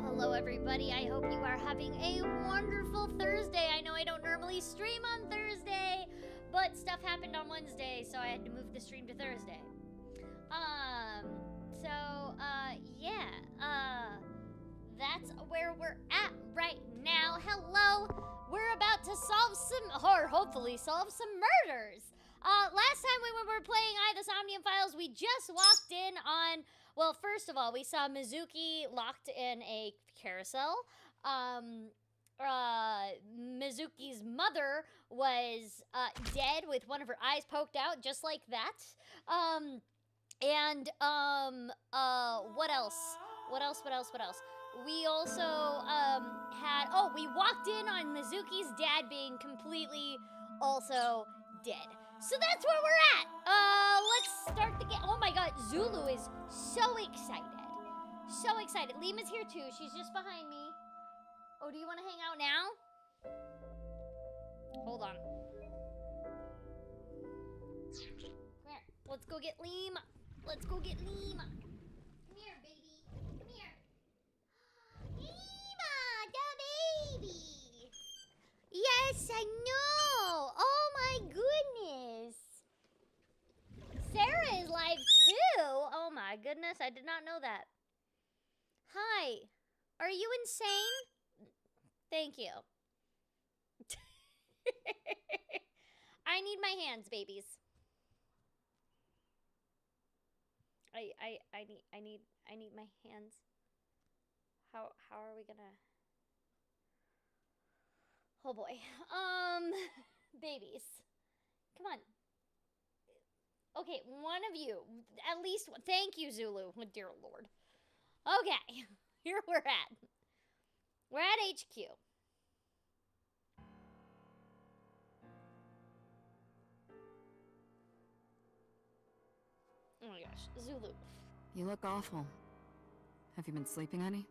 Hello everybody. I hope you are having a wonderful Thursday. I know I don't normally stream on Thursday, but stuff happened on Wednesday, so I had to move the stream to Thursday. That's where we're at right now. Hello. We're about to solve some, or hopefully solve some murders. Last time we were playing the Somnium Files, we just walked in on, well, first of all, we saw Mizuki locked in a carousel. Mizuki's mother was dead with one of her eyes poked out, just like that. What else? We also we walked in on Mizuki's dad being completely also dead. So that's where we're at. Let's start the game. Oh my god, Zulu is so excited. So excited. Lima's here too. She's just behind me. Oh, do you want to hang out now? Hold on. Come here. Let's go get Lima. Let's go get Lima. Come here, baby. Come here. Lima, the baby. Yes, I know. Oh my goodness. Sarah is live too. Oh my goodness, I did not know that. Hi. Are you insane? Thank you. I need my hands, babies. I need my hands. How are we gonna? Oh boy. Babies. Come on. Okay, one of you. At least one. Thank you, Zulu. Oh, dear Lord. Okay. Here we're at. We're at HQ. Oh my gosh. Zulu. You look awful. Have you been sleeping any?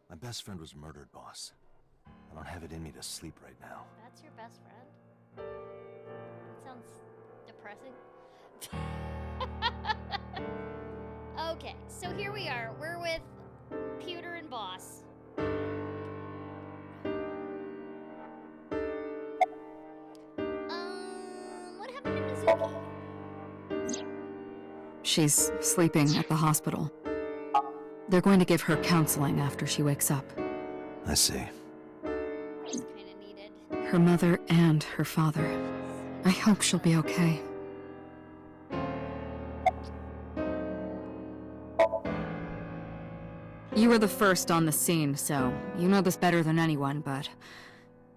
My best friend was murdered, boss. I don't have it in me to sleep right now. That's your best friend? That sounds depressing. Okay, so here we are. We're with Pewter and Boss. What happened to Mizuki? She's sleeping at the hospital. They're going to give her counseling after she wakes up. I see. It's kind of needed. Her mother and her father. I hope she'll be okay. You were the first on the scene, so you know this better than anyone, but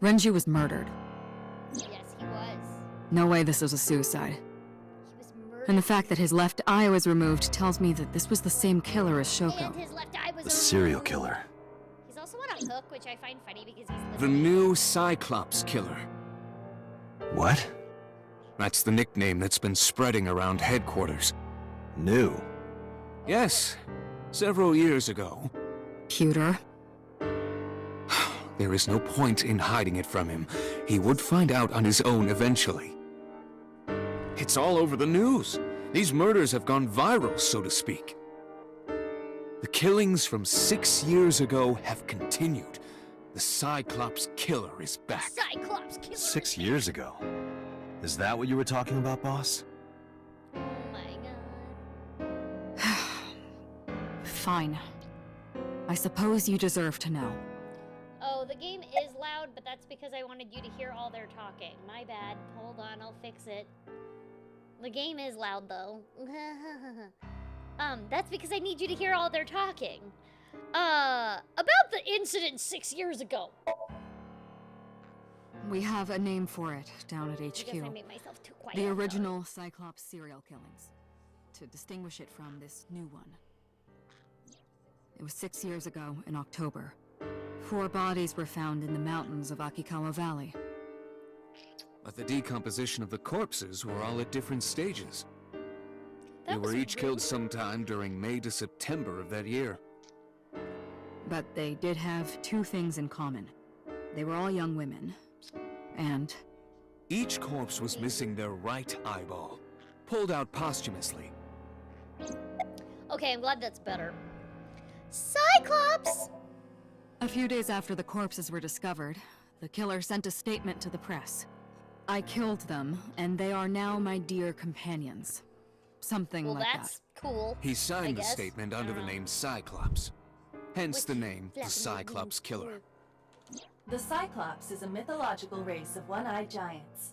Renju was murdered. Yes, he was. No way this was a suicide. He was murdered. And the fact that his left eye was removed tells me that this was the same killer as Shoko. And his left eye was The serial killer. He's also on a hook, which I find funny because he's The new Cyclops killer. What? That's the nickname that's been spreading around headquarters. New? Yes, several years ago. Pewter? There is no point in hiding it from him. He would find out on his own eventually. It's all over the news. These murders have gone viral, so to speak. The killings from 6 years ago have continued. The Cyclops killer is back. Cyclops killer. 6 years ago. Is that what you were talking about, boss? Oh my god. Fine. I suppose you deserve to know. Oh, the game is loud, but that's because I wanted you to hear all their talking. My bad. Hold on, I'll fix it. The game is loud, though. That's because I need you to hear all their talking. About the incident 6 years ago. We have a name for it down at I guess I HQ. made myself too quiet. The original Cyclops serial killings. To distinguish it from this new one. It was 6 years ago in October. 4 bodies were found in the mountains of Akikawa Valley. But the decomposition of the corpses were all at different stages. They That were was each rude. killed sometime during May to September of that year. But they did have 2 things in common. They were all young women. And Each corpse was missing their right eyeball, pulled out posthumously. Okay, I'm glad that's better. Cyclops! A few days after the corpses were discovered, the killer sent a statement to the press. I killed them, and they are now my dear companions. Something Well, like that's cool. He I signed the guess. statement I under don't the know. name Cyclops. Hence the With name, the flapping Cyclops wings. Killer. The Cyclops is a mythological race of one-eyed giants.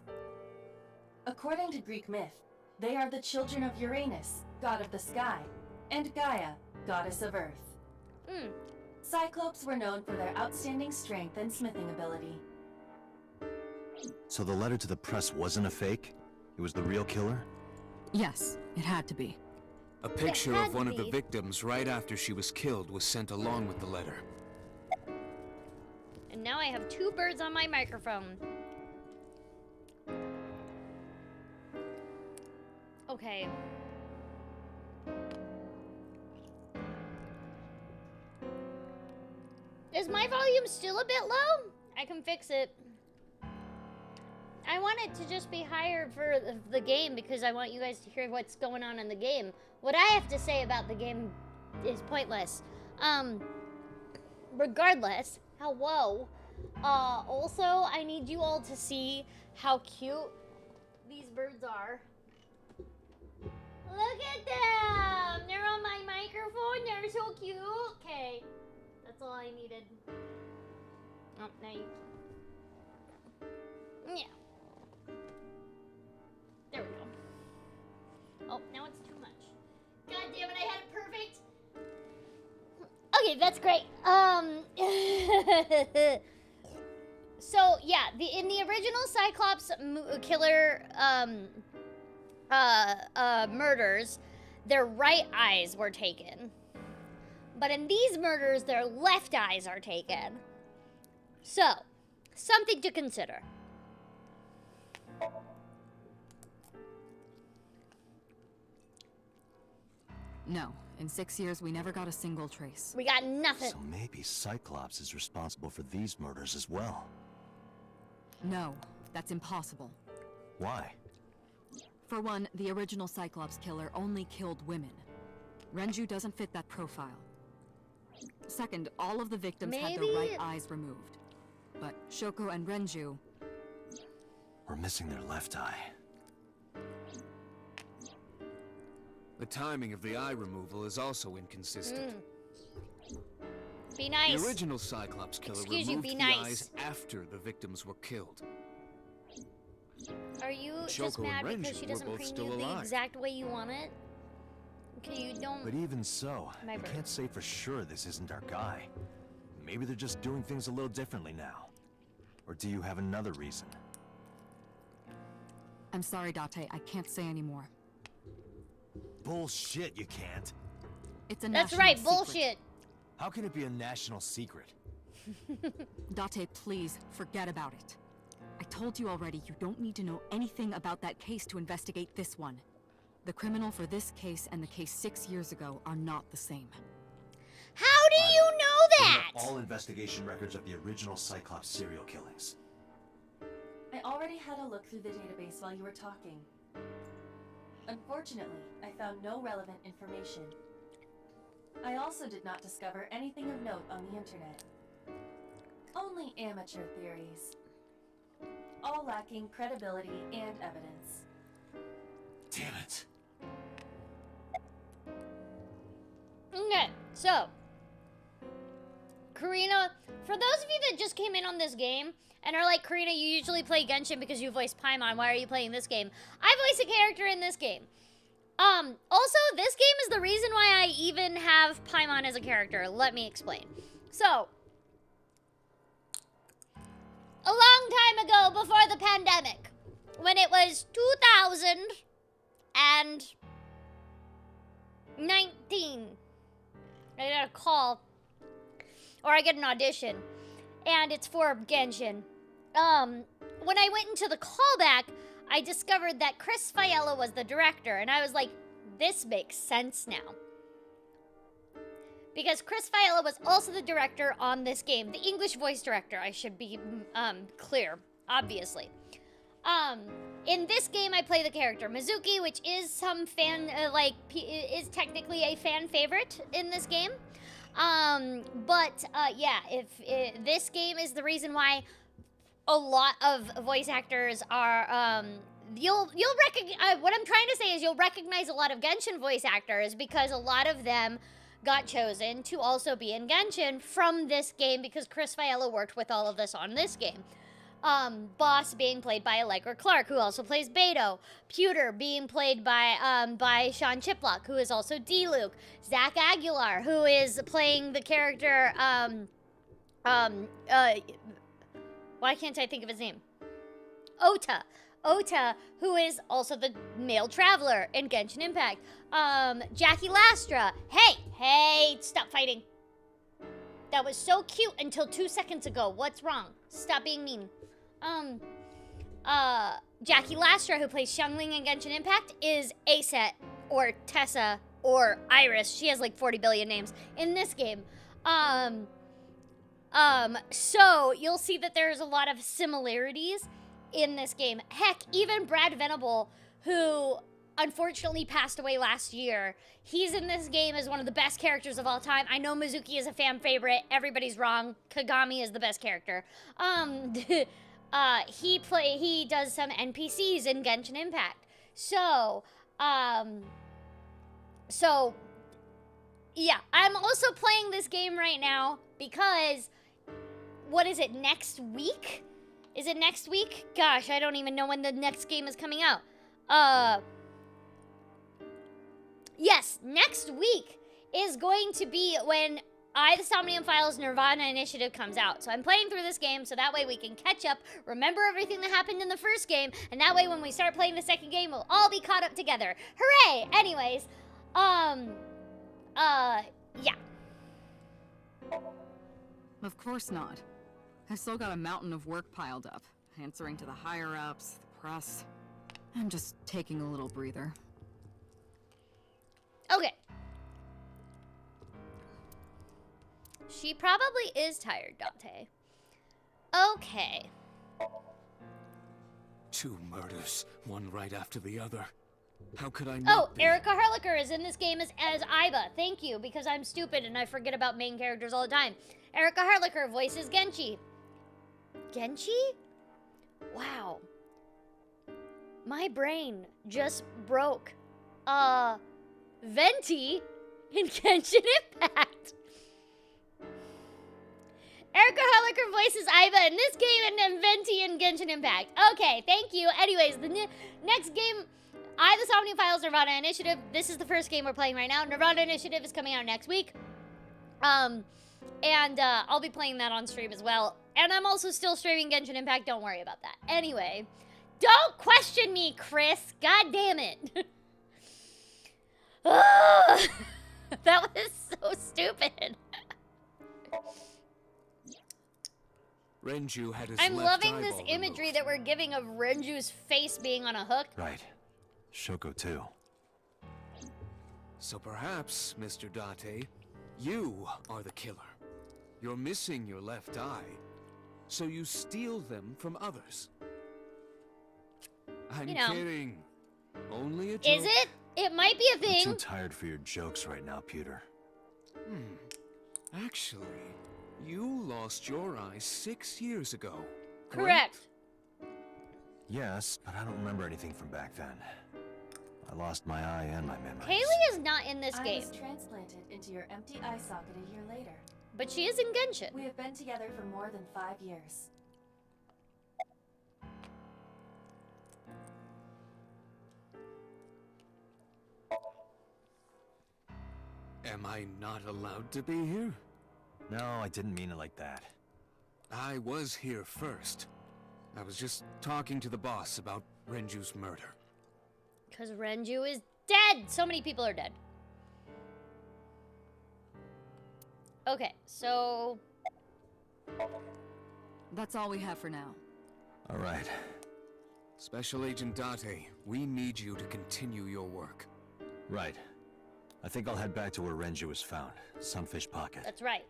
According to Greek myth, they are the children of Uranus, god of the sky, and Gaia, goddess of earth. Hmm. Cyclops were known for their outstanding strength and smithing ability. So the letter to the press wasn't a fake? It was the real killer? that. Yes, it had to be. A picture had of one to of the be. victims right after she was killed was sent along with the letter. And now I have 2 birds on my microphone. Okay. Is my volume still a bit low? I can fix it. I want it to just be higher for the game because I want you guys to hear what's going on in the game. What I have to say about the game is pointless. Regardless, hello. Also, I need you all to see how cute these birds are. Look at them! They're on my microphone. They're so cute. Okay, that's all I needed. Oh, now you. Yeah. There we go. Oh, now it's too much. God damn it! I had it perfect. Okay, that's great. So yeah, in the original Cyclops killer murders, their right eyes were taken. But in these murders, their left eyes are taken. So, something to consider. No, in 6 years we never got a single trace. We got nothing. So maybe Cyclops is responsible for these murders as well. No, that's impossible. Why? For one, the original Cyclops killer only killed women. Renju doesn't fit that profile. Second, all of the victims had their right Maybe- eyes removed. But Shoko and Renju, We're missing their left eye. The timing of the eye removal is also inconsistent. Be nice. The original Cyclops killer Excuse you, removed be the nice. eyes after the victims were killed. Are you just Shoko mad and because Renju she were doesn't both bring still you the alive. exact way you want it? Okay, you don't. But even so, My you bird. can't say for sure this isn't our guy. Maybe they're just doing things a little differently now. Or do you have another reason? I'm sorry, Date, I can't say anymore. Bullshit, you can't. It's a That's national right, secret. bullshit. How can it be a national secret? Date, please, forget about it. I told you already, you don't need to know anything about that case to investigate this one. The criminal for this case and the case 6 years ago are not the same. How do you know Bring that? up all investigation records of the original Cyclops serial killings. I already had a look through the database while you were talking. Unfortunately, I found no relevant information. I also did not discover anything of note on the internet. Only amateur theories. All lacking credibility and evidence. Damn it. Okay, so Corina, for those of you that just came in on this game and are like, Corina, you usually play Genshin because you voiced Paimon. Why are you playing this game? I voice a character in this game. Also, this game is the reason why I even have Paimon as a character. Let me explain. So, a long time ago, before the pandemic, when it was 2019, I got a call, or I get an audition, and it's for Genshin. When I went into the callback, I discovered that Chris Fiella was the director, and I was like, this makes sense now. Because Chris Fiella was also the director on this game, the English voice director, I should be clear, obviously. In this game, I play the character Mizuki, which is some fan, is technically a fan favorite in this game. Yeah, this game is the reason why a lot of voice actors are, you'll recognize, what I'm trying to say is you'll recognize a lot of Genshin voice actors because a lot of them got chosen to also be in Genshin from this game because Chris Fiella worked with all of us on this game. Boss being played by Allegra Clark, who also plays Beto. Pewter being played by Sean Chiplock, who is also D-Luke. Zach Aguilar, who is playing the character, why can't I think of his name? Ota, who is also the male traveler in Genshin Impact. Jackie Lastra. Hey, stop fighting. That was so cute until 2 seconds ago. What's wrong? Stop being mean. Jackie Lastra, who plays Xiangling in Genshin Impact, is Aset, or Tessa, or Iris. She has like 40 billion names in this game. So you'll see that there's a lot of similarities in this game. Heck, even Brad Venable, who unfortunately passed away last year, he's in this game as one of the best characters of all time. I know Mizuki is a fan favorite. Everybody's wrong. Kagami is the best character. He does some NPCs in Genshin Impact. So yeah, I'm also playing this game right now because, what is it, next week? Is it next week? Gosh, I don't even know when the next game is coming out. Yes, next week is going to be when the Somnium Files Nirvana Initiative comes out. So I'm playing through this game so that way we can catch up, remember everything that happened in the first game, and that way when we start playing the second game, we'll all be caught up together. Hooray! Anyways, yeah. Of course not. I've still got a mountain of work piled up, answering to the higher-ups, the press. I'm just taking a little breather. Okay. She probably is tired, Dante. Okay. 2 murders, one right after the other. How could I not be? Erica Harlicker is in this game as Aiba. Thank you, because I'm stupid and I forget about main characters all the time. Erica Harlicker voices Genchi. Genchi? Wow. My brain just broke. Venti in Genshin Impact. Erica Harlicker voices Aiba in this game and then Venti in Genshin Impact. Okay, thank you. Anyways, the next game, the Somnium Files Nirvana Initiative. This is the first game we're playing right now. Nirvana Initiative is coming out next week. I'll be playing that on stream as well. And I'm also still streaming Genshin Impact. Don't worry about that. Anyway, don't question me, Chris. God damn it. That was so stupid. Renju had his I'm left loving this eyeball imagery removed. that we're giving of Renju's face being on a hook. Right. Shoko too. So perhaps, Mr. Date, you are the killer. You're missing your left eye, so you steal them from others. I'm kidding. Only a joke. Is it? It might be a I'm thing. too tired for your jokes right now, Pewter. Actually, you lost your eye 6 years ago. Correct. Yes, but I don't remember anything from back then. I lost my eye and my memories. Kaylee is not in this I game, was transplanted into your empty eye socket a year later. but she is in Genshin. We have been together for more than 5 years. Am I not allowed to be here? No, I didn't mean it like that. I was here first. I was just talking to the boss about Renju's murder. Because Renju is dead. So many people are dead. Okay, so... That's all we have for now. All right. Special Agent Date, we need you to continue your work. Right. I think I'll head back to where Renju was found. Sunfish Pocket. That's right.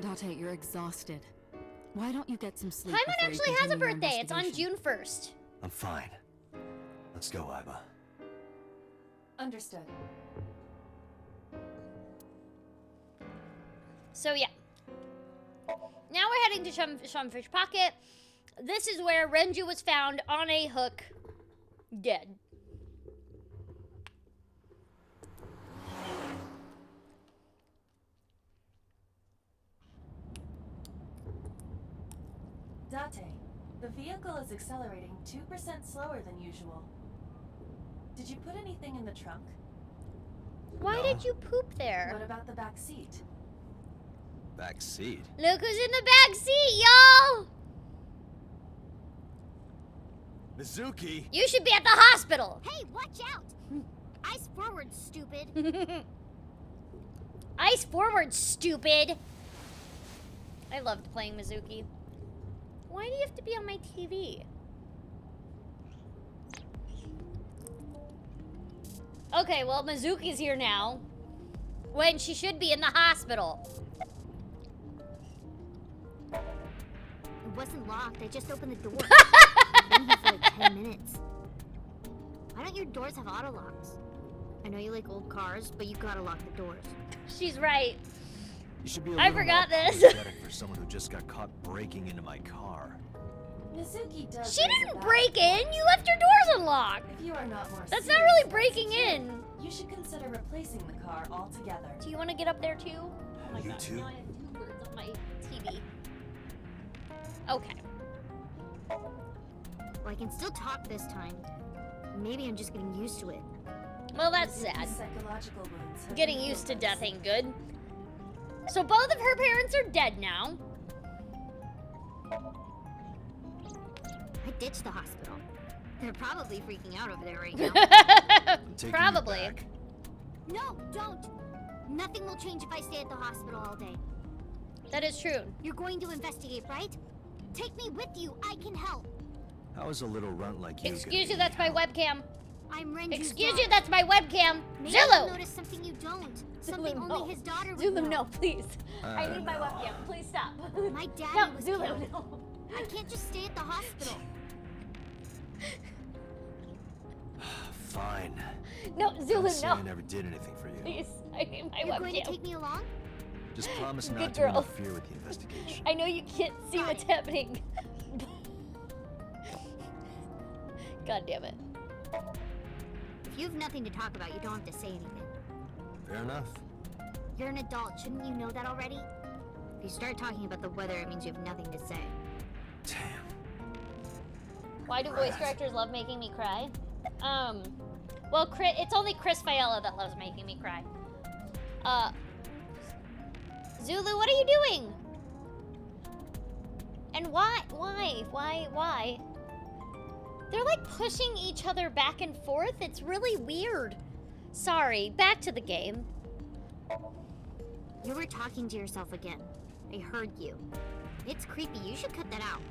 Date, you're exhausted. Why don't you get some sleep Paimon before you actually has a continue your birthday. It's on investigation? June 1st. I'm fine. Let's go, Aiba. Understood. So yeah. Now we're heading to Shumfish Pocket. This is where Renju was found on a hook, dead. Date, the vehicle is accelerating 2% slower than usual. Did you put anything in the trunk? Why No. did you poop there? What about the back seat? Back seat. Look who's in the back seat, y'all! Mizuki! You should be at the hospital. Hey, watch out! Eyes forward, stupid. Ice forward, stupid. I loved playing Mizuki. Why do you have to be on my TV? Okay, well, Mizuki's here now. When she should be in the hospital. It wasn't locked. I just opened the door. I've been here for like 10 minutes. Why don't your doors have auto locks? I know you like old cars, but you gotta lock the doors. She's right. You should be a I little forgot more this. apologetic for someone who just got caught breaking into my car. Mizuki does. She raise a didn't valid break in. You left your doors unlocked. If you are not more That's not serious really about breaking security, in. You should consider replacing the car altogether. Do you want to get up there too? Oh my You god, too? now I have two birds on my TV. Okay. Well, I can still talk this time. Maybe I'm just getting used to it. Well, that's Mizuki's sad. psychological wounds have Getting been used to healed death by ain't good. So both of her parents are dead now. I ditched the hospital. They're probably freaking out over there right now. I'm taking you Probably. back. No, don't! Nothing will change if I stay at the hospital all day. That is true. You're going to investigate, right? Take me with you. I can help. How is a little runt like you Excuse gonna you, that's my help? webcam. I'm Renju's Excuse daughter. you, that's my webcam. Maybe I'll Zulu! notice something you don't. Zulu, Something no. only his daughter would Zulu, know. no, please. I need my no. webcam. Please stop. My daddy No, was Zulu, killed. no. I can't just stay at the hospital. Fine. No, Zulu, Don't say no. I never did anything for you. Please, I need my You're going to webcam. take me along? Just promise Good not to girl. interfere with the investigation. I know you can't see Got what's it. happening. God damn it. If you have nothing to talk about, you don't have to say anything. Fair enough. You're an adult, shouldn't you know that already? If you start talking about the weather, it means you have nothing to say. Damn. Why do voice directors love making me cry? Well, it's only Chris Fiala that loves making me cry. Zulu, what are you doing? And why? They're like pushing each other back and forth. It's really weird. Sorry, back to the game. You were talking to yourself again. I heard you. It's creepy. You should cut that out.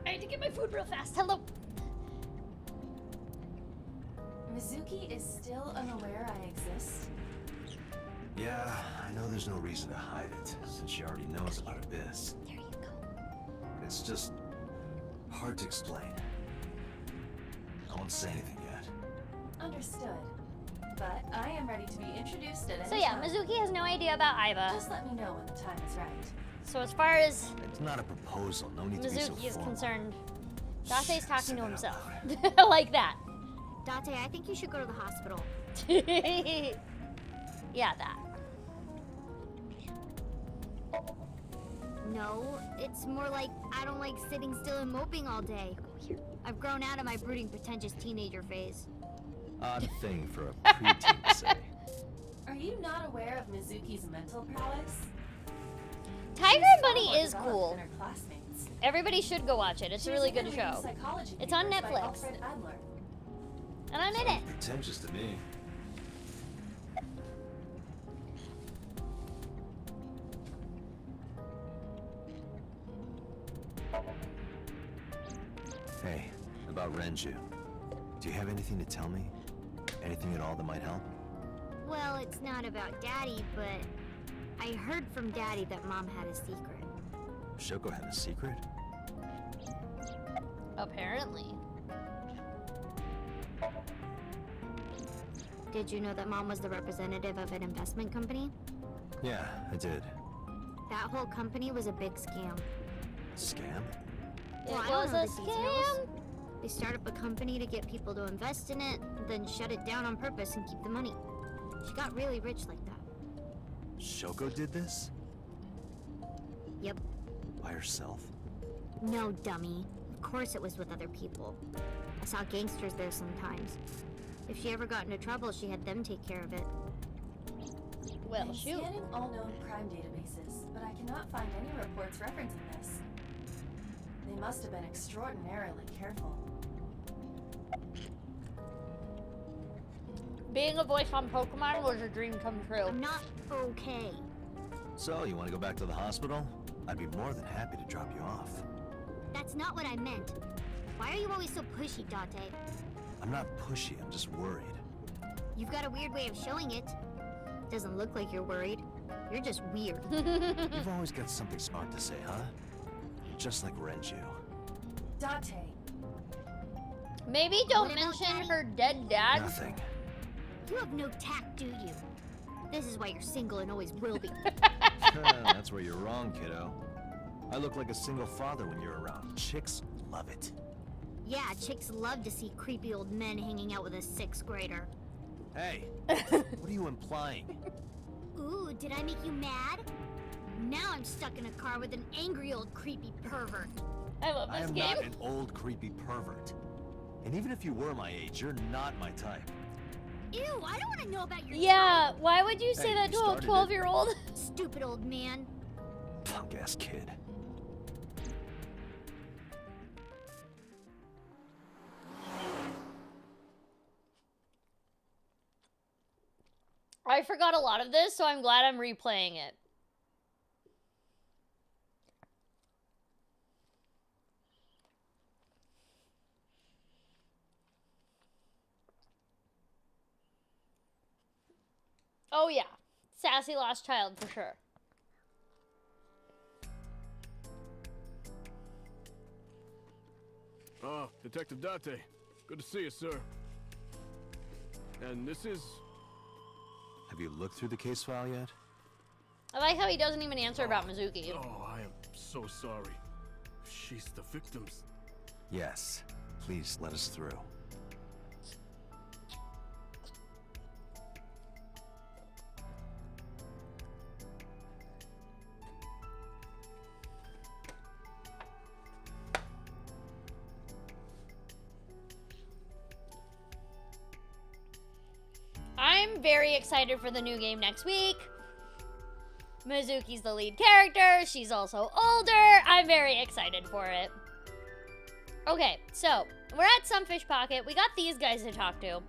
I need to get my food real fast. Hello. Mizuki is still unaware I exist. Yeah, I know there's no reason to hide it, since she already knows about Abyss. There you go. It's just hard to explain. I won't say anything yet. Understood. But I am ready to be introduced at any So yeah, time. Mizuki has no idea about Aiba. Just let me know when the time is right. So as far as It's not a proposal. No need to be so Mizuki is formal. concerned, Date's talking Said to that out himself. loud. Like that. Date, I think you should go to the hospital. Yeah, that. No, it's more like I don't like sitting still and moping all day. I've grown out of my brooding, pretentious teenager phase. Odd thing for a preteen to say. Are you not aware of Mizuki's mental prowess? Tiger She's and far Bunny more is developed cool. than her classmates. Everybody should go watch it. It's a She's really even good reading show. psychology It's on papers by Netflix. Alfred Adler. And I'm in it. Pretentious to me. Hey, about Renju. Do you have anything to tell me? Anything at all that might help? Well, it's not about Daddy, but I heard from Daddy that Mom had a secret. Shoko had a secret? Apparently. Did you know that Mom was the representative of an investment company? Yeah, I did. That whole company was a big scam. Scam? Well, I It don't was know a the scam. details. They start up a company to get people to invest in it, then shut it down on purpose and keep the money. She got really rich like that. Shoko did this? Yep. By herself? No, dummy. Of course it was with other people. I saw gangsters there sometimes. If she ever got into trouble, she had them take care of it. Well, I'm shoot. scanning all known crime databases, but I cannot find any reports referencing this. They must have been extraordinarily careful. Being a voice on Pokemon was a dream come true. I'm not okay. So, you want to go back to the hospital? I'd be more than happy to drop you off. That's not what I meant. Why are you always so pushy, Date? I'm not pushy, I'm just worried. You've got a weird way of showing it. Doesn't look like you're worried. You're just weird. You've always got something smart to say, huh? Just like Renju. Date, Maybe don't What about mention Daddy? her dead dad. Nothing. You have no tact, do you? This is why you're single and always will be. That's where you're wrong, kiddo. I look like a single father when you're around. Chicks love it. Yeah, chicks love to see creepy old men hanging out with a 6th grader. Hey, what are you implying? Ooh, did I make you mad? Now I'm stuck in a car with an angry old creepy pervert. I love I this am game. not an old creepy pervert. And even if you were my age, you're not my type. Ew, I don't want to know about your Yeah, why would you say Hey, that you to a started it. 12-year-old? stupid old man. Punk-ass kid. I forgot a lot of this, so I'm glad I'm replaying it. Oh yeah, sassy lost child for sure. Ah, Detective Date. Good to see you, sir. And this is... Have you looked through the case file yet? I like how he doesn't even answer about Mizuki. Oh, I am so sorry. She's the victim's... Yes. Please let us through. I'm very excited for the new game next week. Mizuki's the lead character. She's also older. I'm very excited for it. Okay, so we're at Sunfish Pocket. We got these guys to talk to.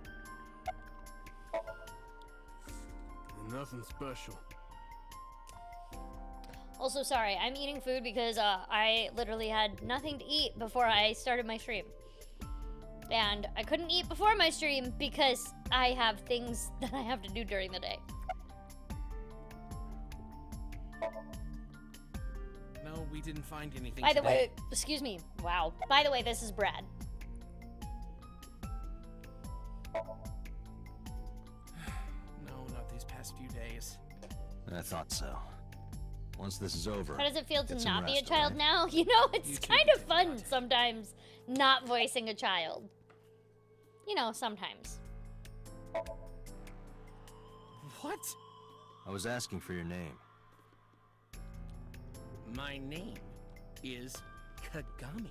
Nothing special. Also, sorry, I'm eating food because I literally had nothing to eat before I started my stream. And I couldn't eat before my stream because I have things that I have to do during the day. No, we didn't find anything By the today. way, excuse me. Wow. By the way, this is Brad. No, not these past few days. I thought so. Once this is over... How does it feel to get some not be a rest, child alright? now? You know, it's You too, kind of Detective fun Date. sometimes not voicing a child. You know, sometimes. What? I was asking for your name. My name is Kagami.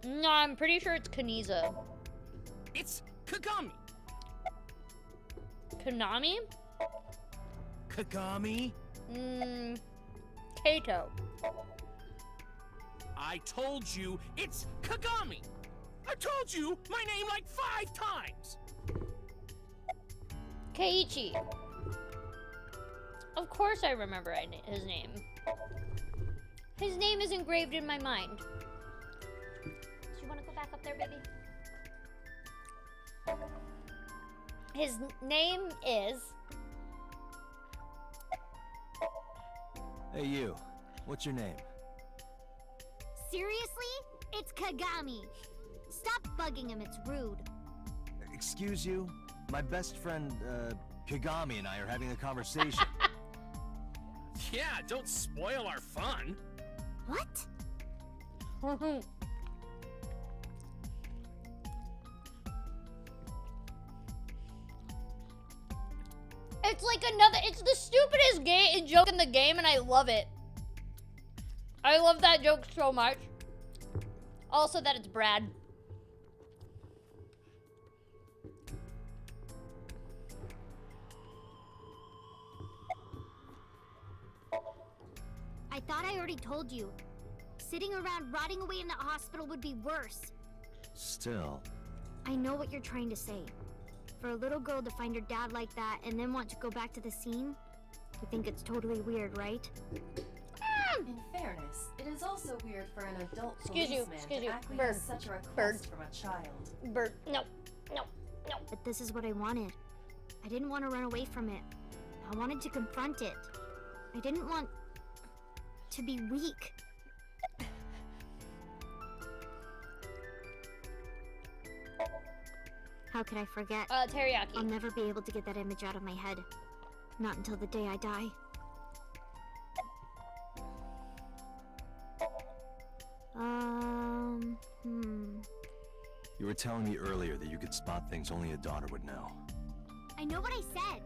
No, I'm pretty sure it's Kaniza. It's Kagami. Konami? Kagami? Kato. I told you it's Kagami. I told you my name like 5 times. Keiichi. Of course I remember his name. His name is engraved in my mind. Do you want to go back up there, baby? His name is... Hey, you. What's your name? Seriously? It's Kagami. Stop bugging him, it's rude. Excuse you? My best friend, Kagami and I are having a conversation. Yeah, don't spoil our fun. What? It's like it's the stupidest joke in the game, and I love it. I love that joke so much. Also that it's Brad. I thought I already told you. Sitting around rotting away in that hospital would be worse. Still. I know what you're trying to say. For a little girl to find her dad like that and then want to go back to the scene, you think it's totally weird, right? In fairness, it is also weird for an adult Excuse you, policeman to acquiesce Bird. such a request Bird. from a child. Bird, no, no, no. But this is what I wanted. I didn't want to run away from it. I wanted to confront it. I didn't want to be weak. How could I forget? Teriyaki. I'll never be able to get that image out of my head. Not until the day I die. You were telling me earlier that you could spot things only a daughter would know. I know what I said.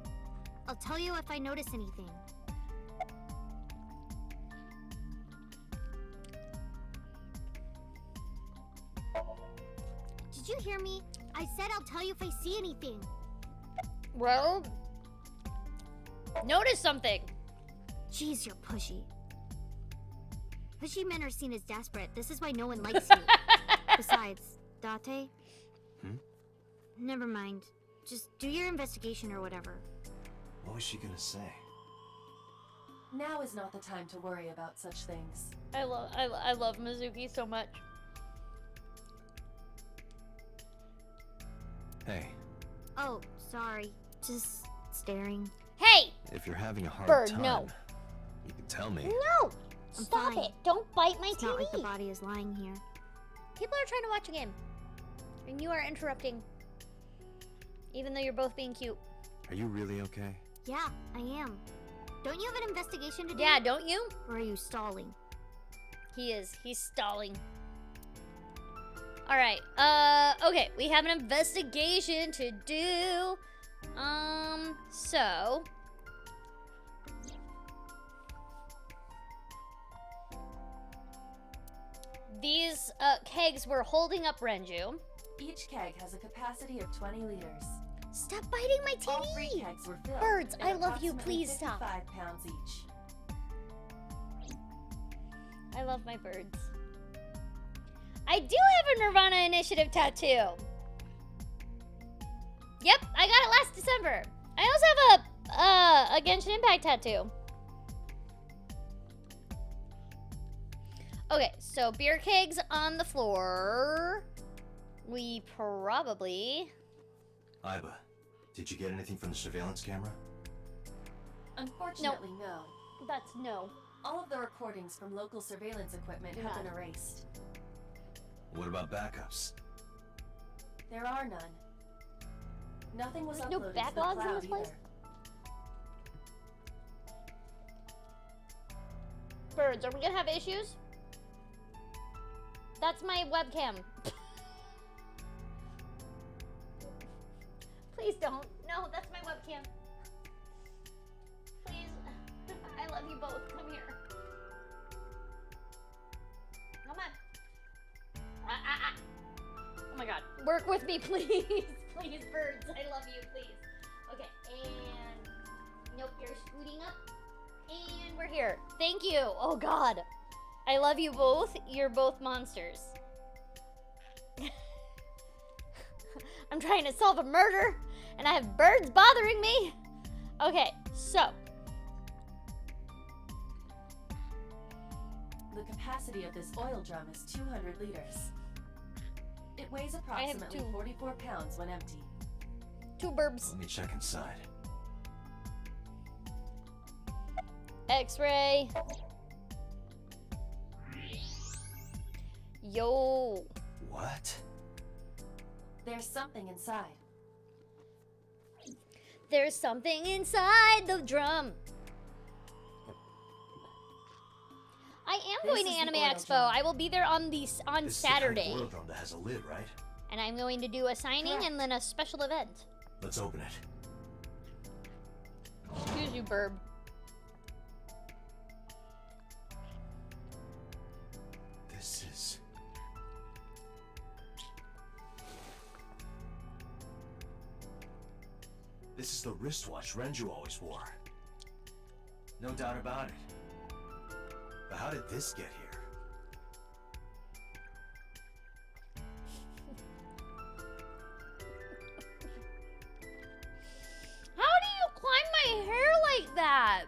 I'll tell you if I notice anything. Did you hear me? I said I'll tell you if I see anything. Well, notice something. Jeez, you're pushy. Pushy men are seen as desperate. This is why no one likes you. Besides, Date? Never mind. Just do your investigation or whatever. What was she gonna say? Now is not the time to worry about such things. I love Mizuki so much. Hey, Oh, sorry. Just staring. Hey! if you're having a hard Bird, time, no. you can tell me. No! I'm Stop fine. it! Don't bite my It's TV! not like the body is lying here. People are trying to watch a game. And you are interrupting. Even though you're both being cute. Are you really okay? Yeah, I am. Don't you have an investigation to do? Yeah, don't you? Or are you stalling? He is. He's stalling. Alright, okay, we have an investigation to do. So... These, kegs were holding up Renju. Each keg has a capacity of 20 liters. Stop biting my All 3 TV! kegs were filled. Birds, at I love you, approximately please stop. 55 pounds each. I love my birds. I do have a Nirvana Initiative tattoo. Yep, I got it last December. I also have a Genshin Impact tattoo. Okay, so beer kegs on the floor. We probably... Iba, did you get anything from the surveillance camera? Unfortunately, no. That's no. All of the recordings from local surveillance equipment have been erased. What about backups? There are none. Nothing was There's no uploaded to the backlogs in cloud this place? either. Birds, are we gonna have issues? That's my webcam. Please don't. No, that's my webcam. Please. I love you both. Come here. Come on. Oh my god. Work with me, please. Please, birds. I love you, please. Okay, and... Nope, you're scooting up. And we're here. Thank you. Oh god. I love you both. You're both monsters. I'm trying to solve a murder, and I have birds bothering me. Okay, so. The capacity of this oil drum is 200 liters. It weighs approximately 44 pounds when empty. 2 burbs. Let me check inside. X-ray. Yo. What? There's something inside. There's something inside the drum. I am This going to is the Anime oil Expo. drum. I will be there on This is the Saturday. kind of oil drum that has a lid, right? And I'm going to do a signing and then a special event. Let's open it. Excuse you, Burb. This is... This is the wristwatch Renju always wore. No doubt about it. But how did this get here? How do you climb my hair like that?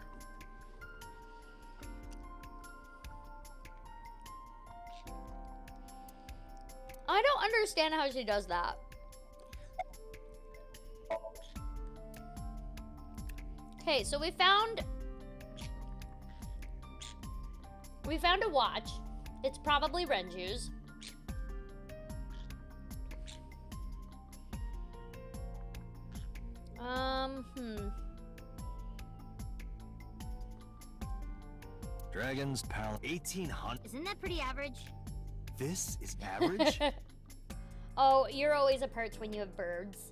I don't understand how she does that. Okay, so we found a watch. It's probably Renju's. Dragons, pound 1800. Isn't that pretty average? This is average? Oh, you're always a perch when you have birds.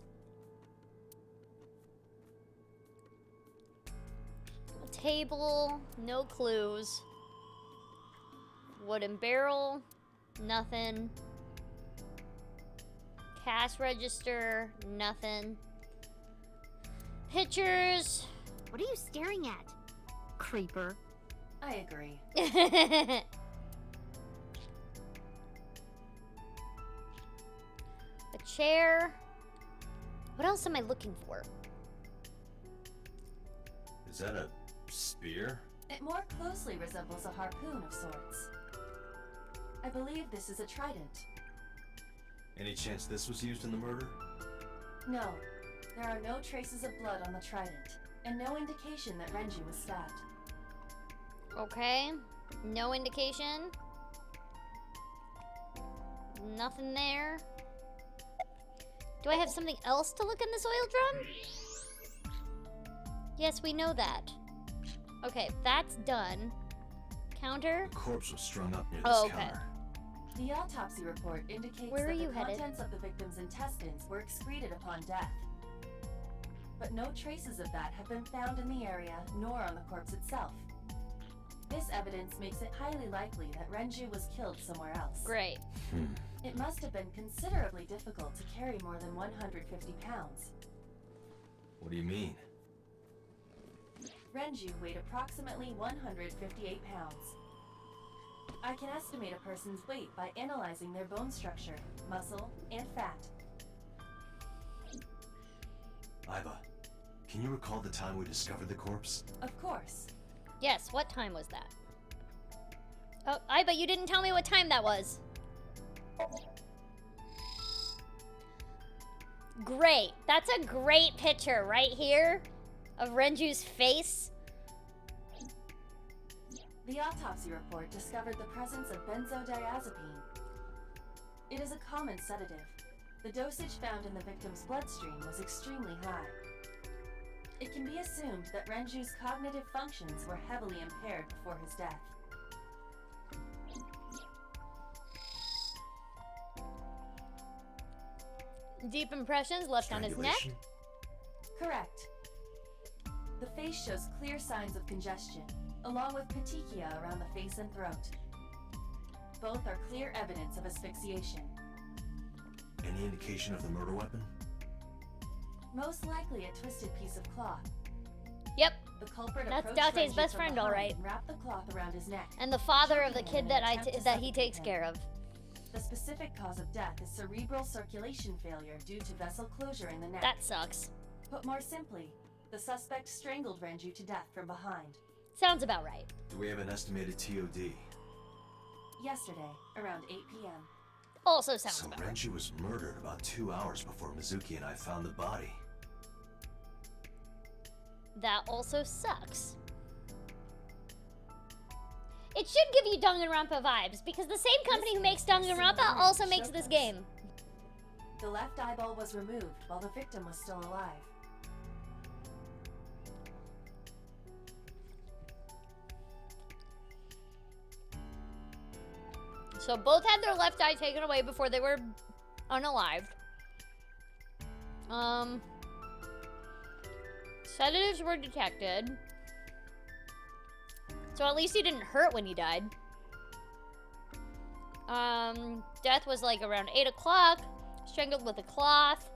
A table, no clues. Wooden barrel, nothing. Cash register, nothing. Pictures. What are you staring at? Creeper. I agree. A chair. What else am I looking for? Is that a spear? It more closely resembles a harpoon of sorts. I believe this is a trident. Any chance this was used in the murder? No, there are no traces of blood on the trident, and no indication that Renju was stabbed. Okay. No indication. Nothing there. Do I have something else to look in this oil drum? Yes, we know that. Okay, that's done. Counter. The corpse was strung up near this Oh, okay. counter. The autopsy report indicates Where are that you the headed? contents of the victim's intestines were excreted upon death. But no traces of that have been found in the area, nor on the corpse itself. This evidence makes it highly likely that Renju was killed somewhere else. Great. It must have been considerably difficult to carry more than 150 pounds. What do you mean? Renju weighed approximately 158 pounds. I can estimate a person's weight by analyzing their bone structure, muscle, and fat. Iva, can you recall the time we discovered the corpse? Of course. Yes, what time was that? Oh, I bet you didn't tell me what time that was. Great. That's a great picture right here of Renju's face. The autopsy report discovered the presence of benzodiazepine. It is a common sedative. The dosage found in the victim's bloodstream was extremely high. It can be assumed that Renju's cognitive functions were heavily impaired before his death. Deep impressions left on his neck. Strangulation? Correct. The face shows clear signs of congestion, along with petechia around the face and throat. Both are clear evidence of asphyxiation. Any indication of the murder weapon? Most likely a twisted piece of cloth. Yep. The culprit That's approached Date's Renju best from friend, all behind right. and wrapped the cloth around his neck. And the father of the choking him kid in an attempt to that he suffocate takes him. care of. The specific cause of death is cerebral circulation failure due to vessel closure in the neck. That sucks. Put more simply, the suspect strangled Renju to death from behind. Sounds about right. Do we have an estimated TOD? Yesterday, around 8 p.m. Also sounds So about right. Renju was murdered about 2 hours before Mizuki and I found the body. That also sucks. It should give you Danganronpa vibes, because the same company who makes Danganronpa also makes this game. The left eyeball was removed while the victim was still alive. So both had their left eye taken away before they were unalived. Sedatives were detected. So at least he didn't hurt when he died. Death was like around 8 o'clock. Strangled with a cloth.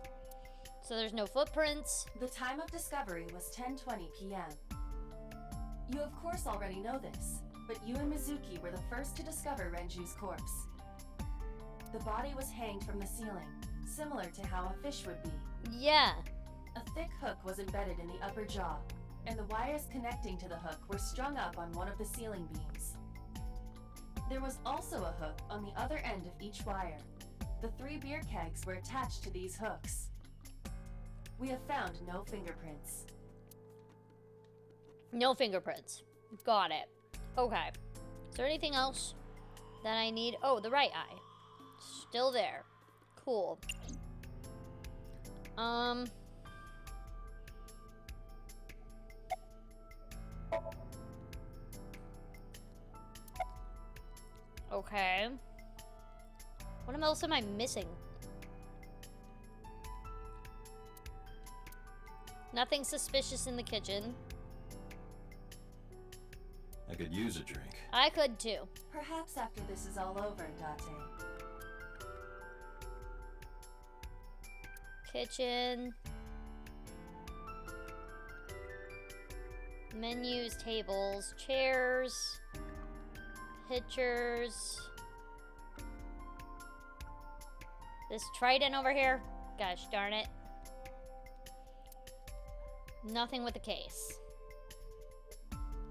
So there's no footprints. The time of discovery was 10:20 p.m. You of course already know this, but you and Mizuki were the first to discover Renju's corpse. The body was hanged from the ceiling, similar to how a fish would be. Yeah. A thick hook was embedded in the upper jaw, and the wires connecting to the hook were strung up on one of the ceiling beams. There was also a hook on the other end of each wire. The 3 beer kegs were attached to these hooks. We have found no fingerprints. No fingerprints. Got it. Okay. Is there anything else that I need? Oh, the right eye. Still there. Cool. Okay. What else am I missing? Nothing suspicious in the kitchen. I could use a drink. I could too. Perhaps after this is all over, Date. Kitchen. Menus, tables, chairs, pictures. This trident over here. Gosh darn it. Nothing with the case.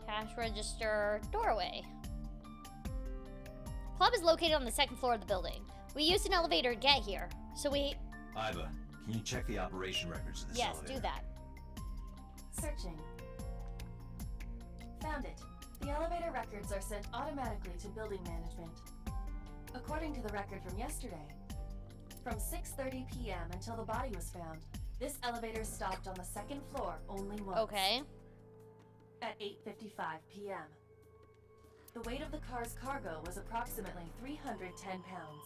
Cash register, doorway. Club is located on the 2nd floor of the building. We used an elevator to get here, so we... Iva, can you check the operation records of this Yes, elevator? do that. Searching. Found it. The elevator records are sent automatically to building management. According to the record from yesterday, from 6:30 p.m. until the body was found, this elevator stopped on the 2nd floor only once. Okay. At 8:55 p.m. The weight of the car's cargo was approximately 310 pounds.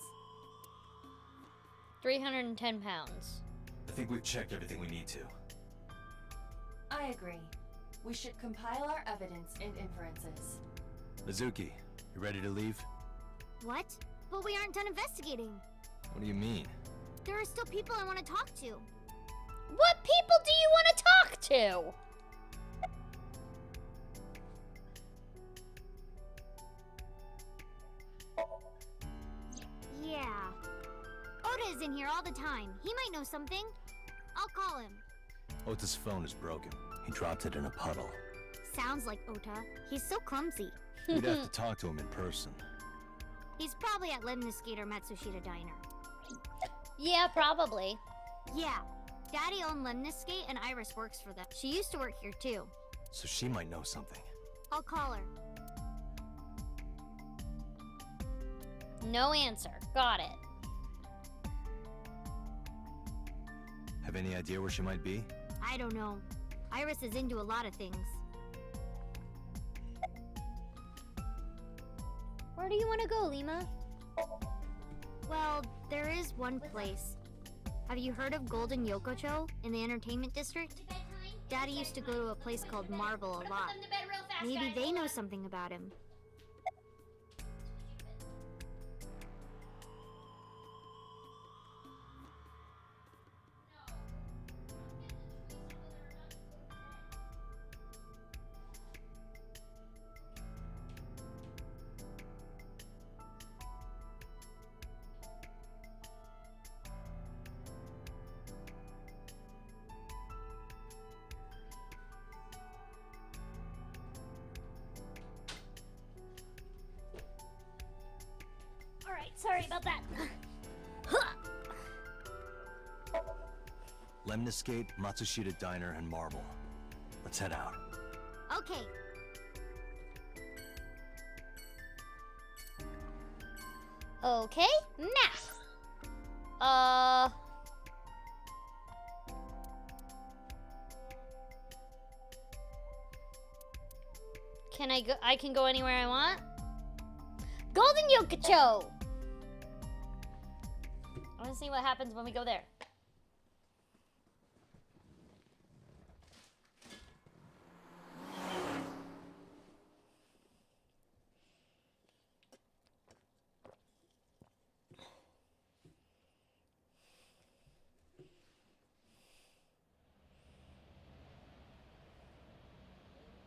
310 pounds. I think we've checked everything we need to. I agree. We should compile our evidence and inferences. Mizuki, you ready to leave? What? But we aren't done investigating. What do you mean? There are still people I want to talk to. What people do you want to talk to? Yeah. Oda is in here all the time. He might know something. I'll call him. Ota's phone is broken. He dropped it in a puddle. Sounds like Ota. He's so clumsy. We'd have to talk to him in person. He's probably at Lemniscate or Matsushita Diner. Yeah, probably. Yeah. Daddy owned Lemniscate and Iris works for them. She used to work here too. So she might know something. I'll call her. No answer. Got it. Have any idea where she might be? I don't know. Iris is into a lot of things. Where do you want to go, Lima? Well, there is one place. Have you heard of Golden Yokocho in the entertainment district? Daddy used to go to a place called Marvel a lot. Maybe they know something about him. Alright, sorry about that. Lemniscate, Matsushita Diner, and Marble. Let's head out. Okay. Okay, map. Can I go? I can go anywhere I want. Golden Yokocho. I want to see what happens when we go there.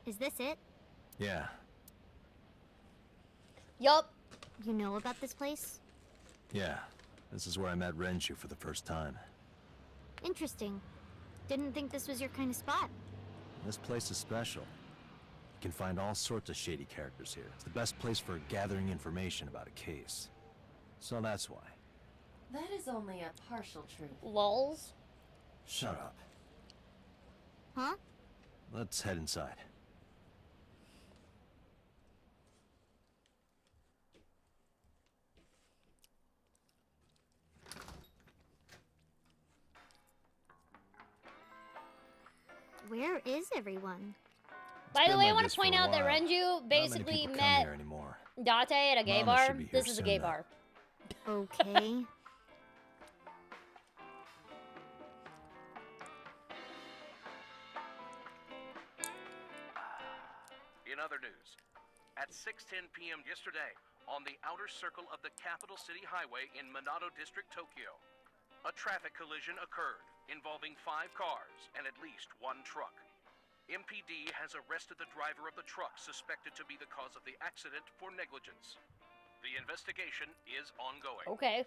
Is this it? Yeah. Yup. You know about this place? Yeah. This is where I met Renshu for the first time. Interesting. Didn't think this was your kind of spot. This place is special. You can find all sorts of shady characters here. It's the best place for gathering information about a case. So that's why. That is only a partial truth. Lols. Shut up. Huh? Let's head inside. Where is everyone? By the been way, I like want this to for point a out that while. Renju Not many basically people come met here anymore. Date at a gay Mama bar. should be here This is a soon, gay though. bar. Okay. In other news, at 6:10 p.m. yesterday, on the outer circle of the Capital City Highway in Minato District, Tokyo, a traffic collision occurred involving 5 cars and at least 1 truck. MPD has arrested the driver of the truck suspected to be the cause of the accident for negligence. The investigation is ongoing. Okay.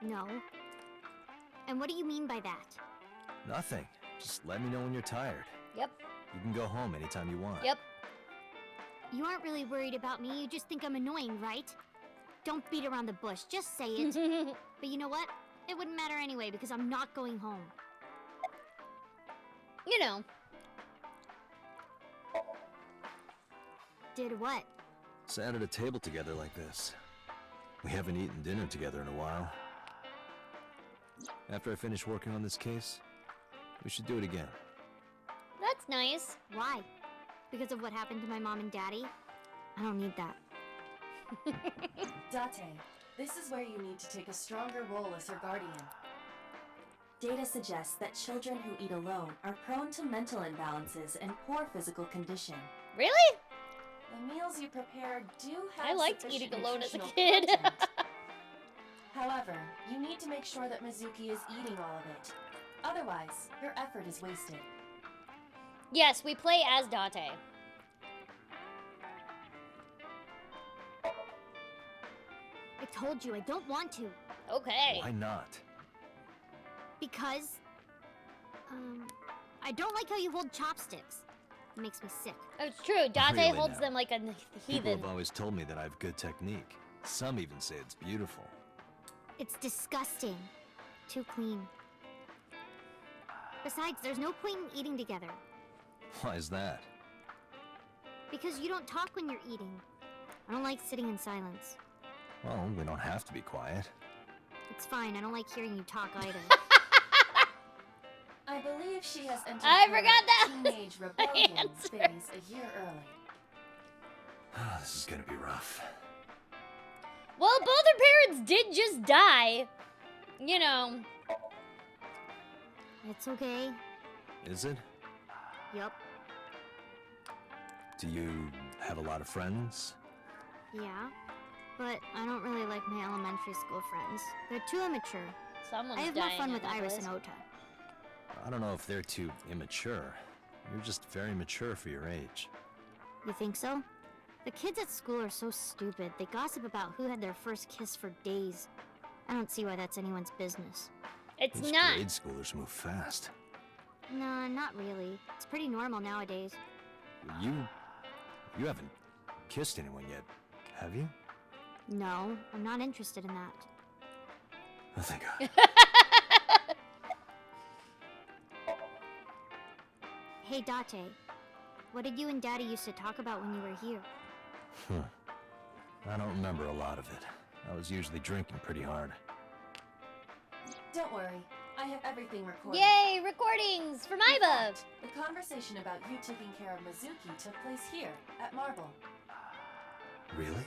No. And what do you mean by that? Nothing. Just let me know when you're tired. Yep. You can go home anytime you want. Yep. You aren't really worried about me, you just think I'm annoying, right? Don't beat around the bush, just say it. But you know what? It wouldn't matter anyway because I'm not going home. You know. Did what? Sat at a table together like this. We haven't eaten dinner together in a while. After I finish working on this case, we should do it again. That's nice. Why? Because of what happened to my mom and daddy? I don't need that. Date, this is where you need to take a stronger role as her guardian. Data suggests that children who eat alone are prone to mental imbalances and poor physical condition. Really? The meals you prepare do have I liked sufficient eating alone as a nutritional kid. content. However, you need to make sure that Mizuki is eating all of it. Otherwise, your effort is wasted. Yes, we play as Date. I told you I don't want to. Okay. Why not? Because... I don't like how you hold chopsticks. It makes me sick. It's true. Date Really holds now. them like a People heathen. have always told me that I have good technique. Some even say it's beautiful. It's disgusting. Too clean. Besides, there's no point in eating together. Why is that? Because you don't talk when you're eating. I don't like sitting in silence. Well, we don't have to be quiet. It's fine, I don't like hearing you talk either. I believe she has entered I her forgot that. teenage rebellion answer. phase a year early. This is gonna be rough. Well, both her parents did just die. You know. It's okay. Is it? Yup. Do you have a lot of friends? Yeah. But I don't really like my elementary school friends. They're too immature. Someone's I have more dying fun in with that Iris place. and Ota. I don't know if they're too immature. You're just very mature for your age. You think so? The kids at school are so stupid. They gossip about who had their first kiss for days. I don't see why that's anyone's business. It's Those not. grade schoolers move fast. Nah, not really. It's pretty normal nowadays. You haven't kissed anyone yet, have you? No, I'm not interested in that. Oh, thank God. Hey, Date. What did you and Daddy used to talk about when you were here? I don't remember a lot of it. I was usually drinking pretty hard. Don't worry, I have everything recorded. Yay, recordings from In Iva! fact, the conversation about you taking care of Mizuki took place here, at Marble. Really?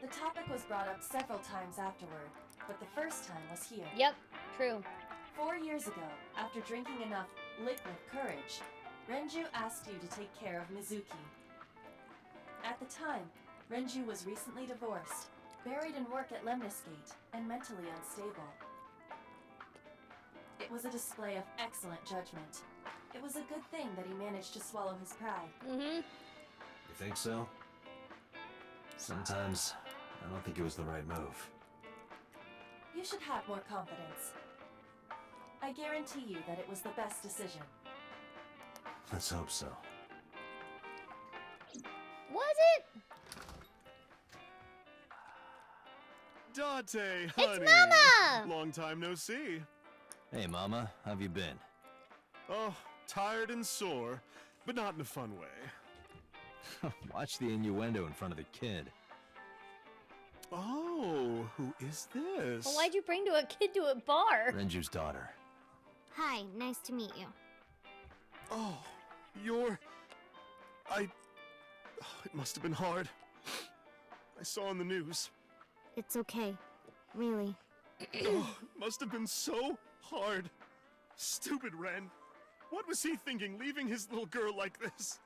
The topic was brought up several times afterward, but the first time was here. Yep, true. 4 years ago, after drinking enough liquid courage, Renju asked you to take care of Mizuki. At the time, Renju was recently divorced, buried in work at Lemnisgate, and mentally unstable. It was a display of excellent judgment. It was a good thing that he managed to swallow his pride. Mm-hmm. You think so? Sometimes, I don't think it was the right move. You should have more confidence. I guarantee you that it was the best decision. Let's hope so. Was it? Date, honey. It's Mama! Long time no see. Hey, Mama, how have you been? Oh, tired and sore, but not in a fun way. Watch the innuendo in front of the kid. Oh, who is this? Well, why'd you bring a kid to a bar? Renju's daughter. Hi, nice to meet you. Oh, it must have been hard. I saw on the news. It's okay. Really. Oh, it must have been so hard. Stupid Ren. What was he thinking, leaving his little girl like this?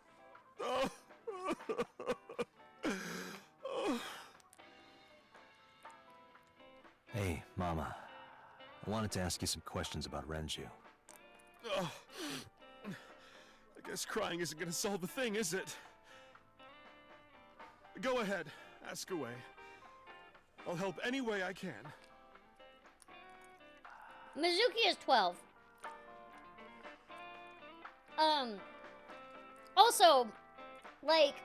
Oh. Oh. Hey, Mama. I wanted to ask you some questions about Renju. Oh. I guess crying isn't gonna solve the thing, is it? Go ahead, ask away. I'll help any way I can. Mizuki is 12. Also, like,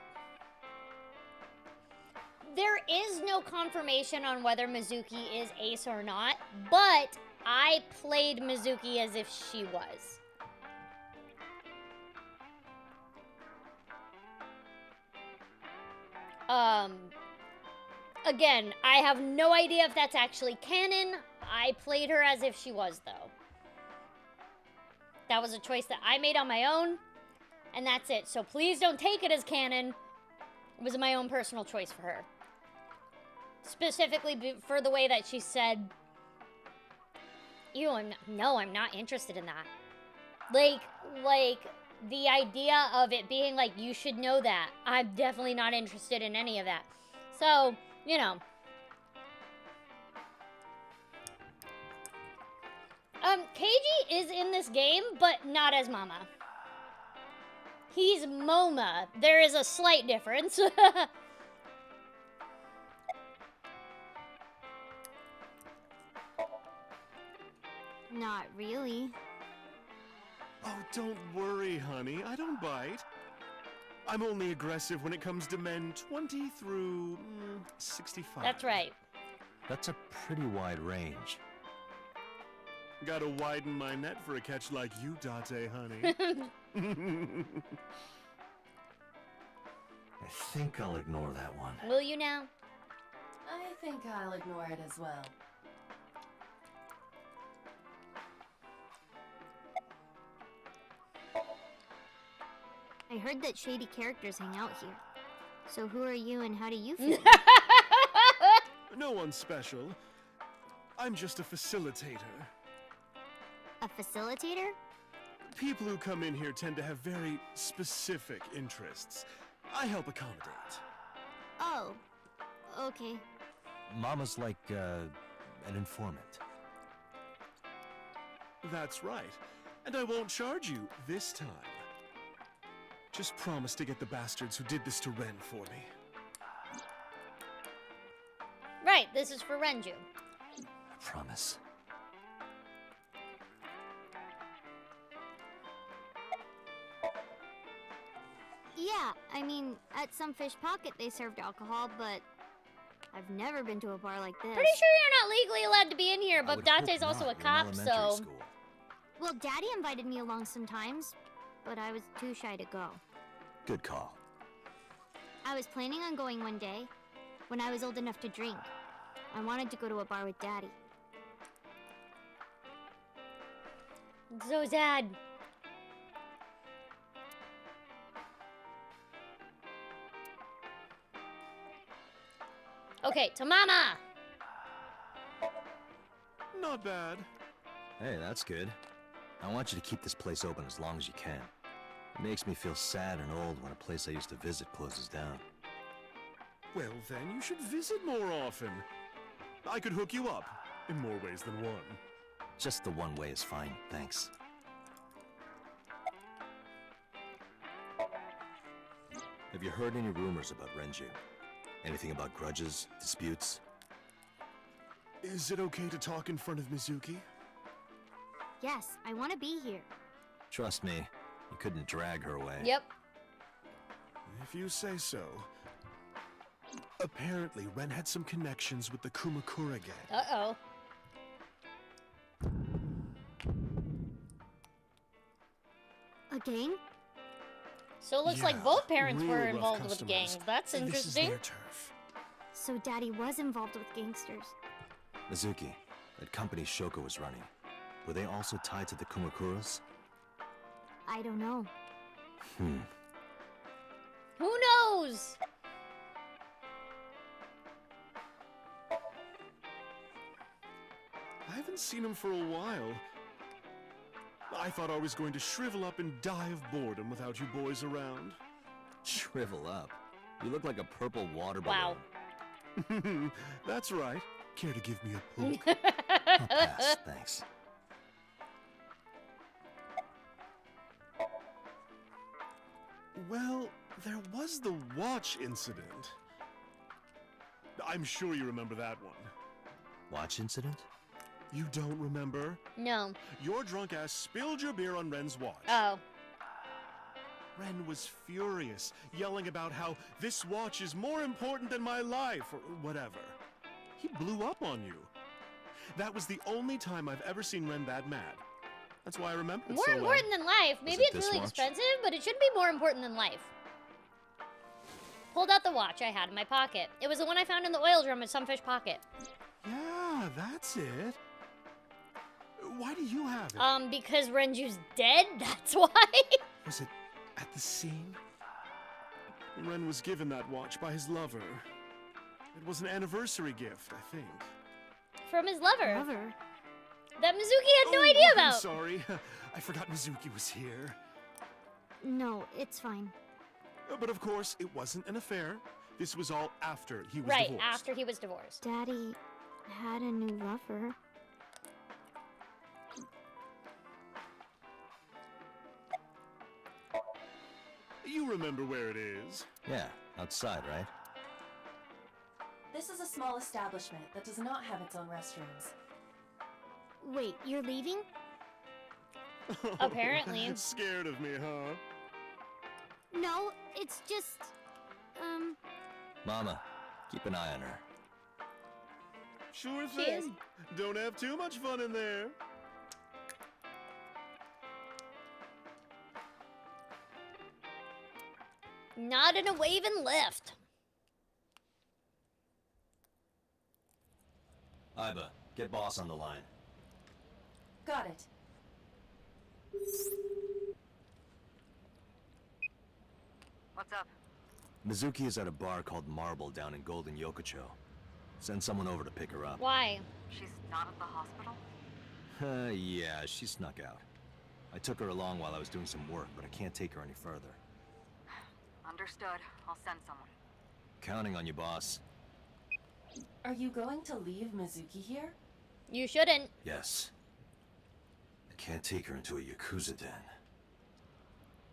there is no confirmation on whether Mizuki is ace or not, but I played Mizuki as if she was. Again, I have no idea if that's actually canon. I played her as if she was, though. That was a choice that I made on my own, and that's it. So please don't take it as canon. It was my own personal choice for her. Specifically for the way that she said, ew, I'm not interested in that. Like, the idea of it being like, you should know that. I'm definitely not interested in any of that. So, you know. Keiji is in this game, but not as Mama. He's Moma. There is a slight difference. Not really. Oh, don't worry, honey. I don't bite. I'm only aggressive when it comes to men 20 through 65. That's right. That's a pretty wide range. Gotta widen my net for a catch like you, Date, honey. I think I'll ignore that one. Will you now? I think I'll ignore it as well. I heard that shady characters hang out here. So who are you and how do you feel? No one special. I'm just a facilitator. A facilitator? People who come in here tend to have very specific interests. I help accommodate. Oh, okay. Mama's like, an informant. That's right. And I won't charge you this time. Just promise to get the bastards who did this to Ren for me. Right, this is for Renju. I promise. Yeah, I mean, at some fish pocket they served alcohol, but I've never been to a bar like this. Pretty sure you're not legally allowed to be in here, I but would hope Date's also not. a You're in cop, elementary so... school. Well, Daddy invited me along sometimes. but I was too shy to go. Good call. I was planning on going one day, when I was old enough to drink. I wanted to go to a bar with Daddy. So sad. Okay, to Mama! Not bad. Hey, that's good. I want you to keep this place open as long as you can. It makes me feel sad and old when a place I used to visit closes down. Well, then you should visit more often. I could hook you up, in more ways than one. Just the one way is fine, thanks. Have you heard any rumors about Renju? Anything about grudges, disputes? Is it okay to talk in front of Mizuki? Yes, I want to be here. Trust me, you couldn't drag her away. Yep. If you say so. Apparently, Ren had some connections with the Kumakura gang. Uh-oh. A gang? So it looks like Yeah, both parents real were rough involved with customers. gangs. That's This is interesting. their turf. So Daddy was involved with gangsters. Mizuki, that company Shoko was running, were they also tied to the Kumakuras? I don't know. Who knows? I haven't seen him for a while. I thought I was going to shrivel up and die of boredom without you boys around. Shrivel up. You look like a purple water Wow. balloon. That's right. Care to give me a poke? I'll pass, thanks. Well, there was the watch incident. I'm sure you remember that one. Watch incident? You don't remember? No. Your drunk ass spilled your beer on Ren's watch. Oh. Ren was furious, yelling about how this watch is more important than my life, or whatever. He blew up on you. That was the only time I've ever seen Ren that mad. That's why I remember it More so well. important than life. Maybe it it's this really watch? expensive, but it shouldn't be more important than life. Pulled out the watch I had in my pocket. It was the one I found in the oil drum at Sunfish Pocket. Yeah, that's it. Why do you have it? Because Renju's dead, that's why. Was it at the scene? Ren was given that watch by his lover. It was an anniversary gift, I think. From his lover. Lover? That Mizuki had no idea I'm about. sorry. I forgot Mizuki was here. No, it's fine. But of course, it wasn't an affair. This was all after he was Right, divorced. after he was divorced. Daddy had a new lover. You remember where it is. Yeah, outside, right? This is a small establishment that does not have its own restrooms. Wait, you're leaving? Apparently. Scared of me, huh? No, it's just... Mama, keep an eye on her. Sure She is. thing. Don't have too much fun in there. Not in a waving lift. Iba, get boss on the line. Got it. What's up? Mizuki is at a bar called Marble down in Golden Yokocho. Send someone over to pick her up. Why? She's not at the hospital? Yeah, she snuck out. I took her along while I was doing some work, but I can't take her any further. Understood. I'll send someone. Counting on you, boss. Are you going to leave Mizuki here? You shouldn't. Yes. I can't take her into a yakuza den.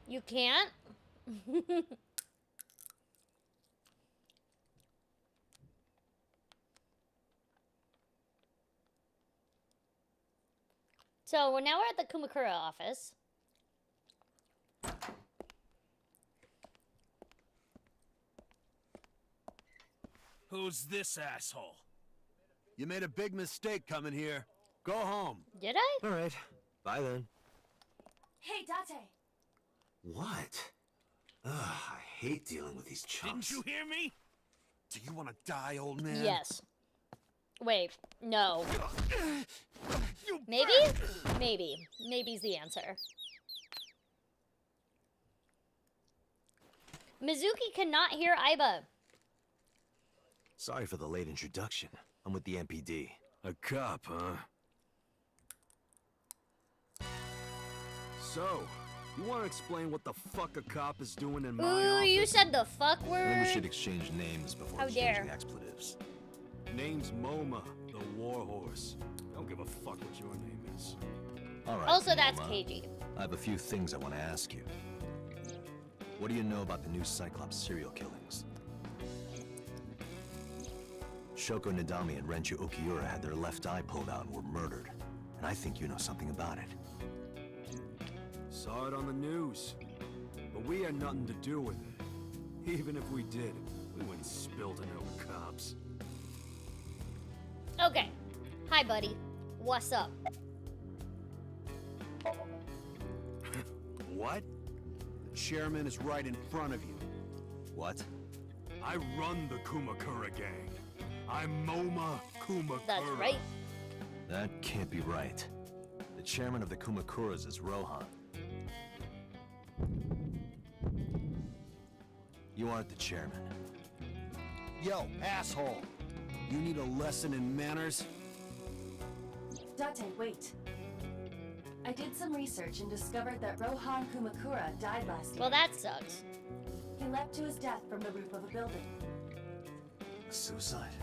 You can't? So now we're at the Kumakura office. Who's this asshole? You made a big mistake coming here. Go home. Did I? All right. Bye then. Hey, Date! What? Ugh, I hate dealing with these chumps. Didn't you hear me? Do you want to die, old man? Yes. Wait, no. Maybe? Maybe. Maybe's the answer. Mizuki cannot hear Aiba. Sorry for the late introduction. I'm with the MPD. A cop, huh? So, you want to explain what the fuck a cop is doing in my Ooh, office? you said the fuck I word. think we should exchange names before How exchanging dare. expletives. Name's MoMA, the warhorse. Don't give a fuck what your name is. All right. Also, that's Mama. KG. I have a few things I want to ask you. What do you know about the new Cyclops serial killings? Shoko Nadami and Renju Okiura had their left eye pulled out and were murdered. And I think you know something about it. Saw it on the news. But we had nothing to do with it. Even if we did, we wouldn't spill to no cops. Okay. Hi, buddy. What's up? What? The chairman is right in front of you. What? I run the Kumakura gang. I'm MoMA Kumakura. That's right. That can't be right. The chairman of the Kumakuras is Rohan. You aren't the chairman. Yo, asshole! You need a lesson in manners? Date, wait. I did some research and discovered that Rohan Kumakura died last year. Well, that sucks. He leapt to his death from the roof of a building. A suicide?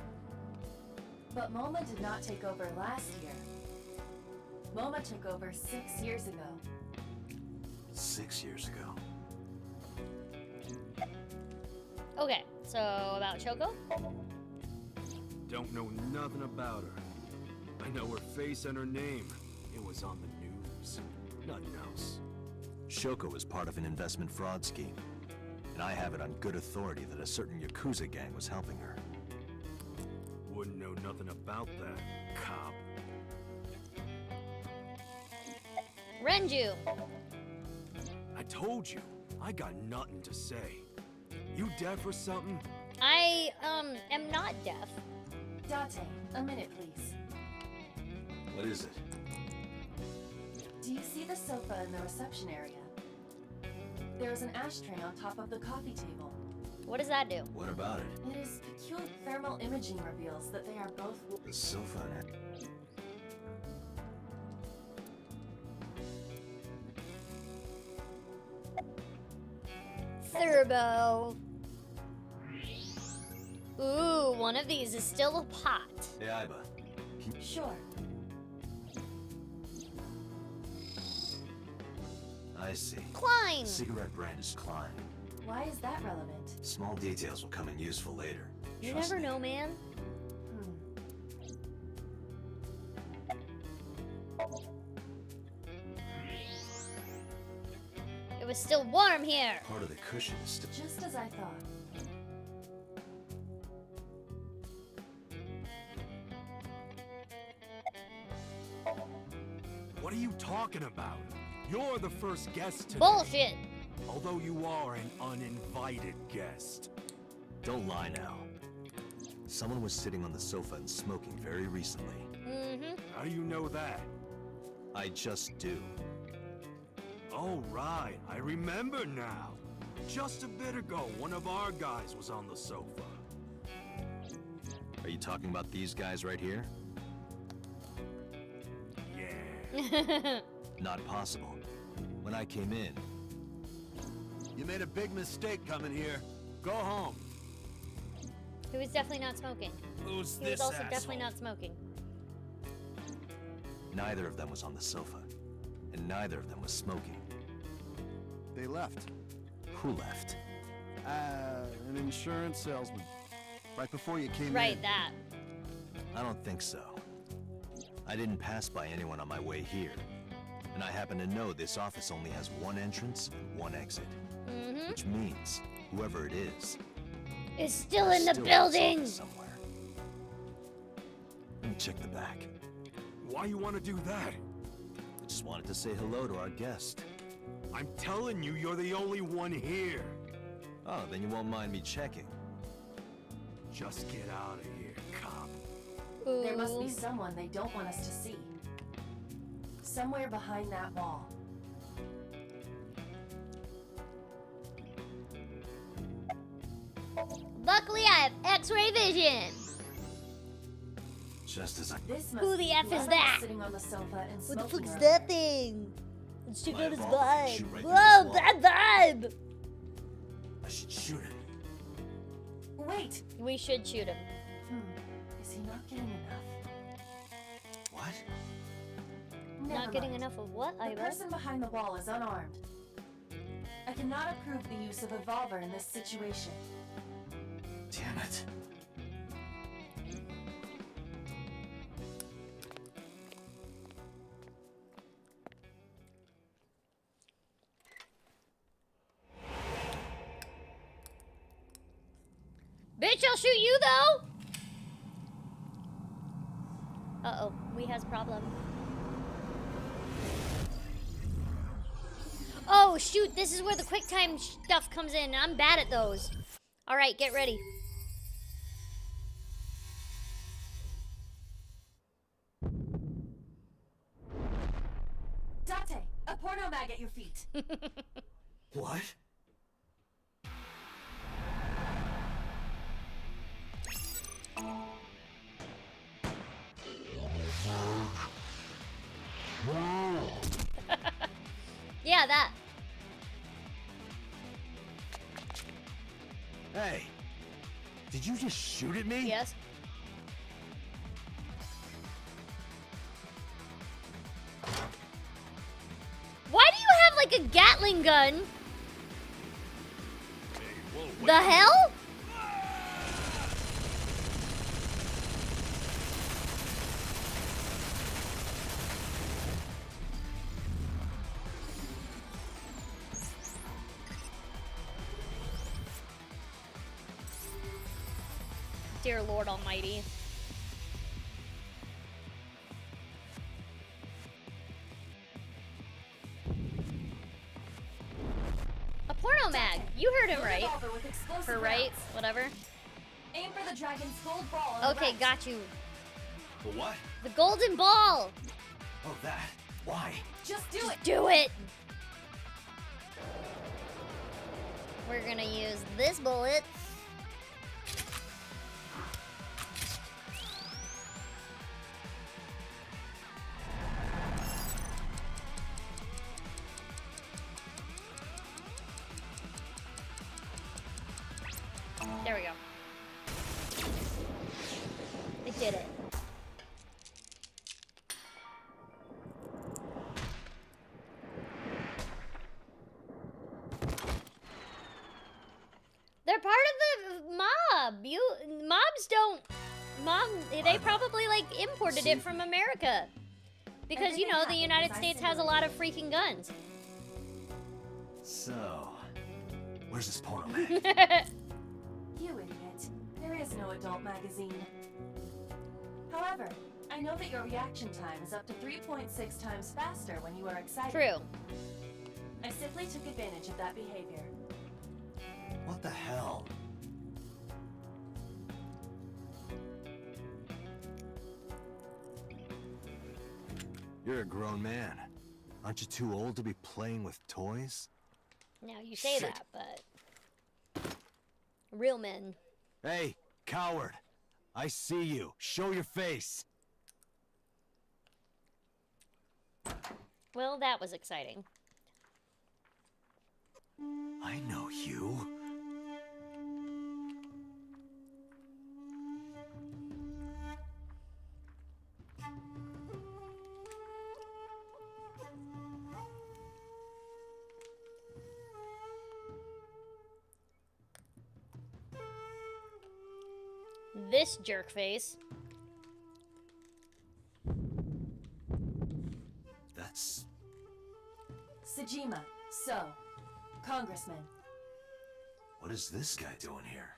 But MoMA did not take over last year. MoMA took over 6 years ago. 6 years ago. Okay, so about Choco? Don't know nothing about her. I know her face and her name. It was on the news. Nothing else. Shoko was part of an investment fraud scheme. And I have it on good authority that a certain yakuza gang was helping her. Wouldn't know nothing about that, cop. Renju. I told you, I got nothing to say. You deaf or something? I, am not deaf. Date, a minute please. What is it? Do you see the sofa in the reception area? There is an ashtray on top of the coffee table. What does that do? What about it? It is peculiar thermal imaging reveals that they are both... The sofa. Turbo. Ooh, one of these is still a pot. Hey, Aiba. Sure. I see. Climb. The cigarette brand is Climb. Why is that relevant? Small details will come in useful later. You Trust never me. know, man. It was still warm here. Part of the cushion is still... Just as I thought. What are you talking about? You're the first guest today. Bullshit. Although you are an uninvited guest. Don't lie now. Someone was sitting on the sofa and smoking very recently. Mm-hmm. How do you know that? I just do. Oh, right. I remember now. Just a bit ago, one of our guys was on the sofa. Are you talking about these guys right here? Yeah. Not possible. When I came in, You made a big mistake coming here. Go home. He was definitely not smoking. Who's He was this also asshole? definitely not smoking. neither of them was on the sofa. And neither of them was smoking. They left. Who left? An insurance salesman. Right before you came in. Right, that. I don't think so. I didn't pass by anyone on my way here. And I happen to know this office only has one entrance and one exit. Mm-hmm. Which means, whoever it is... It's still in the still in this building! office somewhere. Let me check the back. Why you want to do that? I just wanted to say hello to our guest. I'm telling you, you're the only one here. Oh, then you won't mind me checking. Just get out of here, cop. There must be Ooh. someone they don't want us to see. Somewhere behind that wall. Luckily, I have X-ray vision. Just as I... This must Who be the F is whoever that? sitting on the sofa and What the smoking fuck's earlier. that thing? Let's check My out his revolver can shoot vibe. right through Whoa, this that vibe! I should shoot it. Wait! We should shoot him. Is he not getting enough? What? Never Not getting mind. enough of what, The Iva? person behind the wall is unarmed. I cannot approve the use of a revolver in this situation. Damn it. Bitch, I'll shoot you though! Uh-oh, we has problem. Oh, shoot, this is where the QuickTime stuff comes in. I'm bad at those. Alright, get ready. Dante, a porno mag at your feet. What? Yeah, that. Hey! Did you just shoot at me? Yes. Why do you have like a Gatling gun? The hell? Dear Lord Almighty. A porno mag. You heard him right. Revolver with explosive Her right, rounds. whatever. Aim for the dragon's gold ball on the Okay, right. got you. For what? The golden ball. Oh, that. Why? Just do it. Do it. We're gonna use this bullet. There we go. It did it. They're part of the mob. Mobs don't. They probably like imported it from America. Because you know the United States has a lot of freaking guns. So, where's this porno mag? You idiot. There is no adult magazine. However, I know that your reaction time is up to 3.6 times faster when you are excited. True. I simply took advantage of that behavior. What the hell? You're a grown man. Aren't you too old to be playing with toys? Now you say Shit. that, but real men. Hey, coward! I see you. Show your face. Well, that was exciting. I know you. This jerk face. That's... Sejima, so, Congressman. What is this guy doing here?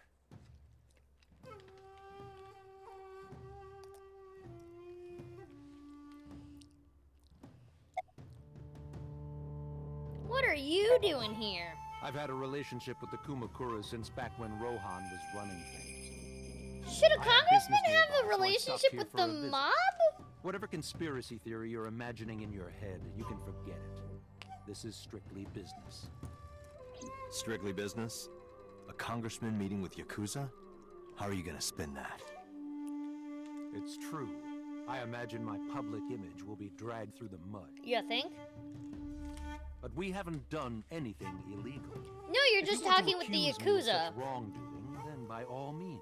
What are you doing here? I've had a relationship with the Kumakuras since back when Rohan was running things. Should a I have business congressman have a nearby, so I stopped relationship here with for the a visit. mob? Whatever conspiracy theory you're imagining in your head, you can forget it. This is strictly business. Strictly business? A congressman meeting with yakuza? How are you gonna spin that? It's true. I imagine my public image will be dragged through the mud. You think? But we haven't done anything illegal. No, you're If just you want to talking with the accuse me of yakuza. such wrongdoing, then by all means.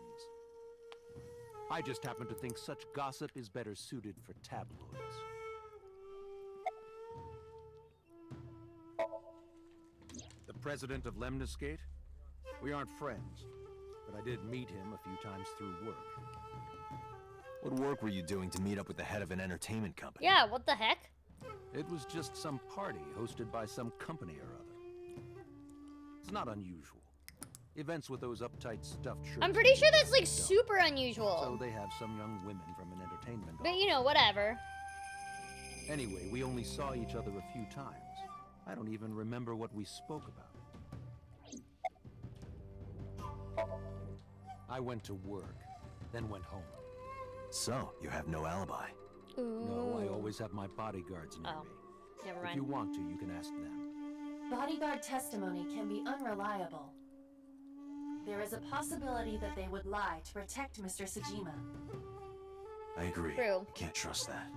I just happen to think such gossip is better suited for tabloids. The president of Lemniscate? We aren't friends, but I did meet him a few times through work. What work were you doing to meet up with the head of an entertainment company? Yeah, what the heck? It was just some party hosted by some company or other. It's not unusual. Events with those uptight stuffed shirts. I'm pretty sure that's like don't. super unusual. So they have some young women from an entertainment. But you know, whatever. Anyway, we only saw each other a few times. I don't even remember what we spoke about. I went to work, then went home. So, you have no alibi? Ooh. No, I always have my bodyguards near me. Never If mind. you want to, you can ask them. Bodyguard testimony can be unreliable. There is a possibility that they would lie to protect Mr. Sajima. I agree. True. Can't trust that.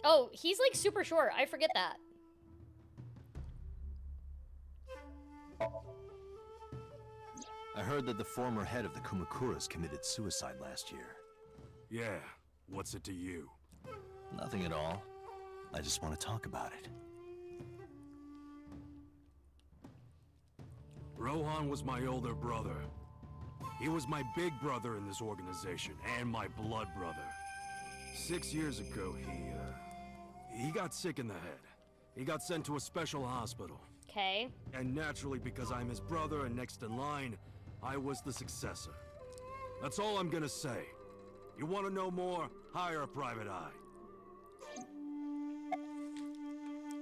Oh, he's like super short. I forget that. I heard that the former head of the Kumakuras committed suicide last year. Yeah, what's it to you? Nothing at all. I just want to talk about it. Rohan was my older brother. He was my big brother in this organization, and my blood brother. 6 years ago, he got sick in the head. He got sent to a special hospital. Okay. And naturally, because I'm his brother and next in line, I was the successor. That's all I'm gonna say. You want to know more? Hire a private eye.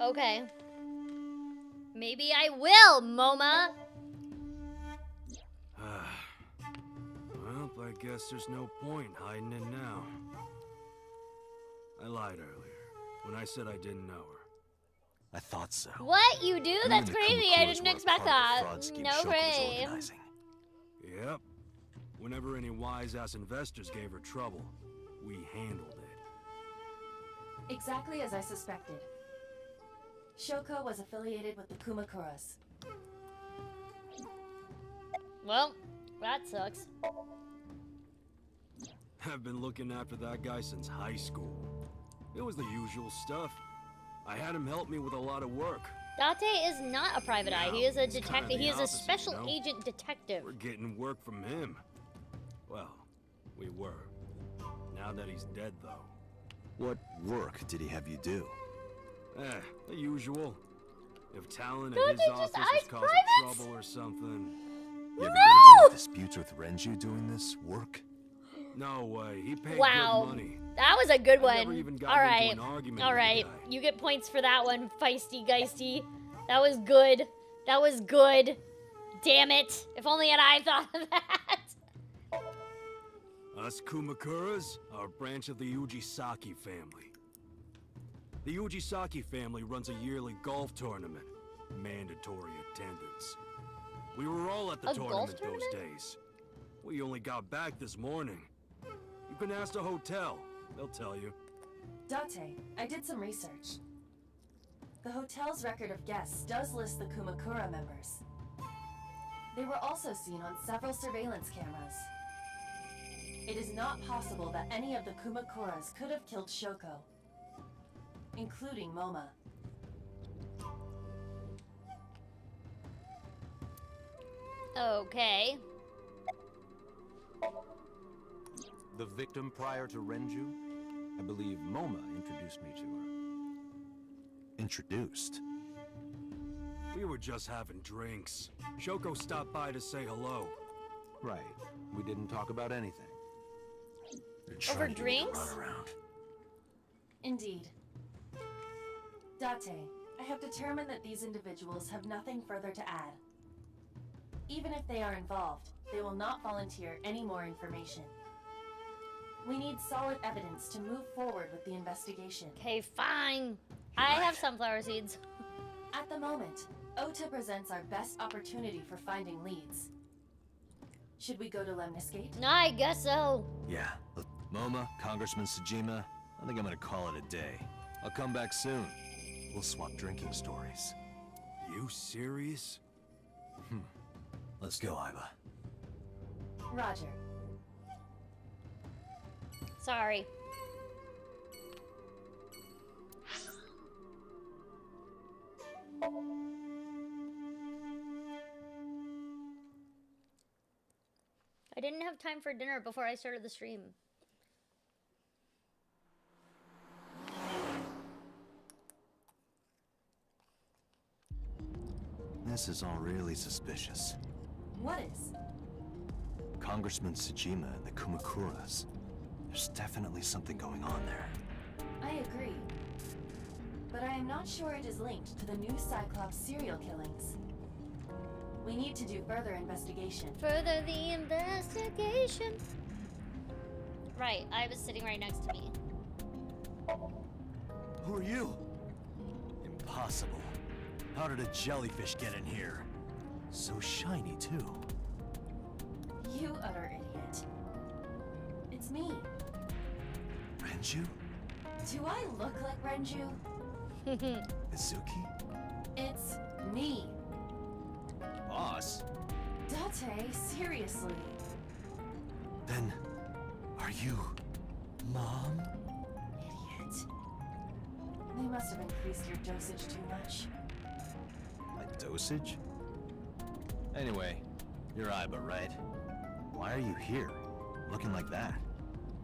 Okay. Maybe I will, MoMA. Well, I guess there's no point hiding it now. I lied earlier when I said I didn't know her. I thought so. What? You do? You That's and the crazy. I Kumakuras didn't were a expect part of that. the fraud scheme No Shoko was way. organizing. Yep. Whenever any wise-ass investors gave her trouble, we handled it. Exactly as I suspected. Shoko was affiliated with the Kumakuras. Well, that sucks. I've been looking after that guy since high school. It was the usual stuff. I had him help me with a lot of work. Date is not a private eye. He is a it's kinda detective. He the is a opposite, special you know? agent detective. We're getting work from him. Well, we were. Now that he's dead, though. What work did he have you do? The usual. If talent Don't at his they office just is ice causing privates? trouble or something. You ever get into any disputes with Renju doing this work? No way. He paid Wow. good money. That was a good I never one. even got All into right. an argument All with the right. guy. You get points for that one, feisty geisty. That was good. That was good. Damn it. If only had I thought of that. Us Kumakuras are a branch of the Ujisaki family. The Ujisaki family runs a yearly golf tournament. Mandatory attendance. We were all at the A golf tournament those days. We only got back this morning. You can ask the hotel. They'll tell you. Date, I did some research. The hotel's record of guests does list the Kumakura members. They were also seen on several surveillance cameras. It is not possible that any of the Kumakuras could have killed Shoko, including Moma. Okay. The victim prior to Renju? I believe Moma introduced me to her. Introduced? We were just having drinks. Shoko stopped by to say hello. Right. We didn't talk about anything. They're trying to get me to drinks? run around. Indeed. Date, I have determined that these individuals have nothing further to add. Even if they are involved, they will not volunteer any more information. We need solid evidence to move forward with the investigation. Okay, fine. I have sunflower seeds. At the moment, Ota presents our best opportunity for finding leads. Should we go to Lemniscate? I guess so. Yeah. MoMA, Congressman Tsujima, I think I'm gonna call it a day. I'll come back soon. We'll swap drinking stories. You serious? Let's go, Iba. Roger. Sorry. I didn't have time for dinner before I started the stream. This is all really suspicious. What is? Congressman Tsujima and the Kumakuras. There's definitely something going on there. I agree. But I am not sure it is linked to the new Cyclops serial killings. We need to do further investigation. Further the investigation. Right, I was sitting right next to me. Who are you? Impossible. How did a jellyfish get in here? So shiny, too. You utter idiot. It's me. Renju? Do I look like Renju? Mizuki? It's me. Boss? Date, seriously. Then, are you... Mom? Idiot. They must have increased your dosage too much. My dosage? Anyway, you're Iba, right? Why are you here? Looking like that?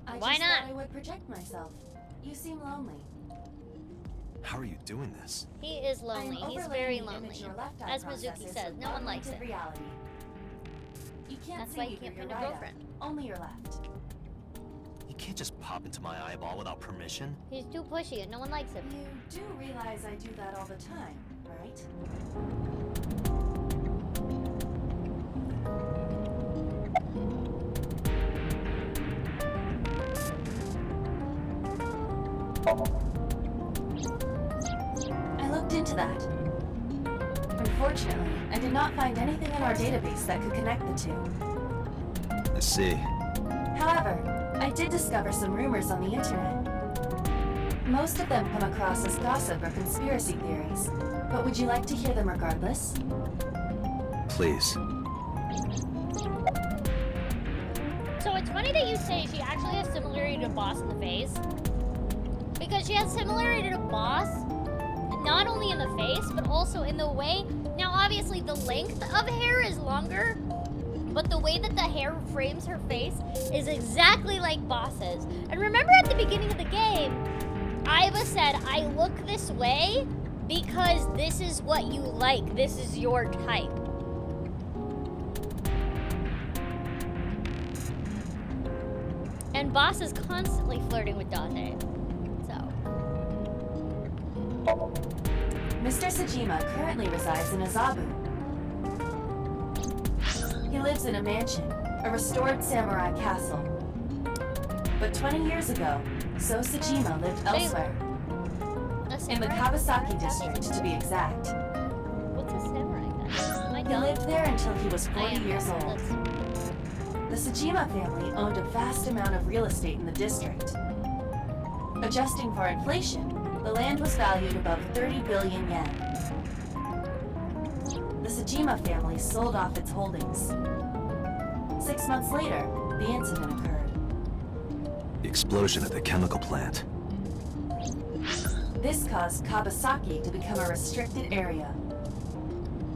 I Why just not? thought I would protect myself. You seem lonely. How are you doing this? He is I am lonely. He's overlaying very the lonely. image your left eye As Mizuki processes says, with no one likes augmented it. Reality. You can't That's see why you either can't your find a right eye, girlfriend. only your left. You can't just pop into my eyeball without permission. He's too pushy and no one likes him. You do realize I do that all the time, right? I looked into that. Unfortunately, I did not find anything in our database that could connect the two. I see. However, I did discover some rumors on the internet. Most of them come across as gossip or conspiracy theories, but would you like to hear them regardless? Please. So it's funny that you say she actually has similarity to Boss in the face. Because she has similarity to Boss, not only in the face, but also in the way. Now, obviously, the length of hair is longer, but the way that the hair frames her face is exactly like Boss's. And remember at the beginning of the game, Iba said, I look this way because this is what you like. This is your type. And Boss is constantly flirting with Date. So. Mr. Tsujima currently resides in Azabu. He lives in a mansion, a restored samurai castle. But 20 years ago, So Tsujima lived elsewhere. In the Kawasaki district, to be exact. What's a samurai castle? Am I He dumb? lived there until he was I 40 am. years old. The Tsujima family owned a vast amount of real estate in the district. Adjusting for inflation, the land was valued above 30 billion yen. The Tsujima family sold off its holdings. 6 months later, the incident occurred. The explosion at the chemical plant. This caused Kawasaki to become a restricted area.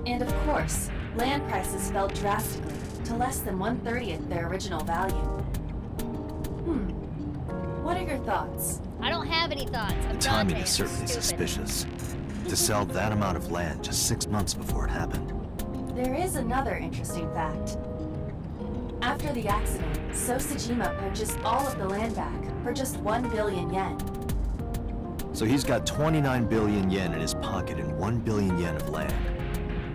And of course, land prices fell drastically to less than 1/30th their original value. What are your thoughts? I don't have any thoughts. I'm The timing Dante. is certainly Stupid. suspicious. To sell that amount of land just 6 months before it happened. There is another interesting fact. After the accident, Sosajima purchased all of the land back for just 1 billion yen. So he's got 29 billion yen in his pocket and 1 billion yen of land.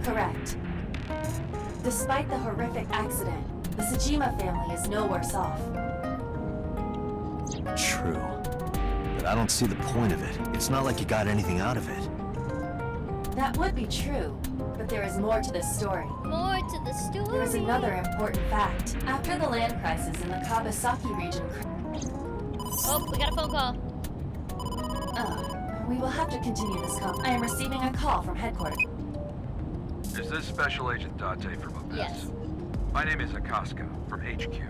Correct. Despite the horrific accident, the Sajima family is no worse off. True. But I don't see the point of it. It's not like you got anything out of it. That would be true, but there is more to this story. More to the story. There is another important fact. After the land crisis in the Kawasaki region... Oh, we got a phone call. We will have to continue this call. I am receiving a call from headquarters. Is this Special Agent Date from Abyss? Yes. My name is Akaska, from HQ.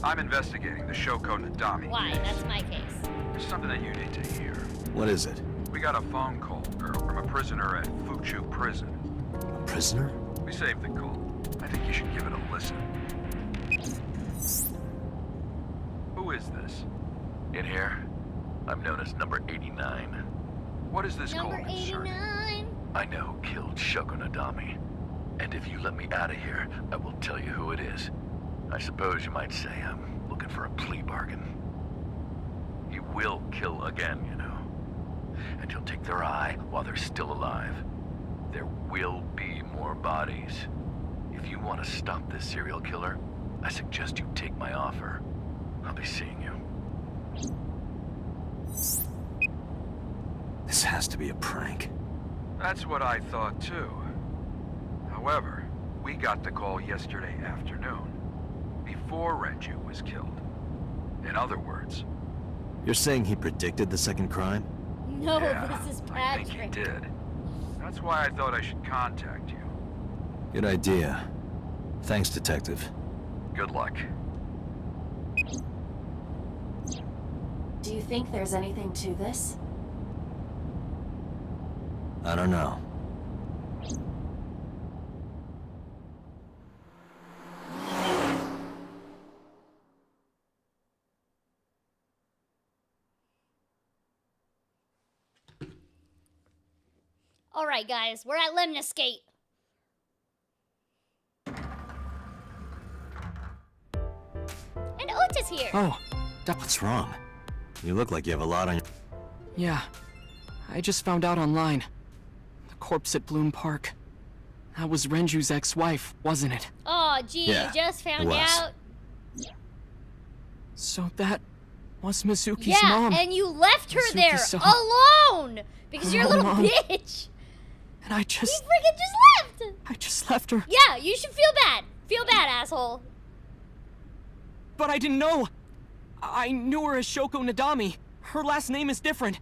I'm investigating the Shoko Nadami Why? case. That's my case. There's something that you need to hear. What is it? We got a phone call from a prisoner at Fuchu Prison. A prisoner? We saved the call. I think you should give it a listen. Who is this? In here, I'm known as number 89. What is this call Number concerning? 89. I know who killed Shoko Nadami. And if you let me out of here, I will tell you who it is. I suppose you might say I'm looking for a plea bargain. He will kill again, you know. And he'll take their eye while they're still alive. There will be more bodies. If you want to stop this serial killer, I suggest you take my offer. I'll be seeing you. This has to be a prank. That's what I thought too. However, we got the call yesterday afternoon, before Renju was killed. In other words... You're saying he predicted the second crime? No, yeah, this is I think he Patrick. did. That's why I thought I should contact you. Good idea. Thanks, Detective. Good luck. Do you think there's anything to this? I don't know. All right, guys, we're at Lemniscate. And Otis here. Oh, What's wrong? You look like you have a lot on your... yeah. I just found out online. The corpse at Bloom Park. That was Renju's ex-wife, wasn't it? Oh, gee, Yeah, you just found it was. out. So that was Mizuki's Yeah, mom. and you left her there Mizuki-san. alone because you're a little Mom. bitch. And I You just freaking just left. left her. Yeah, you should feel bad. Feel bad, asshole. But I didn't know. I knew her as Shoko Nadami. Her last name is different.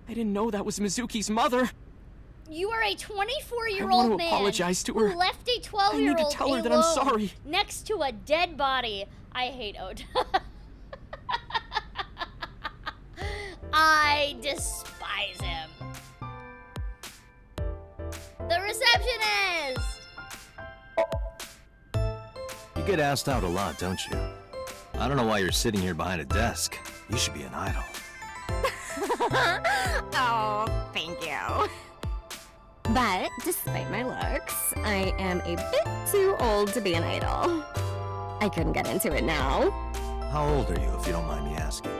I didn't know that was Mizuki's mother. You are a I 24-year-old want to man apologize to her. who left a I 12-year-old need to tell her that alone I'm sorry. next to a dead body. I hate Oda. I despise him. The receptionist! You get asked out a lot, don't you? I don't know why you're sitting here behind a desk. You should be an idol. Oh, thank you. But despite my looks, I am a bit too old to be an idol. I couldn't get into it now. How old are you, if you don't mind me asking?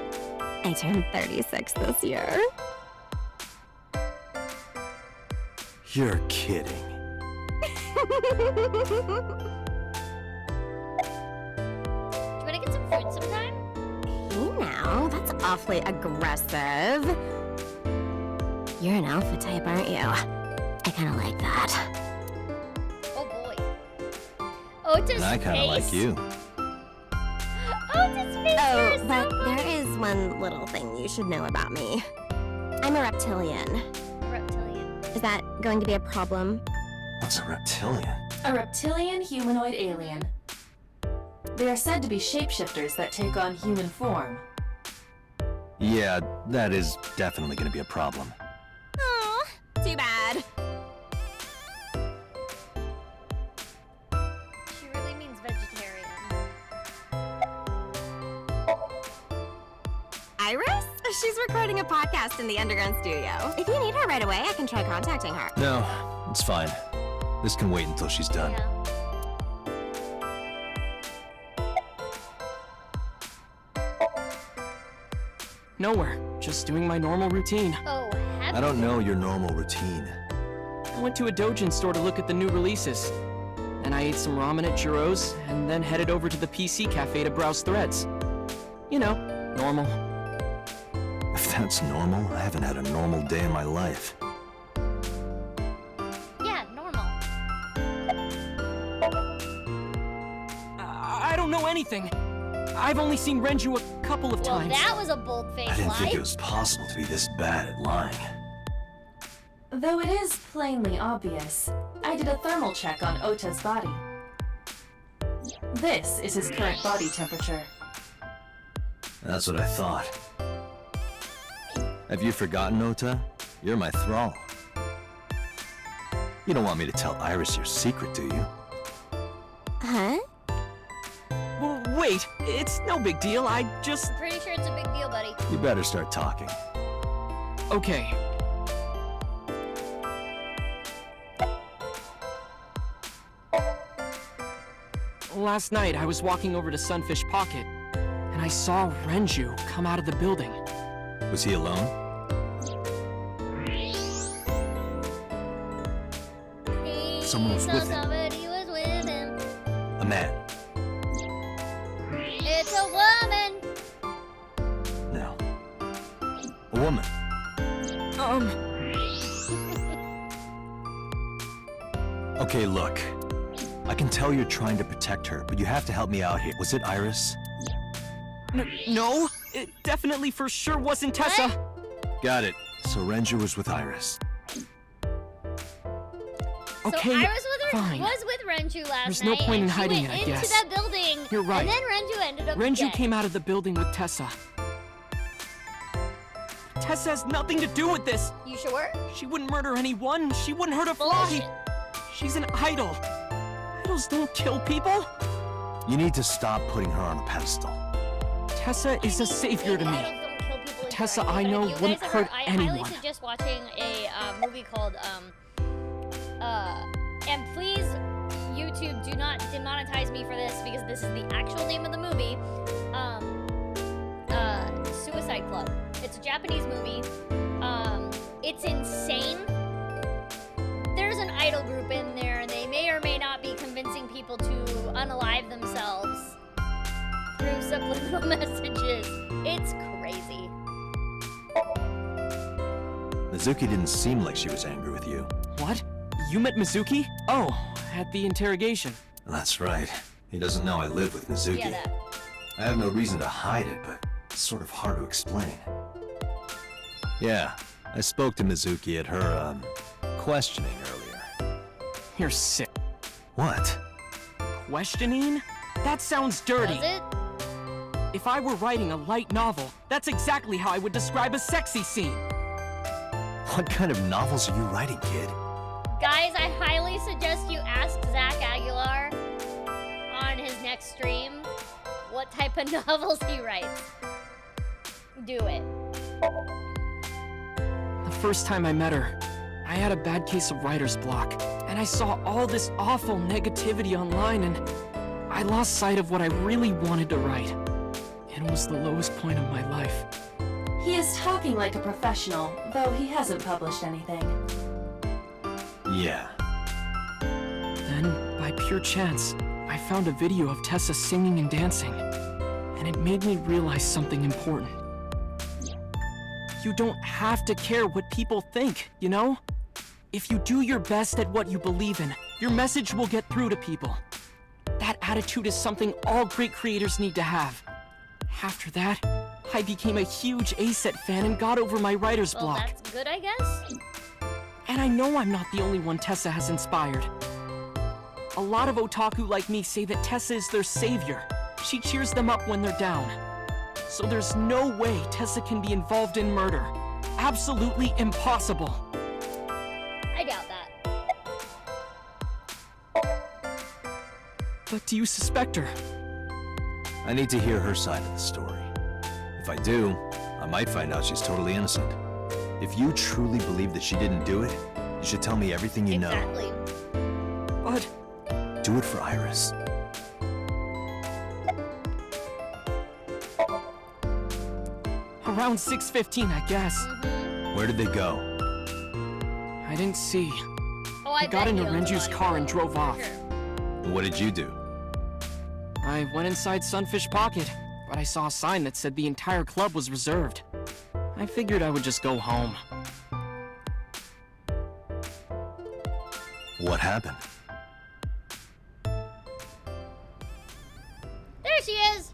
I turned 36 this year. You're kidding. Do you want to get some food sometime? Hey now, that's awfully aggressive. You're an alpha type, aren't you? I kind of like that. Oh boy. Otis' And I kind of like face. you. Otis' face. Oh, is so but there funny. is one little thing you should know about me. I'm a reptilian. Reptilian. Is that going to be a problem? What's a reptilian? A reptilian humanoid alien. They are said to be shapeshifters that take on human form. Yeah, that is definitely going to be a problem. Oh, too bad. She really means vegetarian. Iris? She's recording a podcast in the underground studio. If you need her right away, I can try contacting her. No, it's fine. This can wait until she's done. Yeah. Nowhere. Just doing my normal routine. Oh, happy. I don't know your normal routine. I went to a doujin store to look at the new releases. Then I ate some ramen at Jiro's, and then headed over to the PC cafe to browse threads. You know, normal. If that's normal, I haven't had a normal day in my life. Yeah, normal. I don't know anything. I've only seen Renju a couple of Well, times. that was a bold-faced I didn't lie. think it was possible to be this bad at lying. Though it is plainly obvious, I did a thermal check on Ota's body. This is his current body temperature. That's what I thought. Have you forgotten, Ota? You're my thrall. You don't want me to tell Iris your secret, do you? Huh? Well, wait, it's no big deal. I just... I'm pretty sure it's a big deal, buddy. You better start talking. Okay. Last night, I was walking over to Sunfish Pocket, and I saw Renju come out of the building. Was he alone? Someone was with him. Somebody was with him. A man. It's a woman. No. A woman. Okay, look. I can tell you're trying to protect her, but you have to help me out here. Was it Iris? No, it definitely for sure wasn't Tessa. Got it. So Renju was with Iris. Okay, so Iris fine. was with Renju last There's night. no point in and she hiding went it, I into guess. that building. You're right. And then Renju ended up Renju dead. came out of the building with Tessa. Tessa has nothing to do with this. You sure? She wouldn't murder anyone. She wouldn't hurt a Bullshit. fly. She's an idol. Idols don't kill people. You need to stop putting her on a pedestal. Tessa is a savior to me. Idols don't kill people Tessa, inherently, I know, but if you wouldn't guys hurt I anyone. highly suggest watching a movie called and please YouTube do not demonetize me for this because this is the actual name of the movie. Suicide Club. It's a Japanese movie. It's insane. There's an idol group in there, and they may or may not be convincing people to unalive themselves through subliminal messages. It's crazy. Mizuki didn't seem like she was angry with you. What? You met Mizuki? Oh, at the interrogation. That's right. He doesn't know I live with Mizuki. Yeah, that. I have no reason to hide it, but it's sort of hard to explain. Yeah, I spoke to Mizuki at her, questioning earlier. You're sick. What? Questioning? That sounds dirty. Does it? If I were writing a light novel, that's exactly how I would describe a sexy scene. What kind of novels are you writing, kid? Guys, I highly suggest you ask Zach Aguilar on his next stream what type of novels he writes. Do it. The first time I met her, I had a bad case of writer's block, and I saw all this awful negativity online, and I lost sight of what I really wanted to write. It was the lowest point of my life. He is talking like a professional, though he hasn't published anything. Yeah. Then, by pure chance, I found a video of Tessa singing and dancing, and it made me realize something important. You don't have to care what people think, you know? If you do your best at what you believe in, your message will get through to people. That attitude is something all great creators need to have. After that, I became a huge ACET fan and got over my writer's Well, block. that's good, I guess. And I know I'm not the only one Tessa has inspired. A lot of otaku like me say that Tessa is their savior. She cheers them up when they're down. So there's no way Tessa can be involved in murder. Absolutely impossible. I doubt that. But do you suspect her? I need to hear her side of the story. If I do, I might find out she's totally innocent. If you truly believe that she didn't do it, you should tell me everything you Exactly. know. But Do it for Iris. alright. Around 6:15, I guess. Where did they go? I didn't see. Oh, I got bet into you don't Renju's know. car and drove off. What did you do? I went inside Sunfish Pocket, but I saw a sign that said the entire club was reserved. I figured I would just go home. What happened? There she is.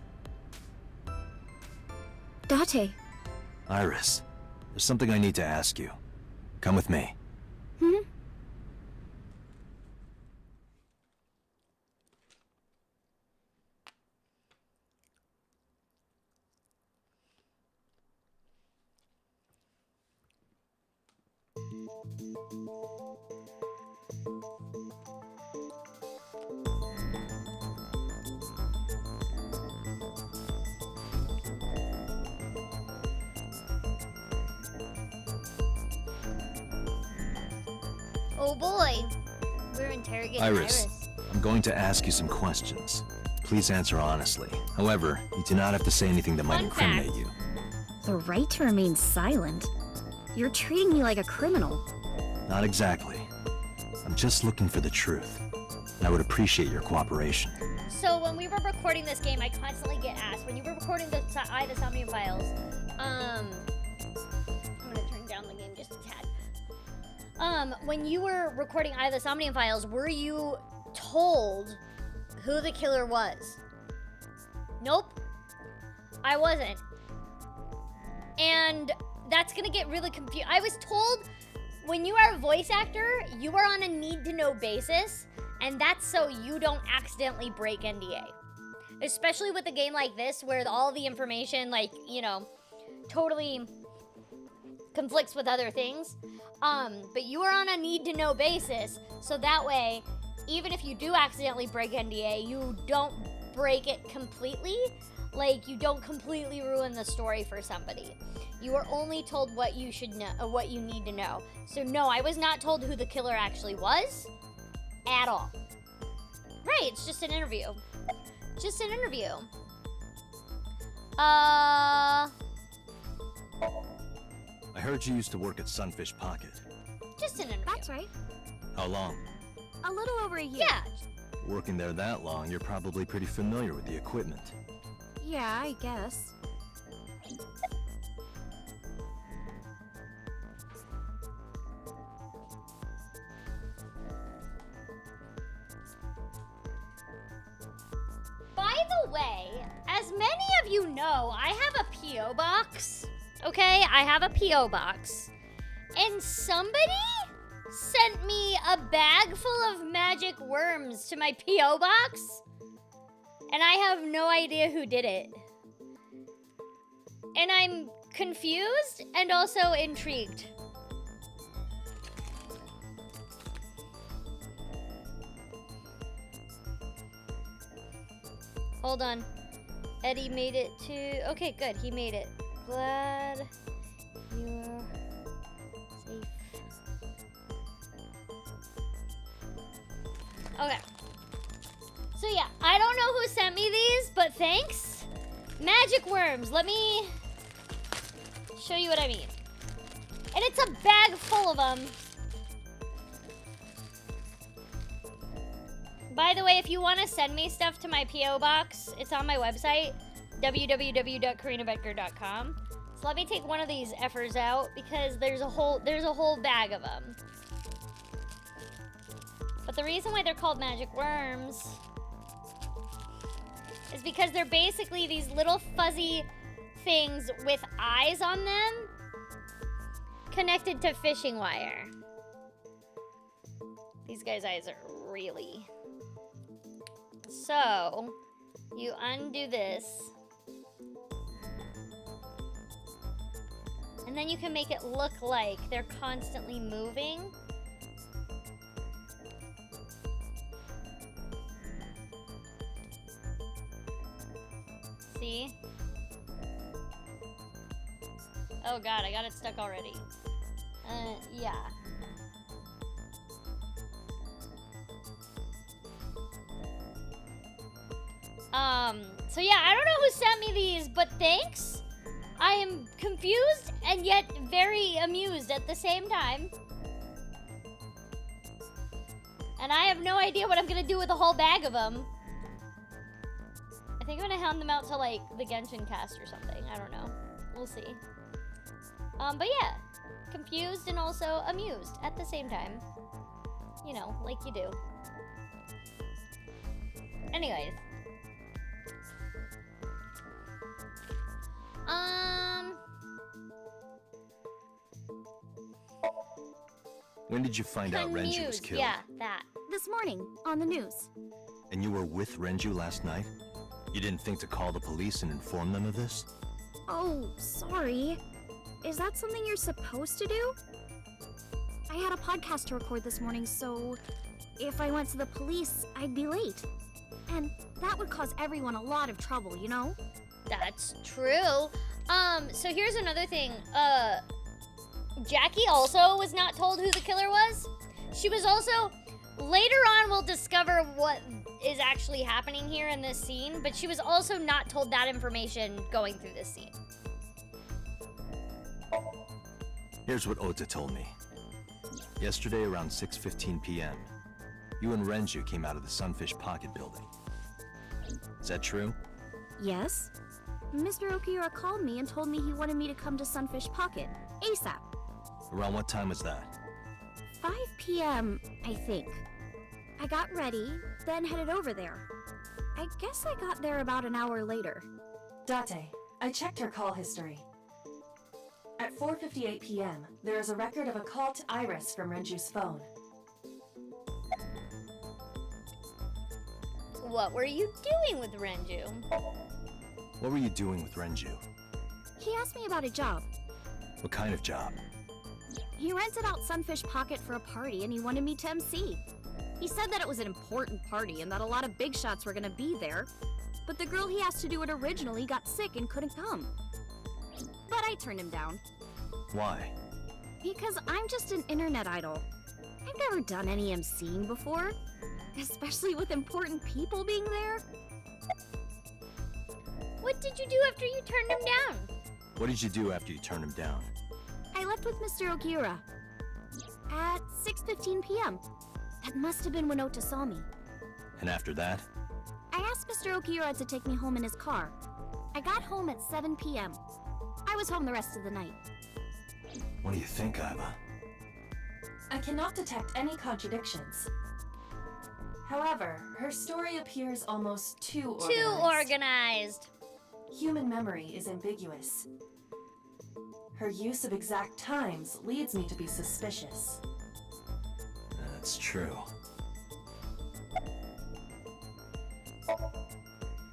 Date. Iris, there's something I need to ask you. Come with me. Hmm? Oh boy. We're interrogating Iris, I'm going to ask you some questions. Please answer honestly. However, you do not have to say anything that might Fun incriminate fact. you. The right to remain silent? You're treating me like a criminal. Not exactly. I'm just looking for the truth. And I would appreciate your cooperation. So when we were recording this game, I constantly get asked, when you were recording the Somnium Files, I'm gonna turn down the game just a tad. When you were recording the Somnium Files, were you told who the killer was? Nope. I wasn't. And that's gonna get really confused. I was told when you are a voice actor, you are on a need-to-know basis, and that's so you don't accidentally break NDA. Especially with a game like this, where all the information, like, you know, totally conflicts with other things. But you are on a need-to-know basis, so that way, even if you do accidentally break NDA, you don't break it completely. Like, you don't completely ruin the story for somebody. You are only told what you should know, what you need to know. So no, I was not told who the killer actually was, at all. Right, it's just an interview. Just an interview. I heard you used to work at Sunfish Pocket. Just an interview. That's right. How long? A little over a year. Yeah. Working there that long, you're probably pretty familiar with the equipment. Yeah, I guess. By the way, as many of you know, I have a P.O. box. Okay, I have a P.O. box. And somebody sent me a bag full of magic worms to my P.O. box. And I have no idea who did it. And I'm confused and also intrigued. Hold on. Eddie made it to... Okay, good. He made it. Glad you're safe. Okay. So yeah, I don't know who sent me these, but thanks. Magic worms. Let me show you what I mean. And it's a bag full of them. By the way, if you want to send me stuff to my P.O. box, it's on my website, www.CorinaBoettger.com. So let me take one of these effers out because there's a whole bag of them. But the reason why they're called magic worms is because they're basically these little fuzzy things with eyes on them connected to fishing wire. These guys' eyes are really... So, you undo this. And then you can make it look like they're constantly moving. See? Oh god, I got it stuck already. Yeah. So yeah, I don't know who sent me these, but thanks. I am confused and yet very amused at the same time. And I have no idea what I'm gonna do with a whole bag of them. I think I'm gonna hand them out to like the Genshin cast or something. I don't know. We'll see. But yeah, confused and also amused at the same time. You know, like you do. Anyways. When did you find out Renju was killed? Yeah, that. This morning, on the news. And you were with Renju last night? You didn't think to call the police and inform them of this? Oh, sorry. Is that something you're supposed to do? I had a podcast to record this morning, so if I went to the police, I'd be late. And that would cause everyone a lot of trouble, you know? That's true. So here's another thing. Jackie also was not told who the killer was. She was also, later on we'll discover what is actually happening here in this scene, but she was also not told that information going through this scene. Here's what Ota told me. Yesterday around 6:15 p.m., you and Renju came out of the Sunfish Pocket building. Is that true? Yes. Mr. Okiura called me and told me he wanted me to come to Sunfish Pocket, ASAP. Around what time was that? 5 p.m., I think. I got ready, then headed over there. I guess I got there about an hour later. Date, I checked her call history. At 4:58 p.m., there is a record of a call to Iris from Renju's phone. What were you doing with Renju? What were you doing with Renju? He asked me about a job. What kind of job? He rented out Sunfish Pocket for a party and he wanted me to MC. He said that it was an important party and that a lot of big shots were gonna be there. But the girl he asked to do it originally got sick and couldn't come. But I turned him down. Why? Because I'm just an internet idol. I've never done any MCing before. Especially with important people being there. What did you do after you turned him down? What did you do after you turned him down? I left with Mr. Okiura. At 6:15 p.m. That must have been when Ota saw me. And after that? I asked Mr. Okiura to take me home in his car. I got home at 7 p.m. I was home the rest of the night. What do you think, Iva? I cannot detect any contradictions. However, her story appears almost too organized. Too organized. Human memory is ambiguous. Her use of exact times leads me to be suspicious. That's true.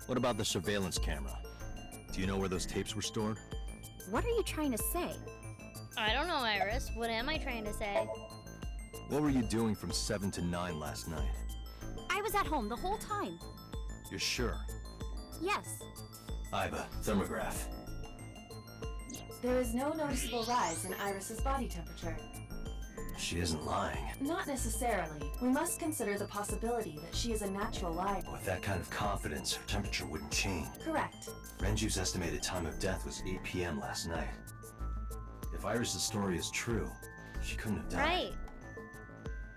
What about the surveillance camera? Do you know where those tapes were stored? What are you trying to say? I don't know, Iris. What am I trying to say? What were you doing from 7 to 9 last night? I was at home the whole time. You're sure? Yes. Iva, thermograph. There is no noticeable rise in Iris's body temperature. She isn't lying. Not necessarily. We must consider the possibility that she is a natural liar. With that kind of confidence, her temperature wouldn't change. Correct. Renju's estimated time of death was 8 p.m. last night. If Iris' story is true, she couldn't have died. Right.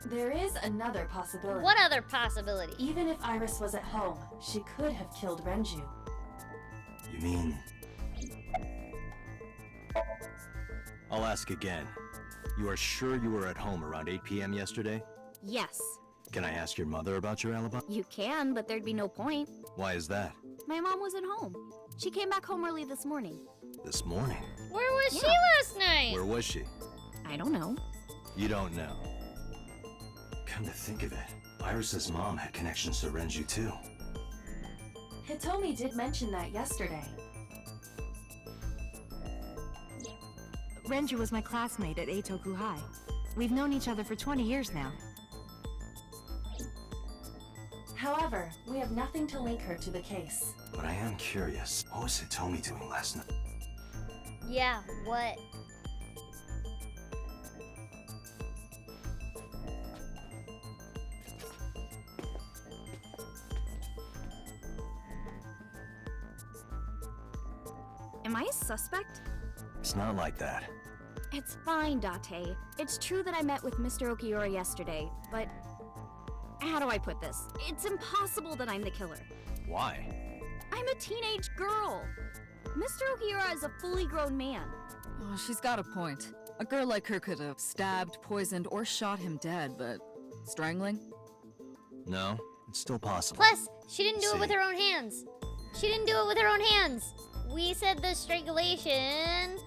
There is another possibility. What other possibility? Even if Iris was at home, she could have killed Renju. You mean... I'll ask again. You are sure you were at home around 8 p.m. yesterday? Yes. Can I ask your mother about your alibi? You can, but there'd be no point. Why is that? My mom wasn't home. She came back home early this morning. This morning? Where was she last night? Where was she? I don't know. You don't know. Come to think of it, Iris' mom had connections to Renju too. Hitomi did mention that yesterday. Renju was my classmate at Eitoku High. We've known each other for 20 years now. However, we have nothing to link her to the case. But I am curious, what was Hitomi doing last night? Yeah, what? Am I a suspect? It's not like that. It's fine, Date. It's true that I met with Mr. Okiura yesterday, but how do I put this? It's impossible that I'm the killer. Why? I'm a teenage girl. Mr. Okiura is a fully grown man. Oh, she's got a point. A girl like her could have stabbed, poisoned, or shot him dead, but strangling? No, it's still possible. Plus, she didn't do it with her own hands. She didn't do it with her own hands. We said the strangulation.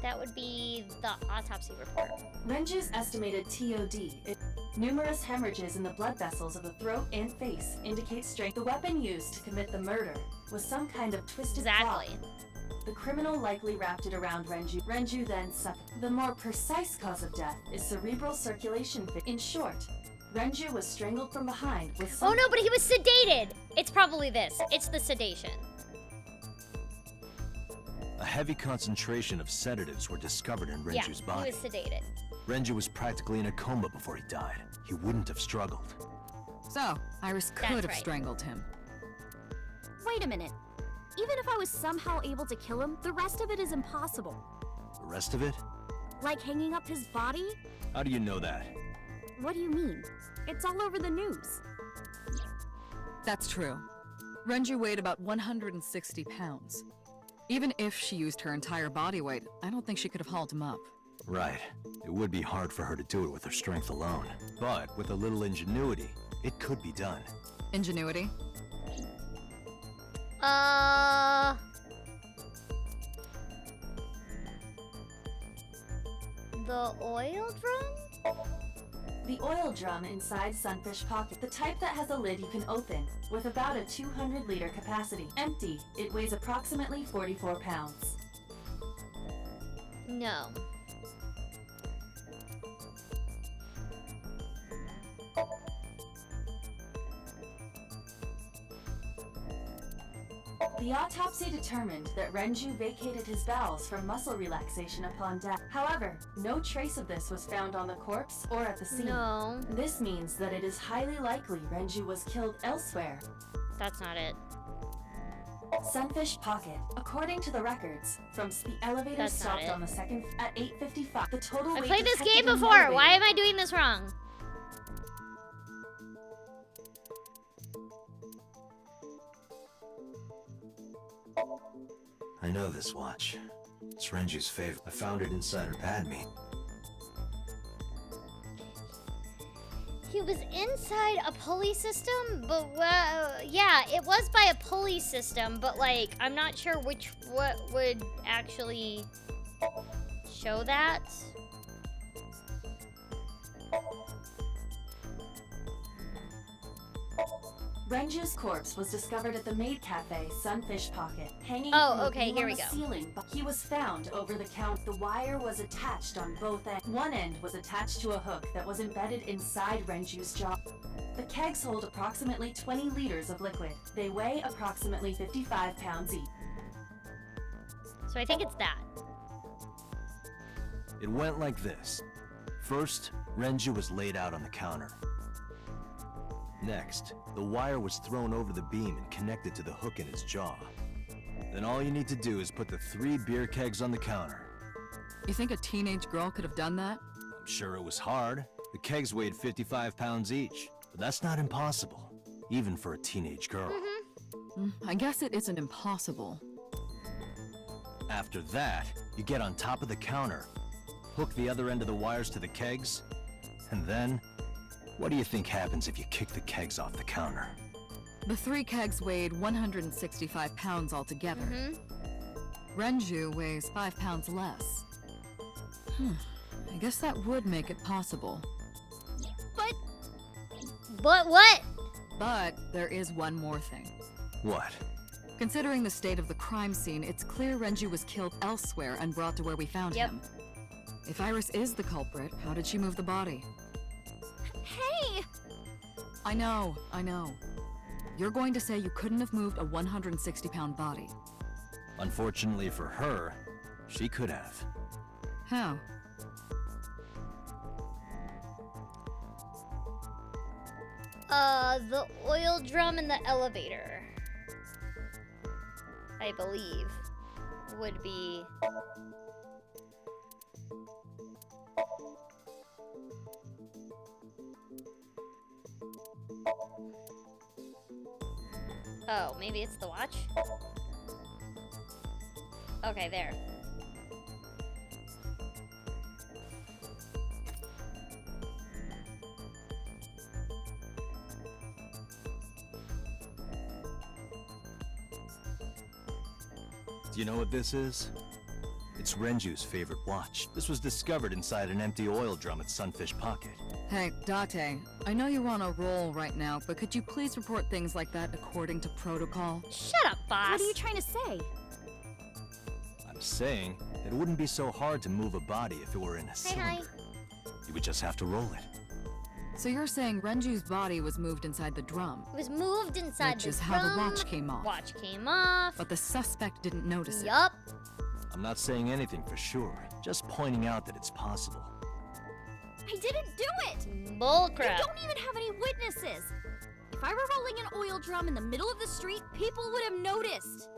That would be the autopsy report. Renju's estimated TOD. Numerous hemorrhages in the blood vessels of the throat and face indicate strength. The weapon used to commit the murder was some kind of twisted Exactly. cloth. The criminal likely wrapped it around Renju. Renju then sucked. The more precise cause of death is cerebral circulation. In short, Renju was strangled from behind with some... Oh no, but he was sedated! It's probably this. It's the sedation. A heavy concentration of sedatives were discovered in Renju's body. He was sedated. Renju was practically in a coma before he died. He wouldn't have struggled. So, Iris could have strangled him. Wait a minute. Even if I was somehow able to kill him, the rest of it is impossible. The rest of it? Like hanging up his body? How do you know that? What do you mean? It's all over the news. That's true. Renju weighed about 160 pounds. Even if she used her entire body weight, I don't think she could have hauled him up. Right. It would be hard for her to do it with her strength alone. But with a little ingenuity, it could be done. Ingenuity? The oil drum? The oil drum inside Sunfish Pocket, the type that has a lid you can open, with about a 200-liter capacity. Empty, it weighs approximately 44 pounds. No. The autopsy determined that Renju vacated his bowels for muscle relaxation upon death. However, no trace of this was found on the corpse or at the scene. No. This means that it is highly likely Renju was killed elsewhere. That's not it. Sunfish Pocket. According to the records, from the elevator That's not stopped it. on the second at 8:55. The total I weight played this detected game in the before. elevator- Why am I doing this wrong? I know this watch. It's Renju's favorite. I found it inside her pad me. He was inside a pulley system, but yeah, it was by a pulley system, but like I'm not sure what would actually show that. Renju's corpse was discovered at the maid cafe, Sunfish Pocket, hanging Oh, from a okay, beam here on we the go. ceiling. He was found over the counter. The wire was attached on both ends. One end was attached to a hook that was embedded inside Renju's jaw. The kegs hold approximately 20 liters of liquid. They weigh approximately 55 pounds each. So I think it's that. It went like this. First, Renju was laid out on the counter. Next, the wire was thrown over the beam and connected to the hook in his jaw. Then all you need to do is put the 3 beer kegs on the counter. You think a teenage girl could have done that? I'm sure it was hard. The kegs weighed 55 pounds each. But that's not impossible, even for a teenage girl. I guess it isn't impossible. After that, you get on top of the counter, hook the other end of the wires to the kegs, and then, what do you think happens if you kick the kegs off the counter? The 3 kegs weighed 165 pounds altogether. Renju weighs 5 pounds less. I guess that would make it possible. But what? But there is one more thing. What? Considering the state of the crime scene, it's clear Renju was killed elsewhere and brought to where we found him. If Iris is the culprit, how did she move the body? Hey! I know. You're going to say you couldn't have moved a 160-pound body. Unfortunately for her, she could have. How? The oil drum in the elevator. I believe, would be... Oh, maybe it's the watch? Okay, there. Do you know what this is? It's Renju's favorite watch. This was discovered inside an empty oil drum at Sunfish Pocket. Hey, Date, I know you're on a roll right now, but could you please report things like that according to protocol? Shut up, boss! What are you trying to say? I'm saying it wouldn't be so hard to move a body if it were in a cylinder. You would just have to roll it. So you're saying Renju's body was moved inside the drum? It was moved inside which the is drum. how the watch came off. Watch came off. But the suspect didn't notice it. Yup. I'm not saying anything for sure, just pointing out that it's possible. I didn't do it! Bullcrap. You don't even have any witnesses! If I were rolling an oil drum in the middle of the street, people would have noticed!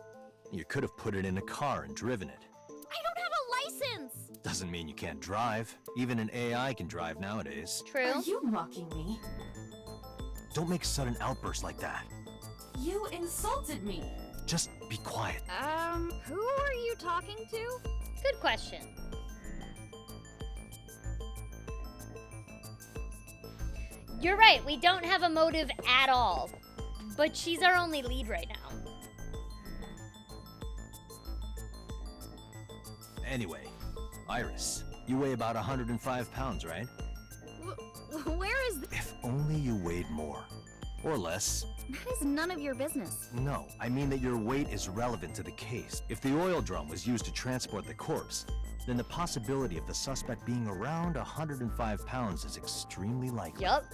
You could have put it in a car and driven it. I don't have a license! Doesn't mean you can't drive. Even an AI can drive nowadays. True. Are you mocking me? Don't make sudden outbursts like that. You insulted me! Just be quiet. Who are you talking to? Good question. You're right, we don't have a motive at all. But she's our only lead right now. Anyway, Iris, you weigh about 105 pounds, right? Where is If only you weighed more. Or less. That is none of your business. No, I mean that your weight is relevant to the case. If the oil drum was used to transport the corpse, then the possibility of the suspect being around 105 pounds is extremely likely. Yup.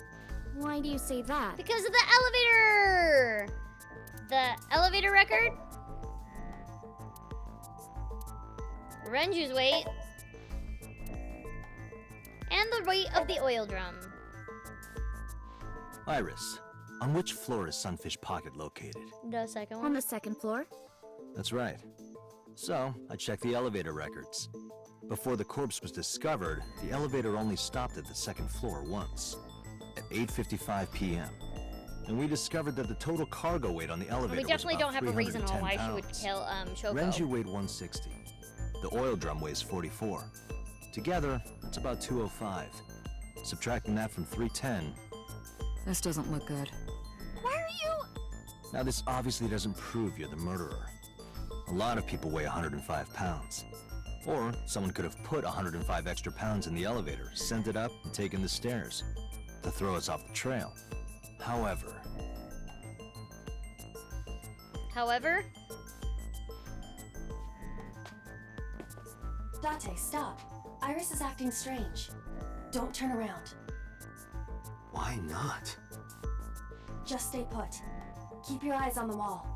Why do you say that? Because of the elevator! The elevator record? Renju's weight. And the weight of the oil drum. Iris, on which floor is Sunfish Pocket located? The second one. On the second floor? That's right. So, I checked the elevator records. Before the corpse was discovered, the elevator only stopped at the second floor once, at 8:55 p.m. And we discovered that the total cargo weight on the elevator We definitely was don't about have a reason on 310 why she pounds. would kill Shoko. Renju weighed 160. The oil drum weighs 44. Together, that's about 205. Subtracting that from 310. This doesn't look good. Why are you... Now this obviously doesn't prove you're the murderer. A lot of people weigh 105 pounds. Or someone could have put 105 extra pounds in the elevator, sent it up, and taken the stairs to throw us off the trail. However... Date, stop. Iris is acting strange. Don't turn around. Why not? Just stay put. Keep your eyes on the wall.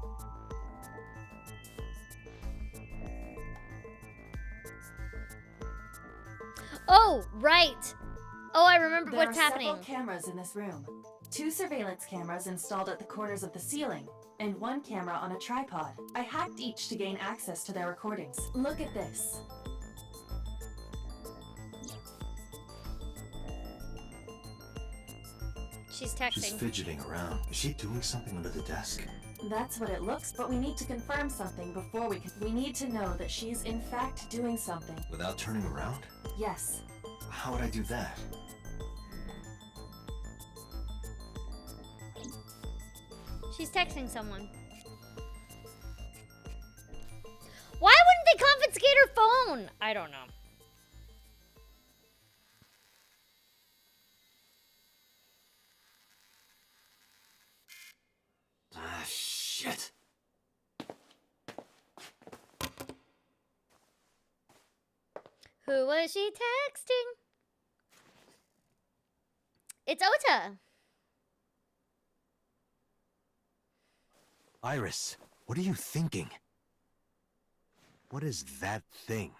Oh, right. Oh, I remember what's happening. There are several cameras in this room. 2 surveillance cameras installed at the corners of the ceiling, and 1 camera on a tripod. I hacked each to gain access to their recordings. Look at this. She's texting. She's fidgeting around. Is she doing something under the desk? That's what it looks, but we need to confirm something before we can. We need to know that she's in fact doing something. Without turning around? Yes. How would I do that? She's texting someone. Why wouldn't they confiscate her phone? I don't know. Ah, shit. Who was she texting? It's Ota. Iris, what are you thinking? What is that thing?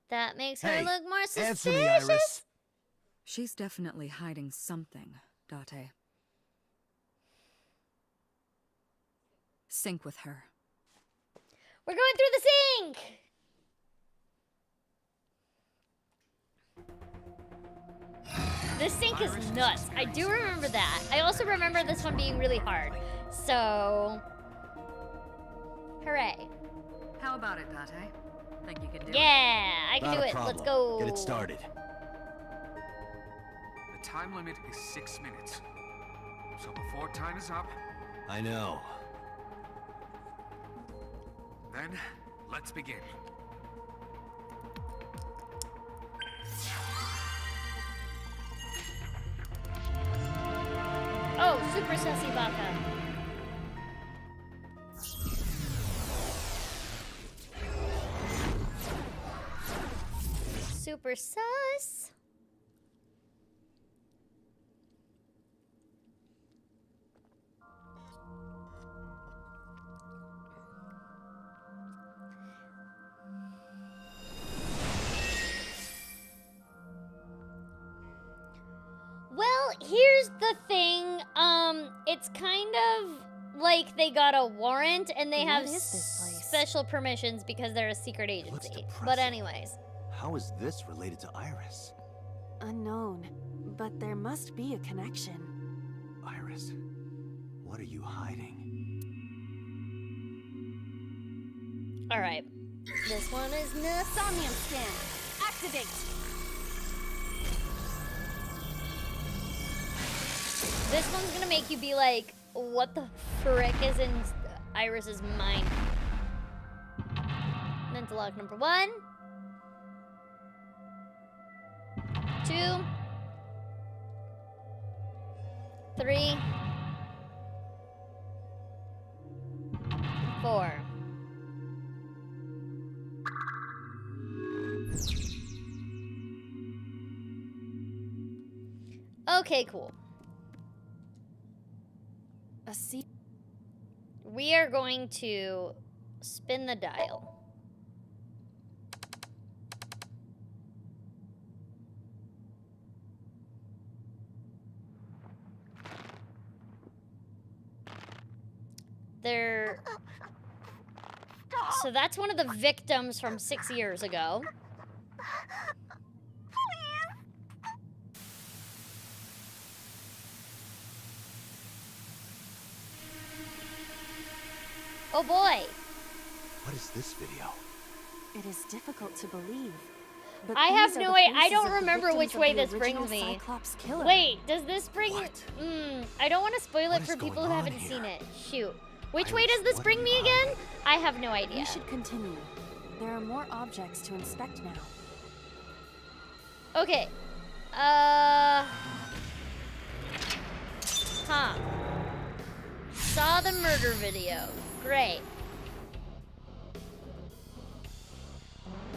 That makes her Hey, look more suspicious. answer me, Iris. She's definitely hiding something, Date. sync with her. We're going through the sink! This sink is nuts. I do remember that. I also remember this one being really hard. So, hooray. How about it, Date? Think you can do it? Yeah, I can Not do a it. problem. Let's go. Get it started. The time limit is 6 minutes. So before time is up, I know. then let's begin. Oh, super sassy baka. Super sus. Well, here's the thing. It's kind of like they got a warrant and they have What is this place? special permissions because they're a secret agency. But anyways, How is this related to Iris? Unknown, but there must be a connection. Iris, what are you hiding? all right. This one is nuts. Somnium scan. Activate. This one's gonna make you be like, what the frick is in Iris's mind? Mental lock number 1. 2. 3. 4. Okay, cool. A sea. We are going to spin the dial. So that's one of the victims from 6 years ago. Oh boy. What is this video? It is difficult to believe. But I have these are no the way. I faces don't of the remember victims which of way the this brings original me. Cyclops killer. Wait, does this bring? I don't want to spoil What it is for people going who on haven't here? seen it. Shoot. Which way Iris, does this what bring are me you again? I have no idea. We should continue. There are more objects to inspect now. Okay. Huh. Saw the murder video. Great.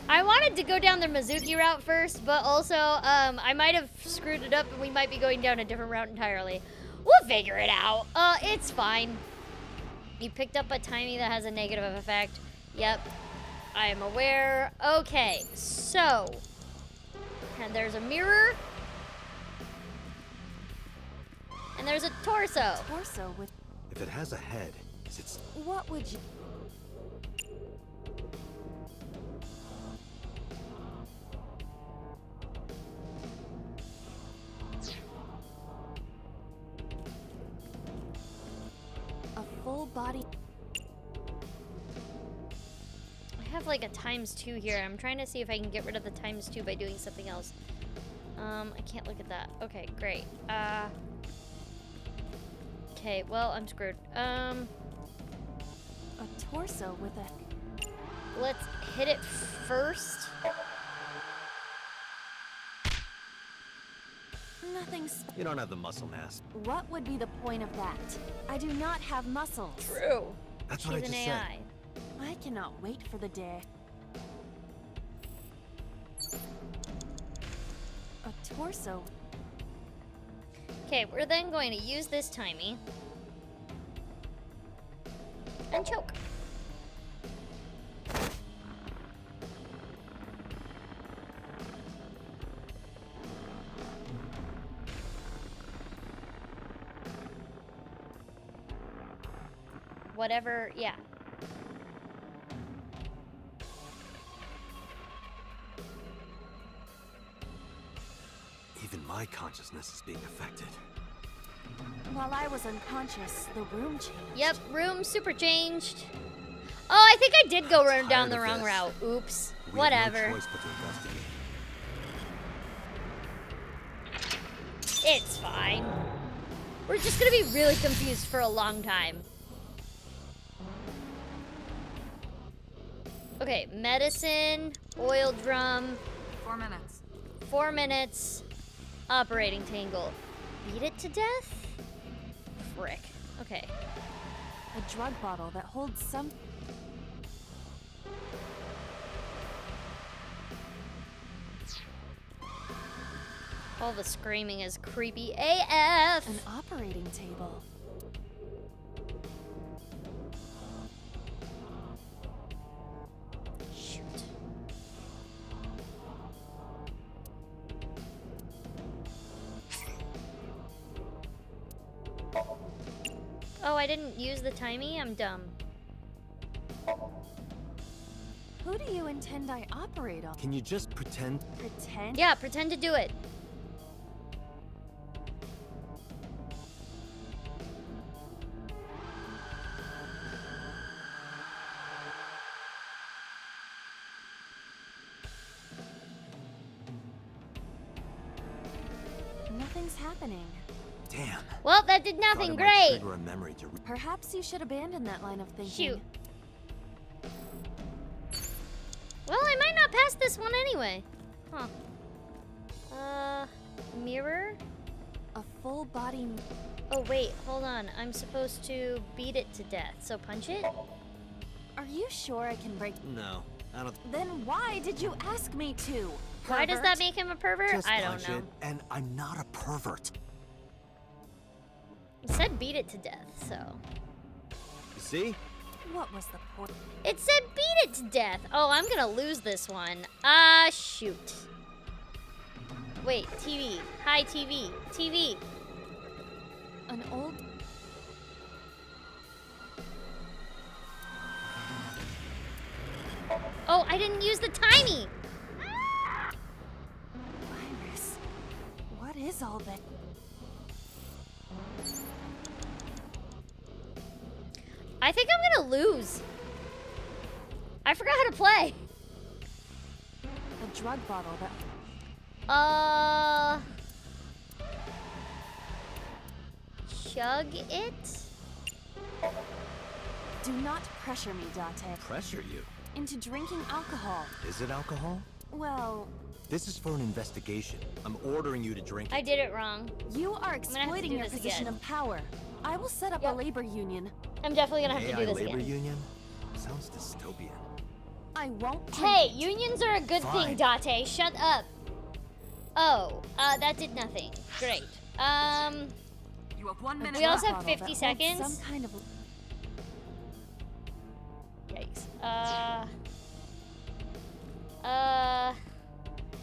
I wanted to go down the Mizuki route first, but also, I might have screwed it up and we might be going down a different route entirely. We'll figure it out. It's fine. You picked up a timey that has a negative effect. Yep. I am aware. Okay, so. And there's a mirror. And there's a torso. Torso with. If it has a head, is it... What would you? A full body. I have like a ×2 here. I'm trying to see if I can get rid of the ×2 by doing something else. I can't look at that. Okay, great. Okay, well, I'm screwed. A torso with a. Let's hit it first. Nothing. You don't have the muscle mass. What would be the point of that? I do not have muscles. True. That's what I She's just an said. AI. I cannot wait for the day. A torso. Okay, we're then going to use this timey. And choke. whatever, yeah. Even my consciousness is being affected. While I was unconscious, the room changed. Yep, room super changed. Oh, I think I did go down Tired the of wrong this. route. Oops. We Whatever. have no choice but to investigate. It's fine. We're just gonna be really confused for a long time. Okay, medicine, oil drum. 4 minutes. 4 minutes. Operating tangle. Beat it to death? Frick. Okay. A drug bottle that holds some. All the screaming is creepy AF. An operating table. Shoot. Oh, I didn't use the timey? I'm dumb. Who do you intend I operate on? Can you just pretend? Pretend? Yeah, pretend to do it. Nothing's happening. Damn. Well, that did Thought nothing. it might Great. trigger a memory to Perhaps you should abandon that line of thinking. Shoot. Well, I might not pass this one anyway. Huh. Mirror? A full body. Oh, wait, hold on. I'm supposed to beat it to death, so punch it? Are you sure I can break? No, I don't. Then why did you ask me to? Why does that make him a pervert? Just I don't punch know. it, and I'm not a pervert. It said beat it to death, so. You see? What was the point? It said beat it to death. Oh, I'm gonna lose this one. Shoot. Wait, TV. Hi, TV. TV. An old. Oh, I didn't use the timey. Virus. What is all that? I think I'm gonna lose. I forgot how to play. A drug bottle that. Chug it? Do not pressure me, Date. Pressure you? Into drinking alcohol. Is it alcohol? Well, This is for an investigation. I'm ordering you to drink it. I did it wrong. you are gonna have to exploiting do your this position again. of power. I will set up a labor union. I'm definitely gonna have to do AI this labor again. union? Sounds dystopian. I won't. Hey, unions are a good thing, Fine. Date. Shut up. Oh, that did nothing. Great. You have 1 minute. We also have Bottle that 50 holds seconds. Some kind of. Yikes.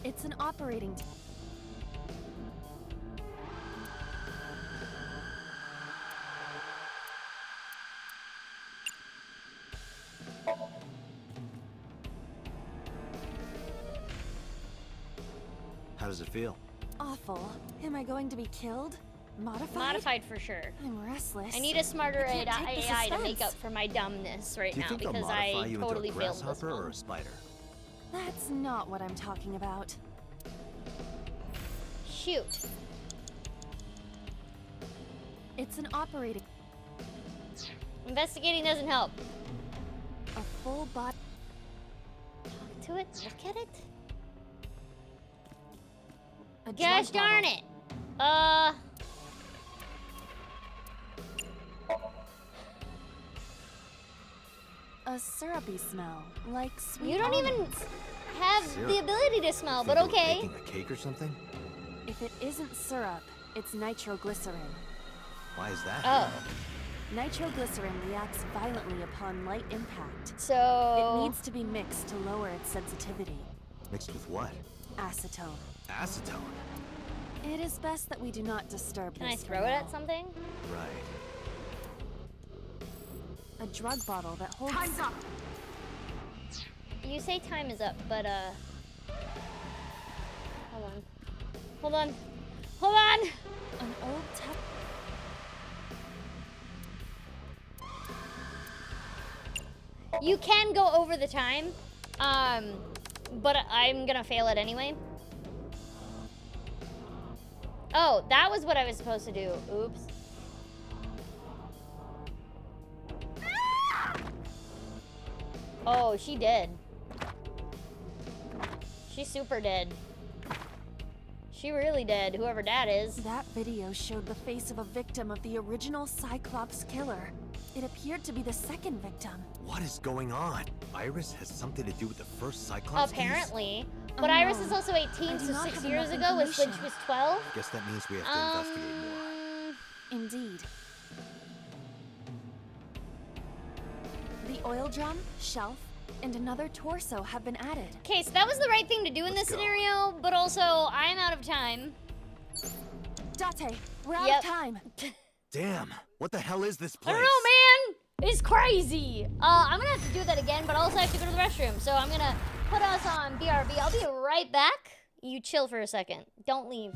It's an operating. How does it feel? Awful. Am I going to be killed? Modified? Modified for sure. I'm restless. I need a smarter I can't take the AI to make suspense. up for my dumbness right Do you now think they'll because modify I you totally into a failed this grasshopper or one. a spider? That's not what I'm talking about. Shoot. It's an operating. Investigating doesn't help. A full body. Talk to it. Look at it. A Gosh drug darn bottle. it. A syrupy smell, like sweet. You don't even almonds. have Syrup. the ability to smell, but Think they were okay. Baking a cake or something? If it isn't syrup, it's nitroglycerin. Why is that? Oh. Nitroglycerin reacts violently upon light impact. So It needs to be mixed to lower its sensitivity. Mixed with what? Acetone. Acetone. It is best that we do not disturb Can I this for throw it now. at something? Right. a drug bottle that holds... Time's up! You say time is up, but hold on. Hold on. Hold on! An old You can go over the time, but I'm gonna fail it anyway. Oh, that was what I was supposed to do. Oops. Oh, she did. She super did. She really did, whoever that is. That video showed the face of a victim of the original Cyclops killer. It appeared to be the second victim. What is going on? Iris has something to do with the first Cyclops case? Apparently. But Iris is also 18, so 6 years ago when she was 12. Guess that means we have to investigate more. Indeed. The oil drum, shelf, and another torso have been added. Okay, so that was the right thing to do in this scenario, but also I'm out of time. Date, we're out of time. Damn, what the hell is this I place? don't know, man. It's crazy. I'm gonna have to do that again, but I also have to go to the restroom. So I'm gonna put us on BRB. I'll be right back. You chill for a second. Don't leave.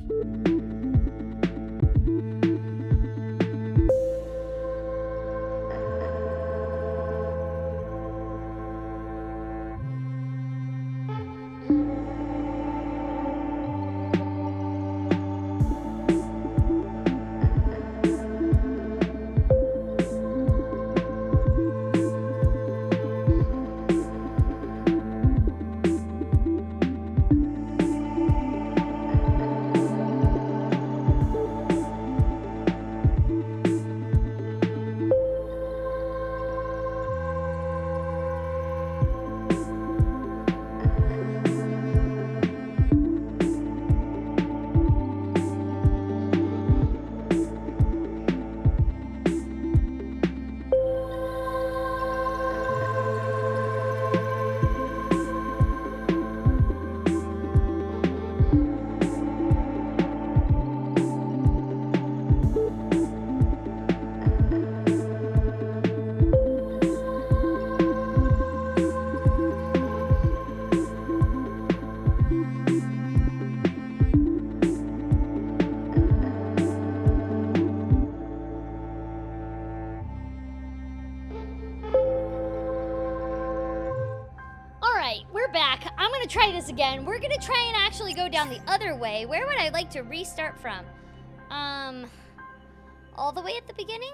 Try this again. We're gonna try and actually go down the other way. Where would I like to restart from? All the way at the beginning?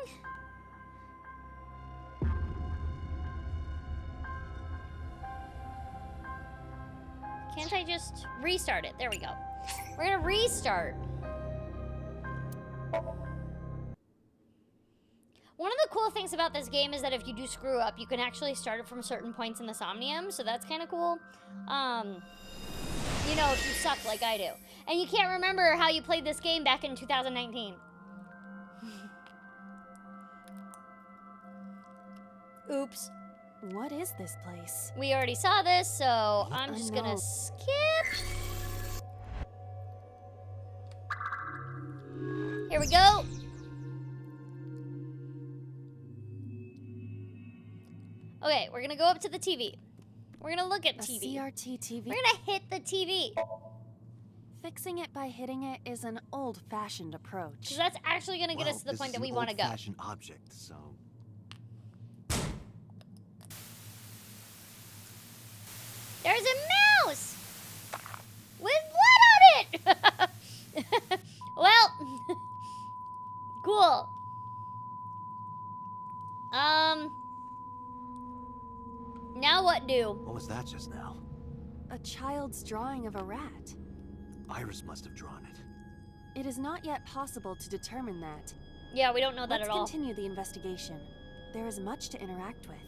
Can't I just restart it? There we go. We're gonna restart. One of the cool things about this game is that if you do screw up, you can actually start it from certain points in the Somnium, so that's kind of cool. You know, if you suck like I do. And you can't remember how you played this game back in 2019. Oops. What is this place? We already saw this, so I'm just gonna skip. Here we go. Okay, we're gonna go up to the TV. We're gonna look at TV. CRT TV? We're gonna hit the TV. Fixing it by hitting it is an old-fashioned approach. Because that's actually gonna get us to the point that we want to go. Old-fashioned object, so... There's a mouse! With blood on it! Well... cool. Now what do? What was that just now? A child's drawing of a rat. Iris must have drawn it. It is not yet possible to determine that. Yeah, we don't know that at all. Let's continue the investigation. There is much to interact with.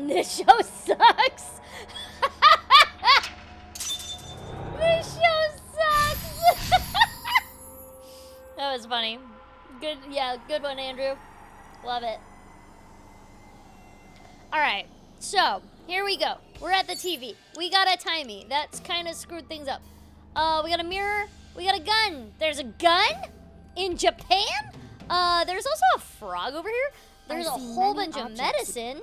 This show sucks! This show sucks! That was funny. Good, yeah, good one, Andrew. Love it. Alright, so, here we go. We're at the TV. We got a timey. That's kind of screwed things up. We got a mirror. We got a gun. There's a gun? In Japan? There's also a frog over here. There's a see whole many bunch of objects- medicine.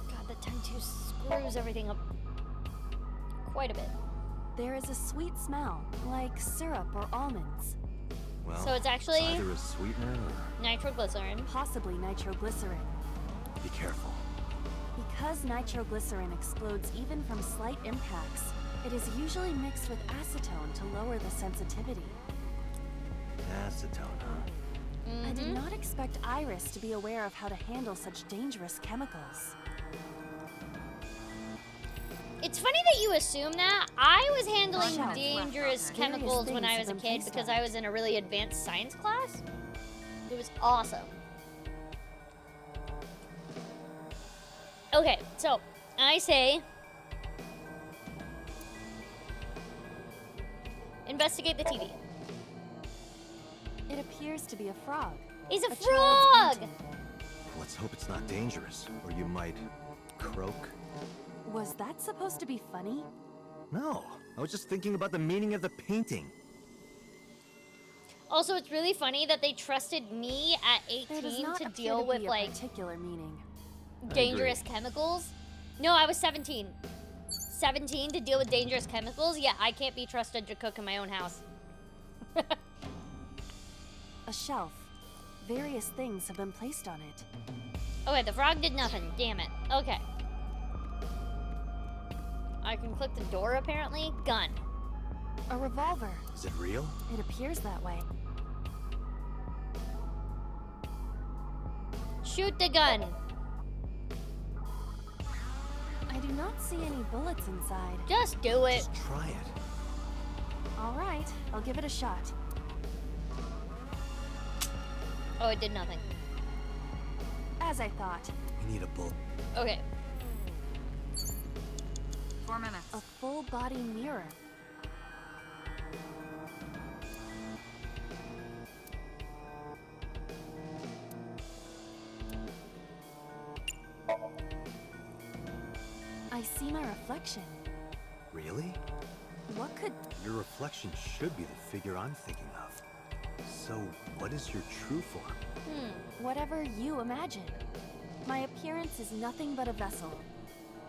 God, that 10-2 screws everything up quite a bit. There is a sweet smell, like syrup or almonds. Well, So it's actually either a sweetener or... nitroglycerin. Possibly nitroglycerin. Be careful. Because nitroglycerin explodes even from slight impacts, it is usually mixed with acetone to lower the sensitivity. Acetone, huh? I did not expect Iris to be aware of how to handle such dangerous chemicals. It's funny that you assume that. I was handling Shelf. dangerous Various chemicals when things I have was a been kid placed because on I was in a really advanced science class. It was awesome. Okay, so I say investigate the TV. It appears to be a frog. He's a child's frog! painting. Let's hope it's not dangerous, or you might croak. Was that supposed to be funny? No, I was just thinking about the meaning of the painting. Also, it's really funny that they trusted me at There does 18 not to appear deal to with be a like particular meaning. dangerous chemicals. No, I was 17. 17 to deal with dangerous chemicals? Yeah, I can't be trusted to cook in my own house. A shelf. Various things have been placed on it. Okay, the frog did nothing. Damn it. Okay. I can click the door, apparently. Gun. A revolver. Is it real? It appears that way. Shoot the gun. I do not see any bullets inside. Just do it. Just try it. All right, I'll give it a shot. Oh, it did nothing. As I thought. We need a bullet. Okay. 4 minutes. A full body mirror. I see my reflection. Really? What could... Your reflection should be the figure I'm thinking of. So, what is your true form? Whatever you imagine. My appearance is nothing but a vessel.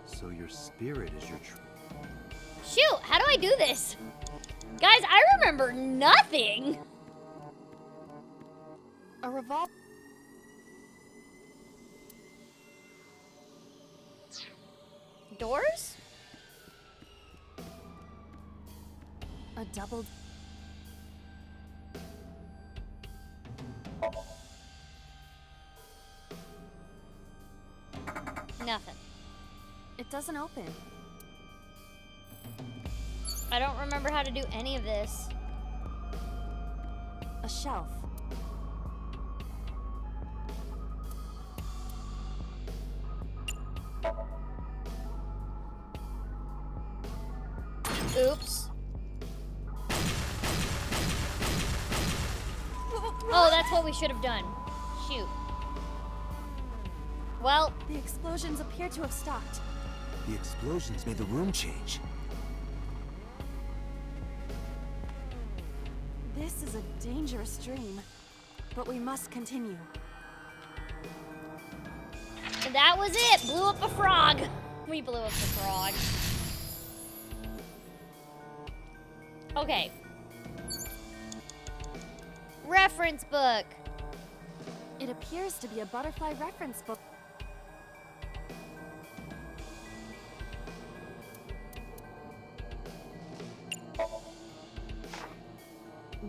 So your spirit is your true... Shoot, how do I do this? Guys, I remember nothing. A revolver. Doors? A double... Nothing. It doesn't open. I don't remember how to do any of this. A shelf. Oops. Oh, that's what we should have done. Shoot. Well, The explosions appear to have stopped. The explosions made the room change. This is a dangerous dream, but we must continue. that was it. Blew up a frog. We blew up the frog. Okay. Reference book. It appears to be a butterfly reference book.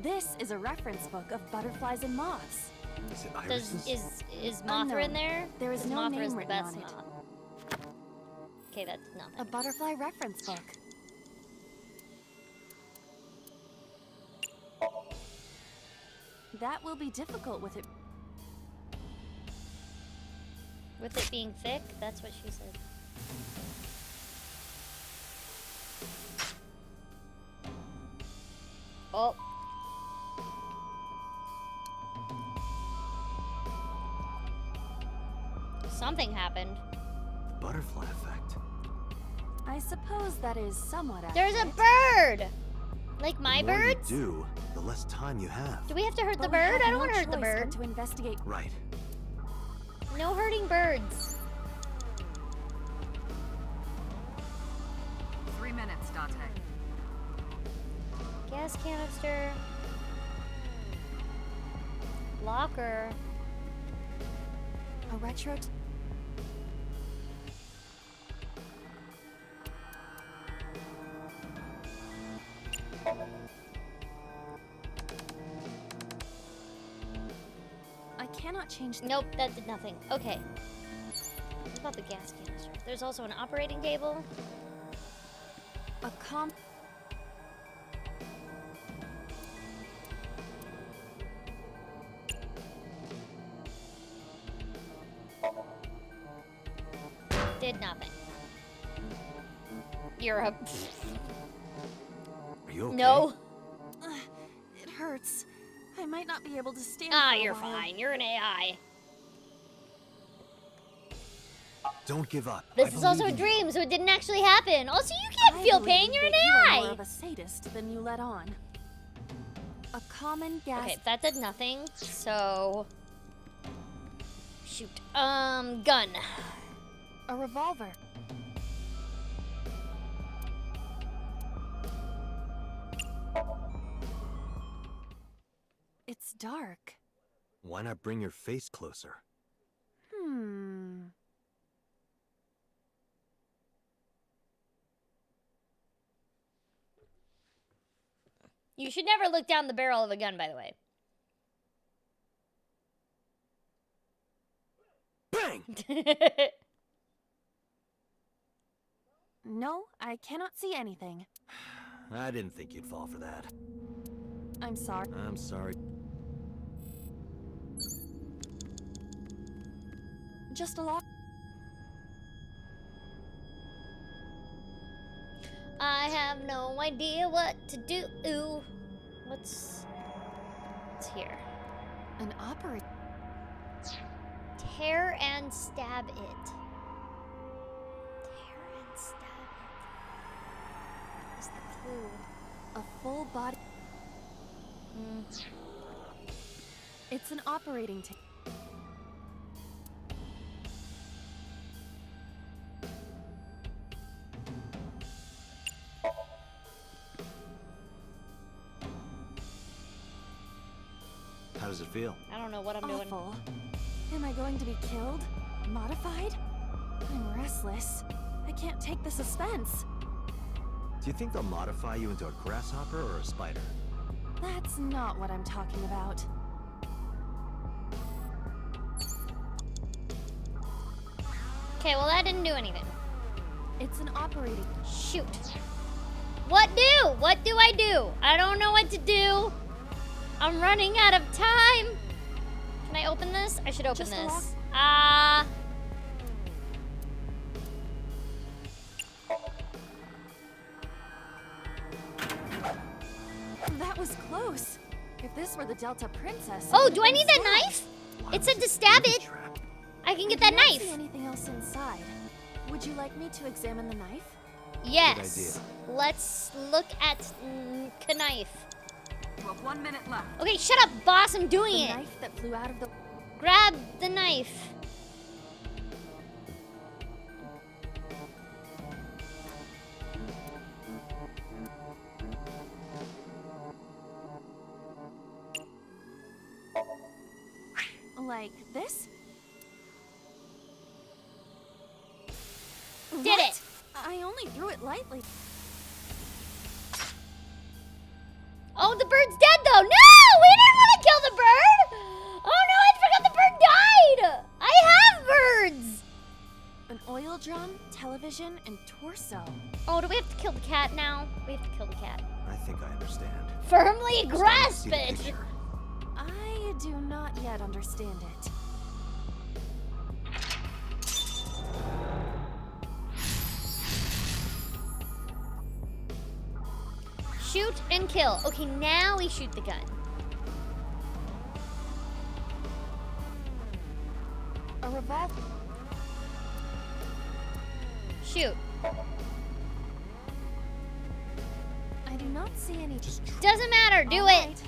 This is a reference book of butterflies and moths. Is it Does, irises? is Mothra in Unknown. there? There is 'Cause no Mothra name is the written best on it. moth. Okay, that's nothing. A butterfly reference book. That will be difficult with it. With it being thick, that's what she said. Oh. Something happened. The butterfly effect. I suppose that is somewhat There's accurate. a bird! Like my The more you birds? do, the less time you have. Do we have to hurt the But we bird? have I don't no want to hurt the choice but bird. to investigate. Right. No hurting birds. 3 minutes, Dante. Gas canister. Locker. A retro. I cannot change. Nope, that did nothing. Okay. What about the gas canister? There's also an operating table. A com. Did nothing. You're a. Are you okay? No. It hurts. I might not be able to stand. Ah, for a you're while. fine. You're an AI. Don't give up. This I is also a believe in you. dream, so it didn't actually happen. Also, you can't feel believe pain. You're an that you are more AI. of a sadist than you let on. A common gas. Okay, that did nothing. So. Shoot. Gun. A revolver. It's dark. Why not bring your face closer? You should never look down the barrel of a gun, by the way. Bang! No, I cannot see anything. I didn't think you'd fall for that. I'm sorry. I'm sorry. Just a lot. I have no idea what to do. What's here? An operator. Tear and stab it. Tear and stab it. What's the clue? A full body. It's an operating table. How does it feel? I don't know what I'm doing. Awful. Am I going to be killed? Modified? I'm restless. I can't take the suspense. Do you think they'll modify you into a grasshopper or a spider? That's not what I'm talking about. Okay, well that didn't do anything. It's an operating. Shoot. What do? What do I do? I don't know what to do. I'm running out of time. Can I open this? I should open Just a lock. this. That was close. If this were the Delta Princess. Oh, it do would I have need been that stabbed. knife? It said to stab it. I can get that I can't knife. see anything else inside. Would you like me to examine the knife? Yes. Let's look at knife. You have 1 minute left. Okay, shut up, boss. I'm doing The it. knife that flew out of the. Grab the knife. Like this? Did What? it. I only threw it lightly. Oh, the bird's dead though. No, we didn't want to kill the bird. Oh no, I forgot the bird died. I have birds. An oil drum, television, and torso. Oh, do we have to kill the cat now? We have to kill the cat. I think I understand. Firmly I'm starting to grasp see the it. picture. I do not yet understand it. Shoot and kill. Okay, now we shoot the gun. A revolver. Shoot. I do not see any. Doesn't matter. Do it.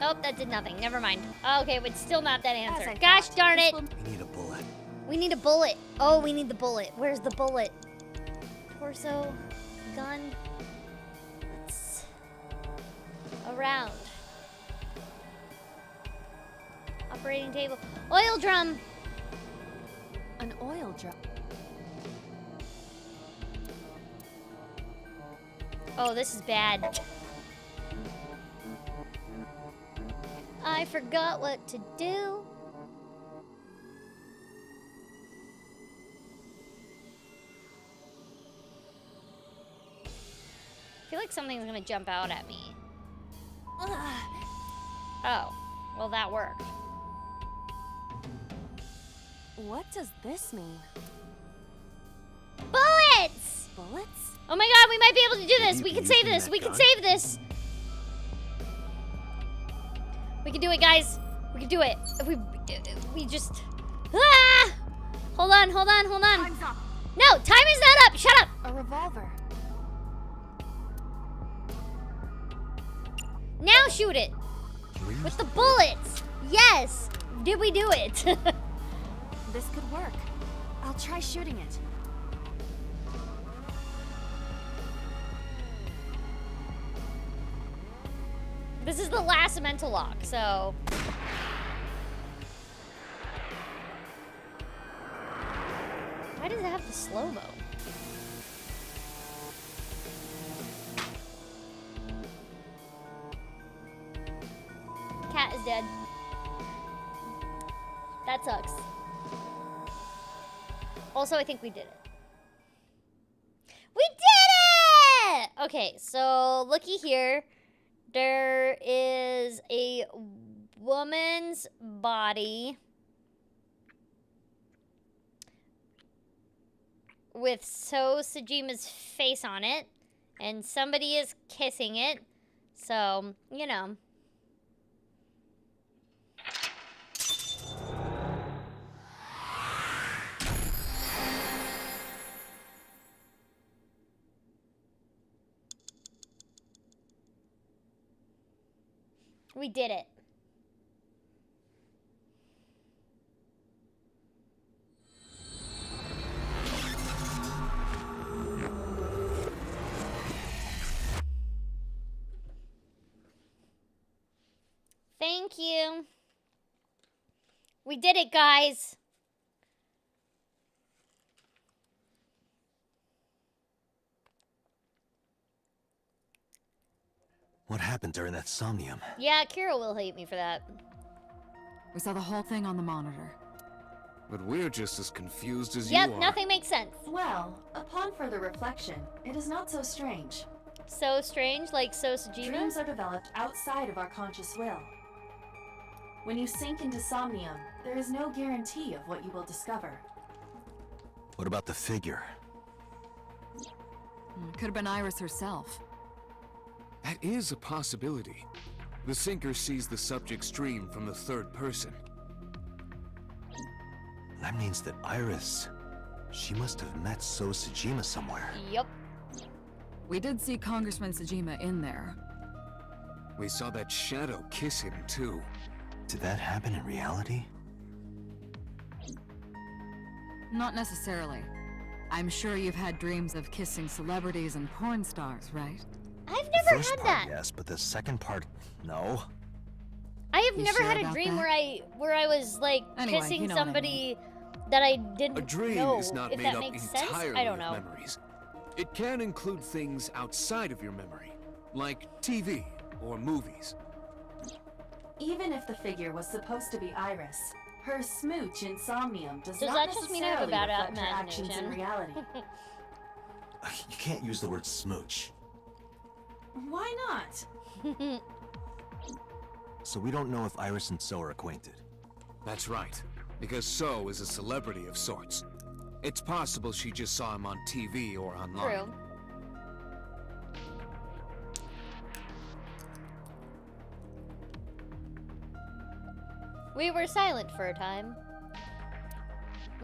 Oh, that did nothing. Never mind. Okay, but still not that answer. Gosh darn it. We need a bullet. We need a bullet. Oh, we need the bullet. Where's the bullet? Torso, gun. It's around. Operating table. Oil drum. An oil drum. Oh, this is bad. I forgot what to do. I feel like something's gonna jump out at me. Ugh. Oh, well that worked. What does this mean? Bullets! Bullets? Oh my god, we might be able to do this. We can save this. We can save this. We can do it, guys. We can do it. If we just... Ah! Hold on, hold on, hold on. Time's up. No, time is not up. Shut up. A revolver. Now shoot it. With the bullets. Yes. Did we do it? This could work. I'll try shooting it. This is the last mental lock, so... Why does it have the slow-mo? Cat is dead. That sucks. Also, I think we did it. We did it! Okay, so looky here. There is a woman's body with So Sajima's face on it, and somebody is kissing it, so, you know. We did it. Thank you. We did it, guys. What happened during that somnium? Yeah, Kira will hate me for that. We saw the whole thing on the monitor. But we're just as confused as you Yep, are. nothing makes sense. Well, upon further reflection, it is not so strange. So strange, like So Sajima? Dreams are developed outside of our conscious will. When you sink into somnium, there is no guarantee of what you will discover. What about the figure? Could have been Iris herself. That is a possibility. The sinker sees the subject's dream from the third person. That means that Iris, she must have met So Sajima somewhere. Yep. We did see Congressman Sajima in there. We saw that shadow kiss him, too. Did that happen in reality? Not necessarily. I'm sure you've had dreams of kissing celebrities and porn stars, right? I've The never first had part, that. yes, but the second part, no. I have You never sure had a about dream that? where I was like Anyway, kissing you know what I somebody that I didn't A dream know. is not if made that up makes sense, entirely I don't know. of memories. It can include things outside of your memory, like TV or movies. Even if the figure was supposed to be Iris, her smooch in somnium does Does not that just mean I have a necessarily bad reflect her actions in imagination? reality. You can't use the word smooch. Why not? So we don't know if Iris and So are acquainted. That's right, because So is a celebrity of sorts. It's possible she just saw him on TV or online. True. We were silent for a time.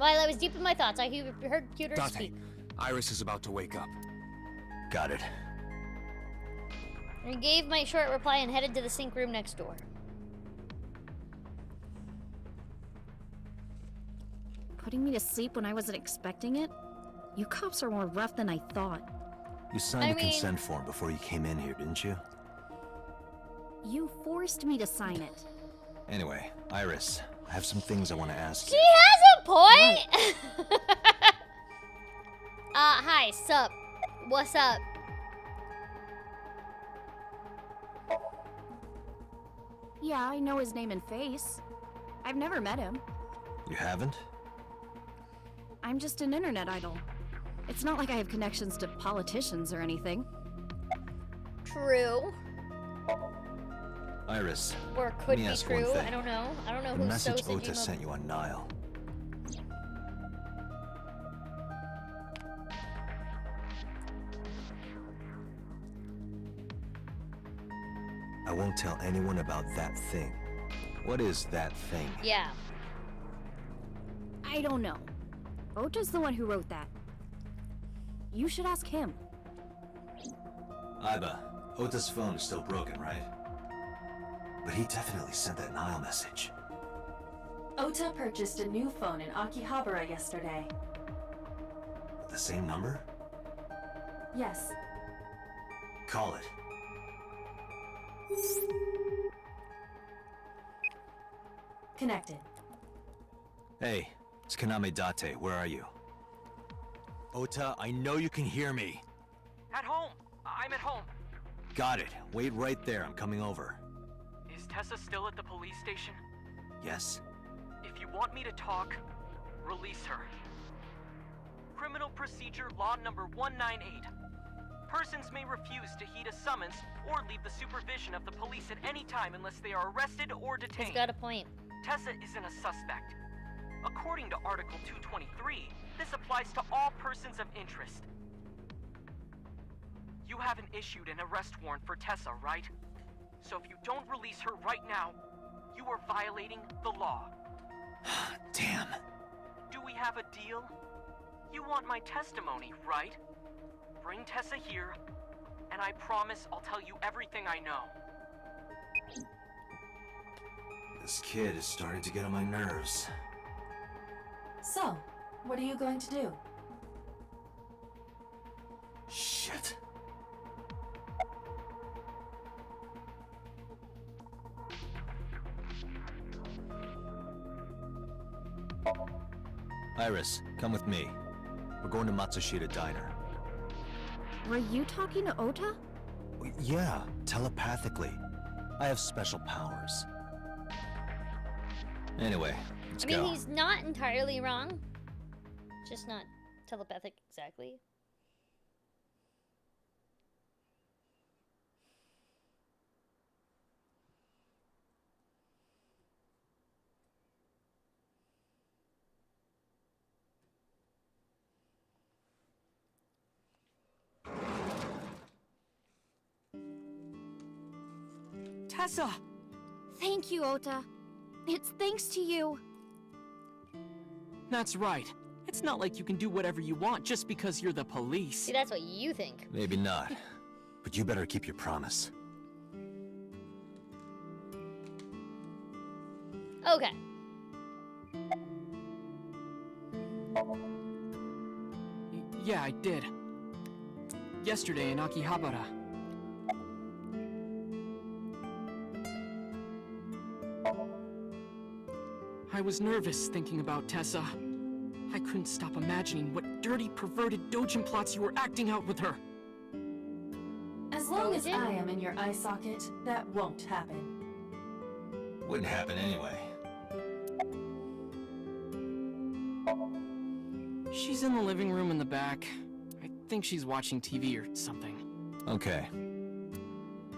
While I was deep in my thoughts, I heard Cuter Date, speak. Iris is about to wake up. Got it. I gave my short reply and headed to the sink room next door. Putting me to sleep when I wasn't expecting it? You cops are more rough than I thought. You signed a consent form before you came in here, didn't you? You forced me to sign it. Anyway, Iris, I have some things I want to ask She you. has a point! Hi, sup? What's up? Yeah, I know his name and face. I've never met him. You haven't? I'm just an internet idol. It's not like I have connections to politicians or anything. True. Iris, Or let could me be ask one true. thing. I don't know. I don't know The who message so Ota sent you on Nile. I won't tell anyone about that thing. What is that thing? Yeah. I don't know. Ota's the one who wrote that. You should ask him. Iba, Ota's phone is still broken, right? But he definitely sent that Nile message. Ota purchased a new phone in Akihabara yesterday. The same number? Yes. Call it. Connected. Hey, it's Kaname Date. Where are you? Ota, I know you can hear me. At home. I'm at home. Got it. Wait right there. I'm coming over. Is Tessa still at the police station? Yes? If you want me to talk, release her. Criminal Procedure Law number 198. Persons may refuse to heed a summons or leave the supervision of the police at any time unless they are arrested or detained. He's got a point. Tessa isn't a suspect. According to Article 223, this applies to all persons of interest. You haven't issued an arrest warrant for Tessa, right? So if you don't release her right now, you are violating the law. Damn. Do we have a deal? You want my testimony, right? Bring Tessa here, and I promise I'll tell you everything I know. This kid is starting to get on my nerves. So, what are you going to do? Shit. Iris, come with me. We're going to Matsushita Diner. Were you talking to Ota? Yeah, telepathically. I have special powers. Anyway, let's go. He's not entirely wrong. Just not telepathic exactly. Tessa! Thank you, Ota. It's thanks to you. That's right. It's not like you can do whatever you want just because you're the police. See, that's what you think. Maybe not. But you better keep your promise. Okay. Yeah, I did. Yesterday in Akihabara. I was nervous thinking about Tessa. I couldn't stop imagining what dirty, perverted dojin plots you were acting out with her. As long as I am in your eye socket, that won't happen. Wouldn't happen anyway. She's in the living room in the back. I think she's watching TV or something. Okay.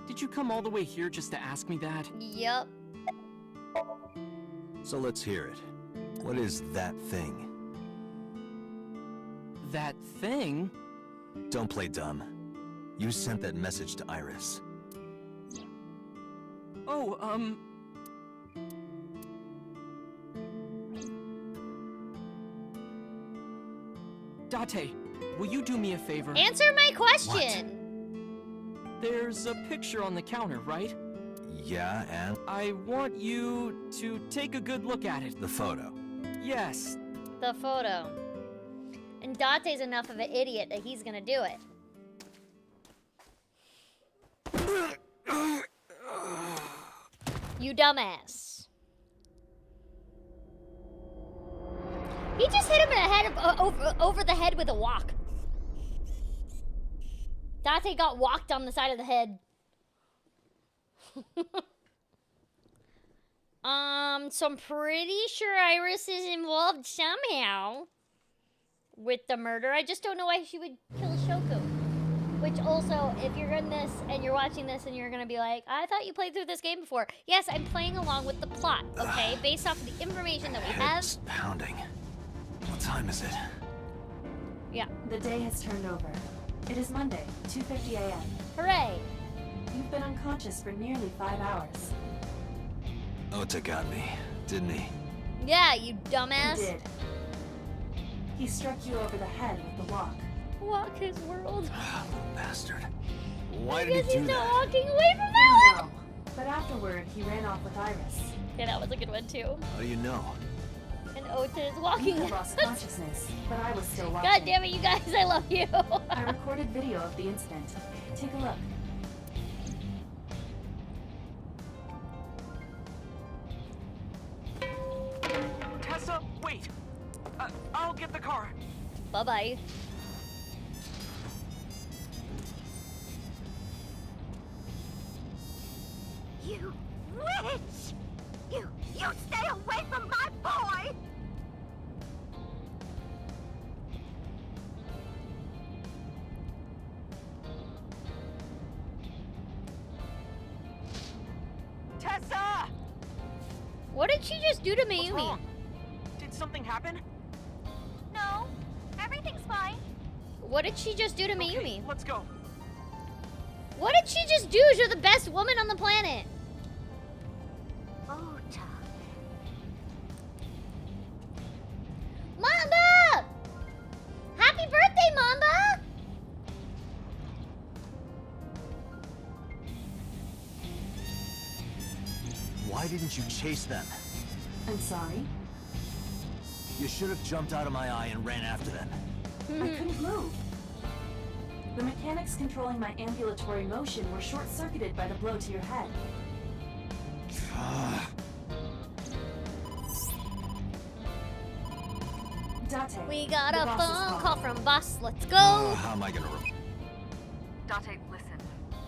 Did you come all the way here just to ask me that? Yup. So let's hear it. What is that thing? That thing? Don't play dumb. You sent that message to Iris. Oh, Date, will you do me a favor? Answer my question. There's a picture on the counter, right? Yeah, and? I want you to take a good look at it. The photo. Yes. The photo. And Date's enough of an idiot that he's gonna do it. You dumbass. He just hit him in the head over the head with a walk. Date got walked on the side of the head. So I'm pretty sure Iris is involved somehow with the murder. I just don't know why she would kill Shoku. Which also, if you're in this and you're watching this and you're gonna be like, I thought you played through this game before. Yes, I'm playing along with the plot, okay? Based off of the information that we have. Head's pounding. What time is it? Yeah. The day has turned over. It is Monday, 2:50 a.m. Hooray! You've been unconscious for nearly 5 hours. Ota got me, didn't he? Yeah, you dumbass. He did. He struck you over the head with the walk. Walk his world. Little bastard. Why I did guess he do he's that? not walking away from that one. No, but afterward, he ran off with Iris. Okay, that was a good one too. How do you know? And Ota is walking. You lost consciousness, but I was still watching. God damn it, you guys, I love you. I recorded video of the incident. Take a look. Tessa, wait! I'll get the car. Bye-bye. You witch! You stay away from my boy! Tessa! What did she just do to What's Mayumi? wrong? Did something happen? No, everything's fine. What did she just do to Okay, Mayumi? let's go. What did she just do? You're the best woman on the planet. Ota. Mamba! Happy birthday, Mamba! Why didn't you chase them? I'm sorry. You should have jumped out of my eye and ran after them. I couldn't move. The mechanics controlling my ambulatory motion were short-circuited by the blow to your head. Date, We got the a boss is phone calling. call from boss. Let's go. How am I gonna Date, listen.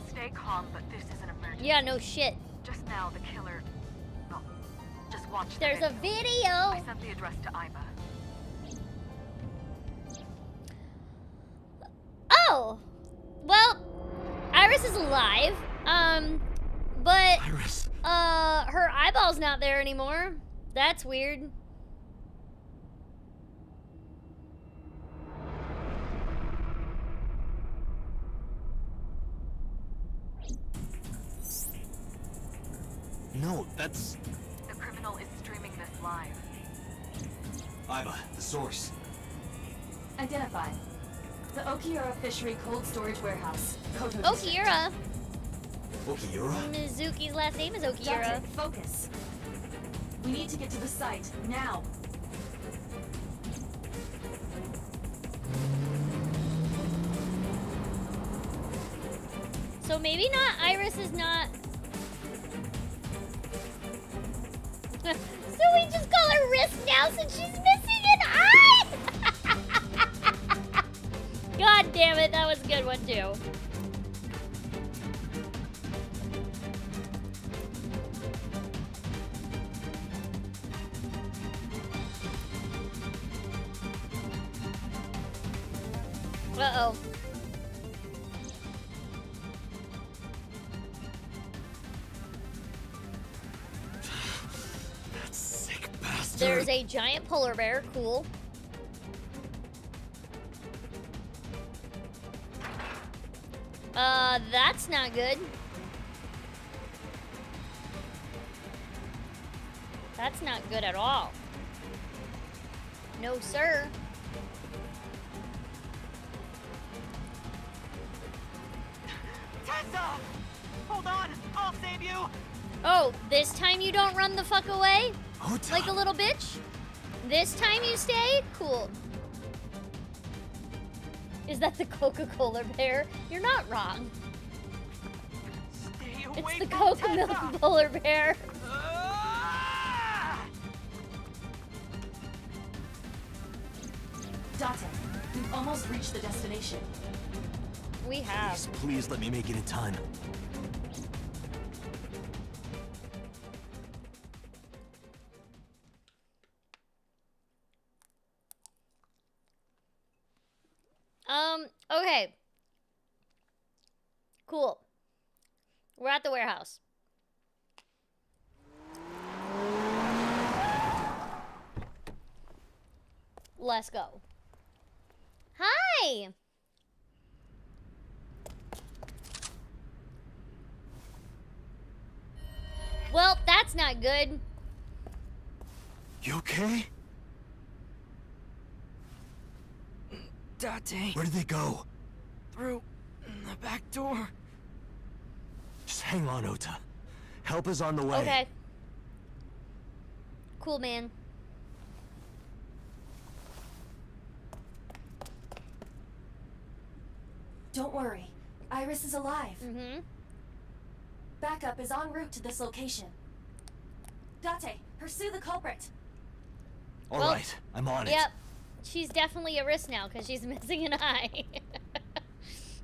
Stay calm, but this is an emergency. Yeah, no shit. Just now, the killer... Well, just watch the There's a video. I sent the address to Iba. Oh! Well, Iris is alive. But... Iris. Her eyeball's not there anymore. That's weird. No, that's... The criminal is streaming this live. Iba, the source. Identified. The Okiura Fishery Cold Storage Warehouse. Koto District. Okiura. Okiura? Mizuki's last name is Okiura. Date, focus. We need to get to the site, now. So maybe not. Iris is not. So we just call her Risk now since she's missing an eye. God damn it, that was a good one too. Uh-oh. That sick bastard. There's a giant polar bear. Cool. That's not good. That's not good at all. No, sir. Tessa! Hold on, I'll save you! Oh, this time you don't run the fuck away? Ota. Like a little bitch? This time you stay? Cool. Is that the Coca-Cola bear? You're not wrong. Stay away It's the from Coke Tessa! Milk Polar Bear. Date, we've almost reached the destination. We have. Please let me make it in time. Okay. Cool. We're at the warehouse. Let's go. Hi! Well, that's not good. You okay? Date. Where did they go? Through the back door. Just hang on, Ota. Help is on the way. Okay. Cool, man. Don't worry, Iris is alive. Mm-hmm. Backup is en route to this location. Date, pursue the culprit. All right, I'm on it. Yep. She's definitely a risk now because she's missing an eye.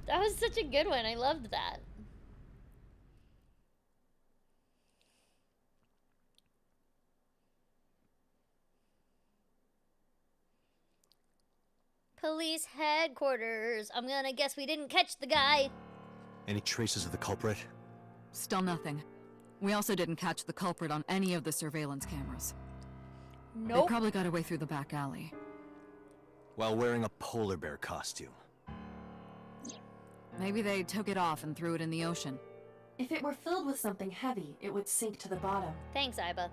That was such a good one. I loved that. Police headquarters. I'm gonna guess we didn't catch the guy. Any traces of the culprit? Still nothing. We also didn't catch the culprit on any of the surveillance cameras. Nope. They probably got away through the back alley. While wearing a polar bear costume. Maybe they took it off and threw it in the ocean. If it were filled with something heavy, it would sink to the bottom. Thanks, Iba.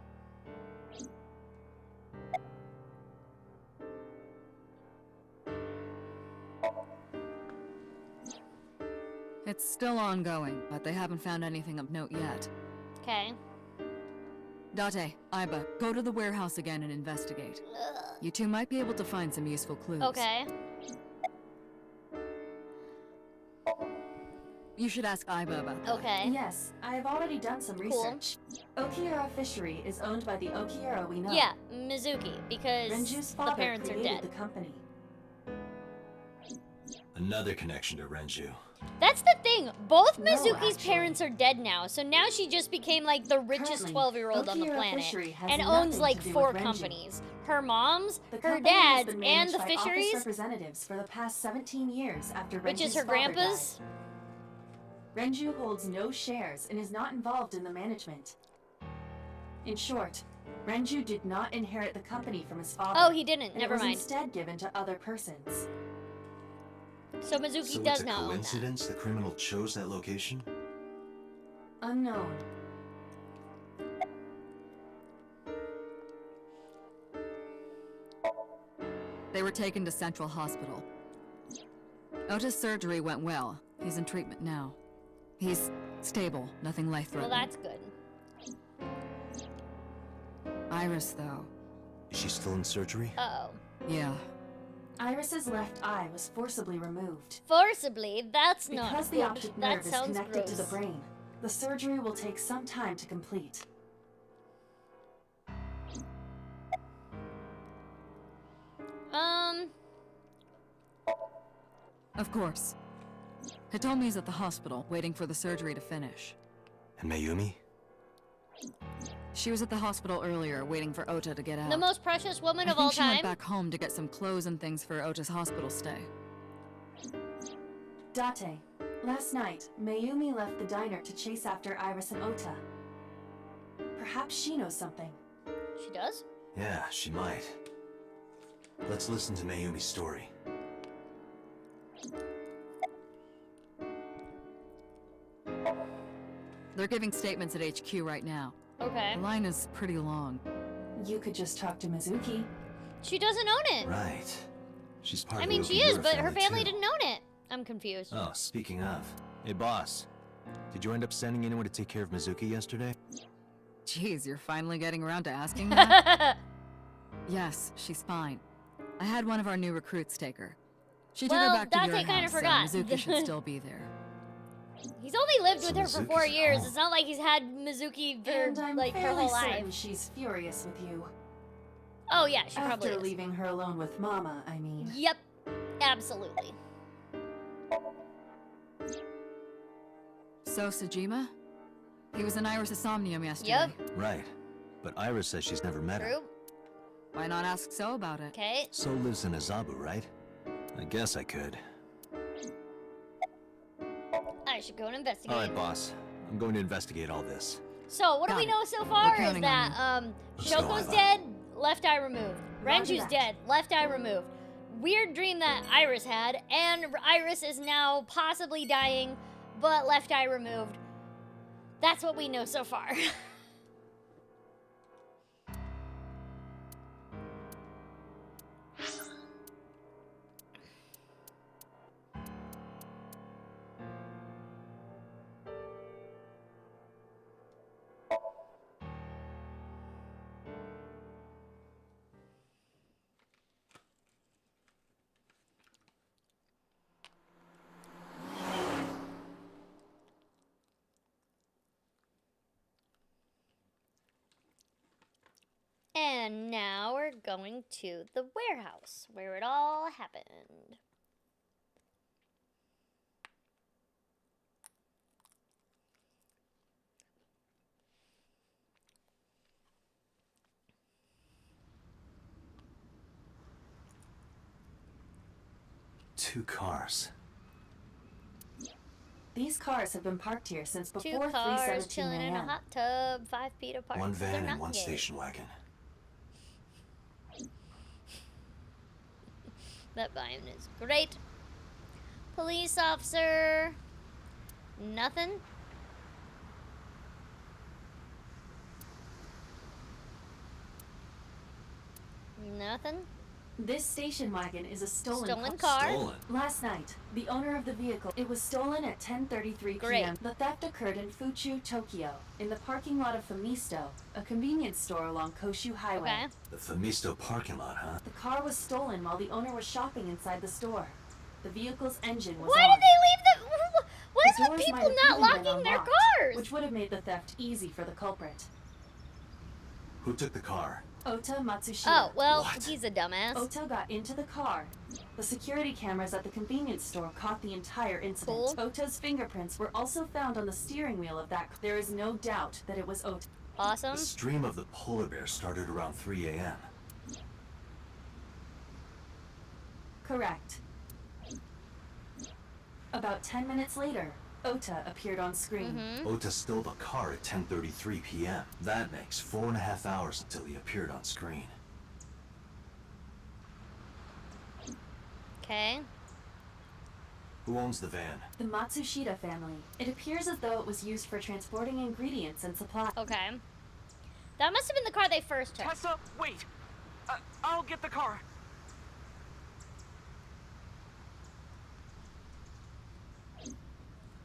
It's still ongoing, but they haven't found anything of note yet. Okay. Date, Iba, go to the warehouse again and investigate. You two might be able to find some useful clues. Okay. You should ask Iba about that. Okay. Yes, I have already done some research. Okiura Fishery is owned by the Okiura we know. Yeah, Mizuki, because Renju's the father parents are created dead. the company. Another connection to Renju. That's the thing. Both No, Mizuki's actually. parents are dead now, so now she just became like the richest Currently, 12-year-old on the Okiura planet Fishery has and nothing owns to like do 4 with Renju. companies. Her mom's, The her company has dad's, been and managed the by office fisheries, representatives for the past 17 years after which is Renju's her father grandpa's. died. Renju holds no shares and is not involved in the management. In short, Renju did not inherit the company from his father. Oh, he didn't. and Never it was mind. instead given to other persons. So Mizuki So does it's a not own that. coincidence the criminal chose that location? Unknown. They were taken to Central Hospital. Ota's surgery went well. He's in treatment now. He's stable, nothing Well, life-threatening. that's good. Iris, though. Is she still in surgery? Uh-oh. Yeah. Iris's left eye was forcibly removed. Forcibly? That's not Because the good. optic That nerve is sounds connected to the gross. brain, the surgery will take some time to complete. Of course. Hitomi's at the hospital, waiting for the surgery to finish. And Mayumi? She was at the hospital earlier, waiting for Ota to get out. The most precious woman I of think all she went time. back home to get some clothes and things for Ota's hospital stay. Date, last night, Mayumi left the diner to chase after Iris and Ota. Perhaps she knows something. She does? Yeah, she might. Let's listen to Mayumi's story. They're giving statements at HQ right now. Okay. The line is pretty long. You could just talk to Mizuki. She doesn't own it. Right. She's part I of mean, the she is, Okiura but her family too. didn't own it. I'm confused. Oh, speaking of. Hey, boss. Did you end up sending anyone to take care of Mizuki yesterday? Jeez, you're finally getting around to asking that? Yes, she's fine. I had one of our new recruits take her. She took her back to your Date kind house, of forgot. so Mizuki should still be there. He's only lived So with her for Mizuki's 4 at years. home. It's not like he's had Mizuki for And I'm like her fairly whole certain life. she's furious with you. Oh yeah, she probably After is. leaving her alone with Mama, I mean. Yep, absolutely. So, Sajima? He was in Iris' Somnium yesterday. Yep. Right. But Iris says she's never met her. True. Why not ask So about it? Okay. So lives in Azabu, right? I guess I could. I should go and investigate. All right, boss. I'm going to investigate all this. So, what do Got we it. know so We're far is counting on that Let's go, Shoko's Ivan. dead, left eye removed. Roger Renju's that. dead, left eye removed. Weird dream that Iris had, and Iris is now possibly dying, but left eye removed. That's what we know so far. And now we're going to the warehouse where it all happened. Two cars. These cars have been parked here since Two before cars 3:17 chilling in a a.m. hot tub, 5 feet apart. One They're van not and one gay. station wagon. That volume is great. Police officer. Nothing. Nothing. This station wagon is a stolen car. Stolen? Last night, the owner of the vehicle, it was stolen at 10:33 Great. p.m. The theft occurred in Fuchu, Tokyo, in the parking lot of Famisto, a convenience store along Koshu Highway. Okay. The Famisto parking lot, huh? The car was stolen while the owner was shopping inside the store. The vehicle's engine was Why on. did they leave the... What is with doors might people have not even been locking their unlocked, cars? which would have made the theft easy for the culprit. Who took the car? Ota Matsushita. Oh, well, What? he's a dumbass. Ota got into the car. The security cameras at the convenience store caught the entire incident. Cool. Ota's fingerprints were also found on the steering wheel of that. There is no doubt that it was Ota. Awesome. The stream of the polar bear started around 3 a.m. Correct. About 10 minutes later, Ota appeared on screen. Mm-hmm. Ota stole the car at 10:33 p.m. That makes 4.5 hours until he appeared on screen. Okay. Who owns the van? The Matsushita family. It appears as though it was used for transporting ingredients and supplies. Okay. That must have been the car they first took. Tessa, wait! I'll get the car.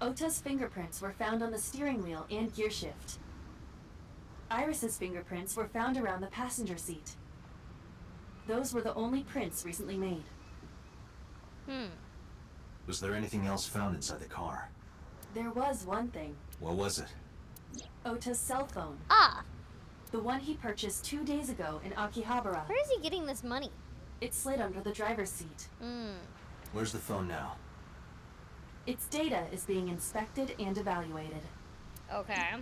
Ota's fingerprints were found on the steering wheel and gear shift. Iris's fingerprints were found around the passenger seat. Those were the only prints recently made. Was there anything else found inside the car? There was one thing. What was it? Ota's cell phone. Ah, The one he purchased 2 days ago in Akihabara. where is he getting this money? It slid under the driver's seat. Where's the phone now? Its data is being inspected and evaluated. Okay.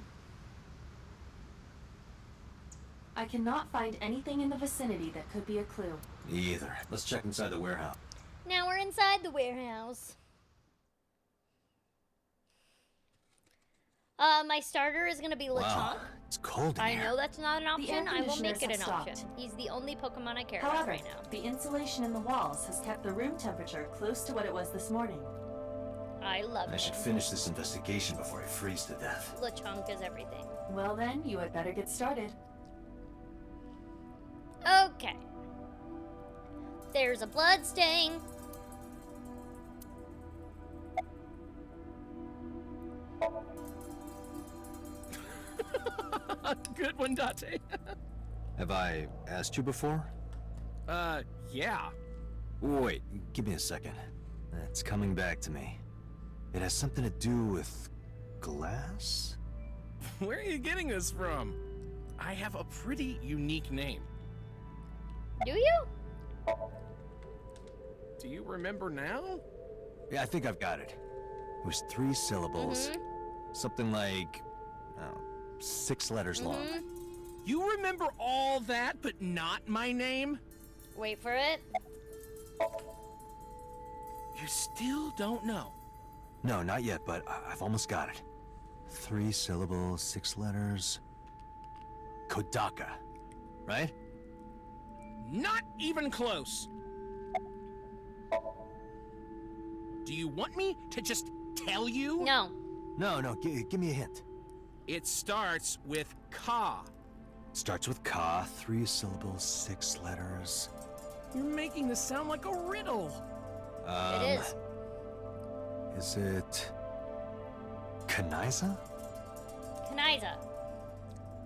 I cannot find anything in the vicinity that could be a clue. Me either. Let's check inside the warehouse. Now we're inside the warehouse. My starter is gonna be Lechonk. Wow, it's cold in I here. know that's not an option. I will make it conditioners an have option. stopped. He's the only Pokemon I care about However, right now. the insulation in the walls has kept the room temperature close to what it was this morning. I love I it. should finish this investigation before I freeze to death. Lechonk is everything. Well then, you had better get started. Okay. There's a blood stain. Good one, Date. Have I asked you before? Yeah. Wait, give me a second. It's coming back to me. It has something to do with glass? Where are you getting this from? I have a pretty unique name. Do you? Do you remember now? Yeah, I think I've got it. It was 3 syllables. Something like, 6 letters long. You remember all that, but not my name? Wait for it. You still don't know? No, not yet, but I've almost got it. 3 syllables, 6 letters. Kodaka, right? Not even close. Do you want me to just tell you? No. No, give me a hint. It starts with Ka. Starts with Ka, 3 syllables, 6 letters. You're making this sound like a riddle. It is. Is it... Kanaiza? Kanaiza.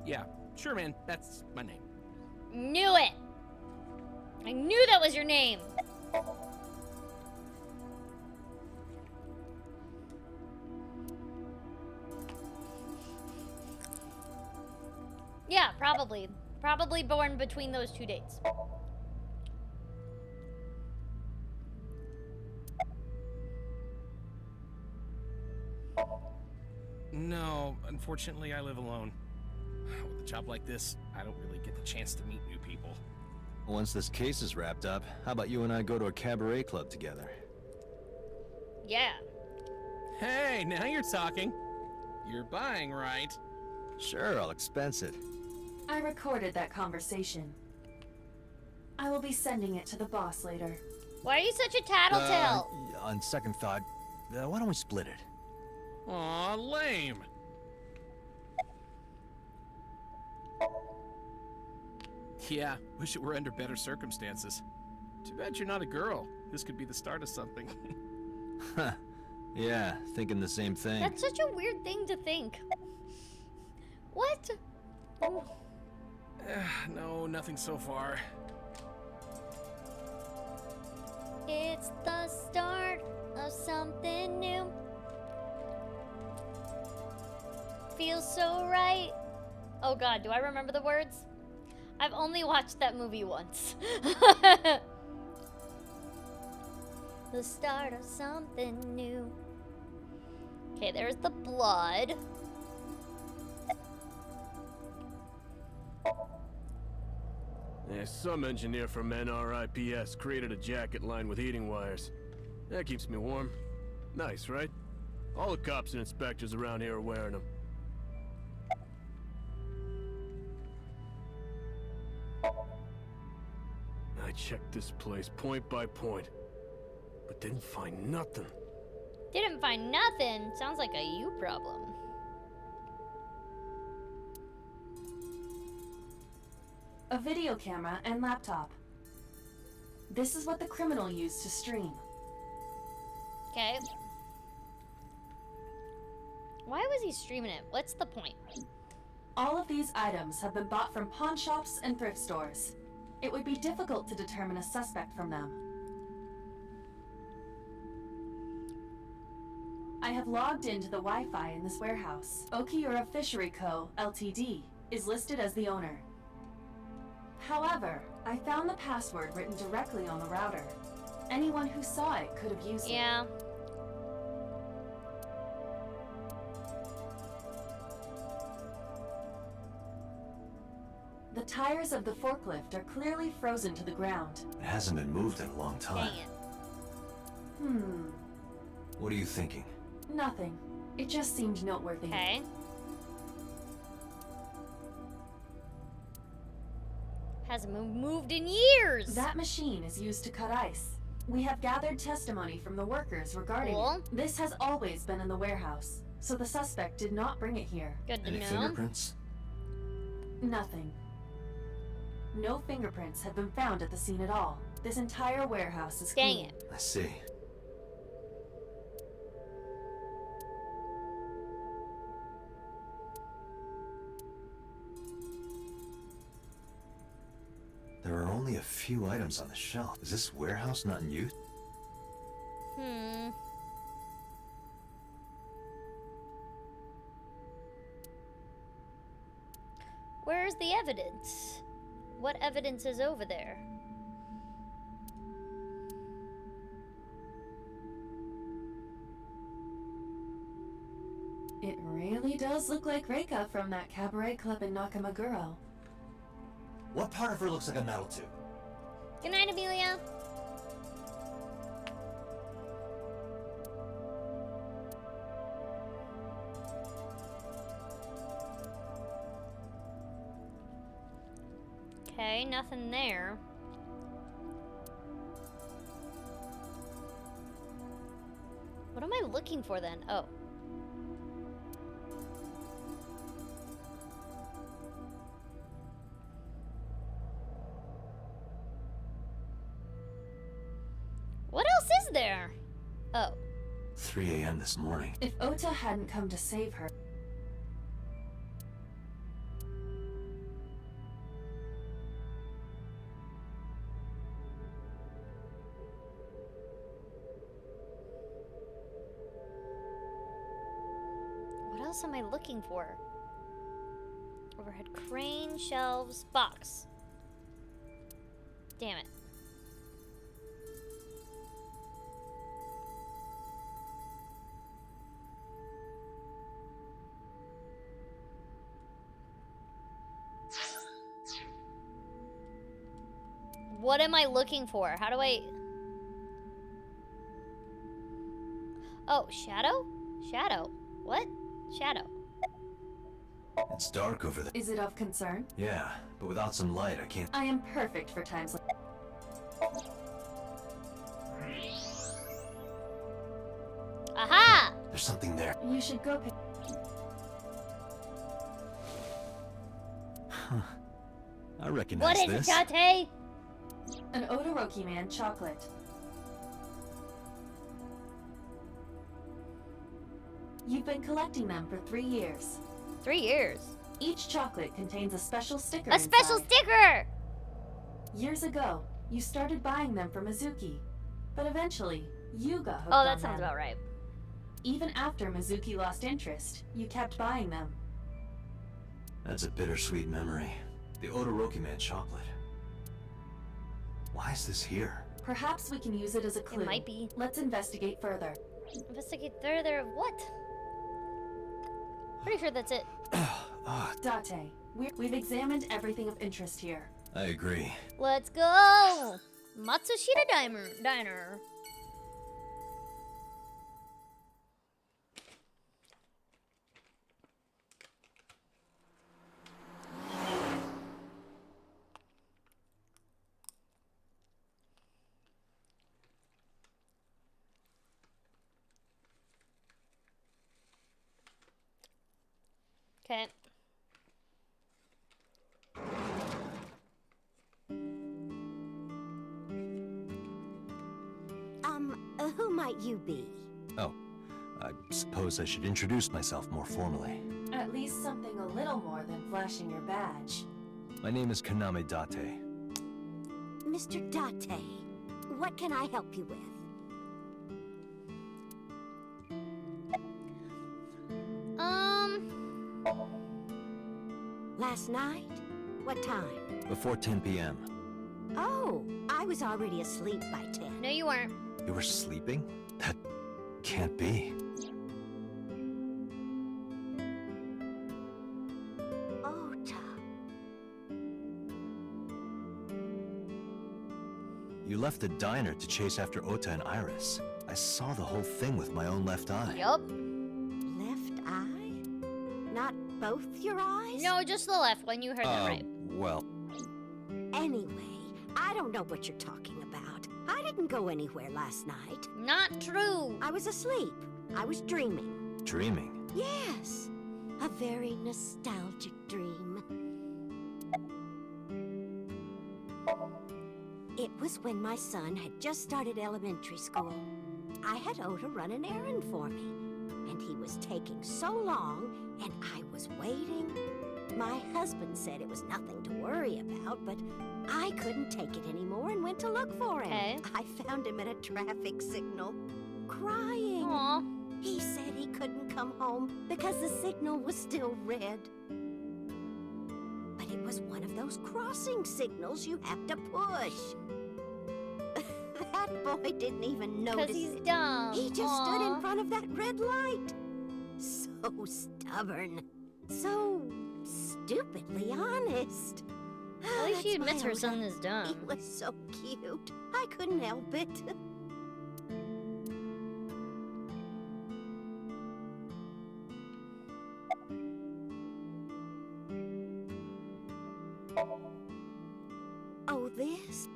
Yeah, sure, man. That's my name. Knew it. I knew that was your name. Yeah, probably. Probably born between those 2 dates. No, unfortunately, I live alone. With a job like this, I don't really get the chance to meet new people. Once this case is wrapped up, how about you and I go to a cabaret club together? Yeah. Hey, now you're talking. You're buying, right? Sure, I'll expense it. I recorded that conversation. I will be sending it to the boss later. Why are you such a tattletale? On second thought, why don't we split it? Aw, lame. Yeah, wish it were under better circumstances. Too bad you're not a girl. This could be the start of something. Huh. Yeah, thinking the same thing. That's such a weird thing to think. What? No, nothing so far. It's the start of something new. Feels so right. Oh god, do I remember the words? I've only watched that movie once. The start of something new. Okay, there's the blood. Yeah, some engineer from NRIPS created a jacket lined with heating wires. That keeps me warm. Nice, right? All the cops and inspectors around here are wearing them. I checked this place point by point, but didn't find nothing. Didn't find nothing. Sounds like a you problem. A video camera and laptop. This is what the criminal used to stream. Okay. Why was he streaming it? What's the point? All of these items have been bought from pawn shops and thrift stores. It would be difficult to determine a suspect from them. I have logged into the Wi-Fi in this warehouse. Okiura Fishery Co., Ltd. is listed as the owner. However, I found the password written directly on the router. Anyone who saw it could have used it. Yeah. The tires of the forklift are clearly frozen to the ground. It hasn't been moved in a long time. Dang it. What are you thinking? Nothing. It just seemed noteworthy. Okay. Hasn't moved in years. That machine is used to cut ice. We have gathered testimony from the workers regarding Cool. it. This has always been in the warehouse, so the suspect did not bring it here. Good to Any know. fingerprints? Nothing. No fingerprints have been found at the scene at all. This entire warehouse is Dang clean. it. I see. few items on the shelf. Is this warehouse not in use? Where's the evidence? What evidence is over there? It really does look like Reika from that cabaret club in Nakamaguro. What part of her looks like a metal tube? Good night, Amelia. Okay, nothing there. What am I looking for then? Oh. What else is there? Oh. 3 a.m. this morning. If Ota hadn't come to save her... What else am I looking for? Overhead crane, shelves, box. Damn it. What am I looking for? How do I... Oh, shadow? Shadow. What? Shadow. It's dark over there. Is it of concern? Yeah, but without some light, I can't... I am perfect for times like... Aha! There's something there. You should go pick... I recognize What is this. it, Date? An Odoroki Man chocolate. You've been collecting them for 3 years. 3 years? Each chocolate contains a special sticker A special inside. sticker! Years ago, you started buying them from Mizuki, but eventually, you got hooked Oh, on that sounds them. about right. Even after Mizuki lost interest, you kept buying them. That's a bittersweet memory. The Odoroki Man chocolate. Why is this here? Perhaps we can use it as a clue. It might be. Let's investigate further. Investigate further of what? Pretty sure that's it. Date, we've examined everything of interest here. I agree. Let's go! Matsushita Diner. Okay. Who might you be? Oh, I suppose I should introduce myself more formally. At least something a little more than flashing your badge. My name is Konami Date. Mr. Date, what can I help you with? Last night? What time? Before 10 p.m. Oh, I was already asleep by 10. No, you weren't. You were sleeping? That can't be. Ota. You left the diner to chase after Ota and Iris. I saw the whole thing with my own left eye. Yup. Left eye? Not both your eyes? No, just the left one. You heard that right. Well... Anyway, I don't know what you're talking about. I didn't go anywhere last night. Not true. I was asleep. I was dreaming. Dreaming? Yes. A very nostalgic dream. It was when my son had just started elementary school. I had Ota run an errand for me, and he was taking so long, and I was waiting My husband said it was nothing to worry about, but I couldn't take it anymore and went to look for him. Okay. I found him at a traffic signal, crying. Aw. He said he couldn't come home because the signal was still red. But it was one of those crossing signals you have to push. That boy didn't even notice 'Cause he's it. dumb. He just stood Aw. in front of that red light. So stubborn. So stupidly honest. At least she That's admits my her son Oda. is dumb. He was so cute. I couldn't help it. Oh, this?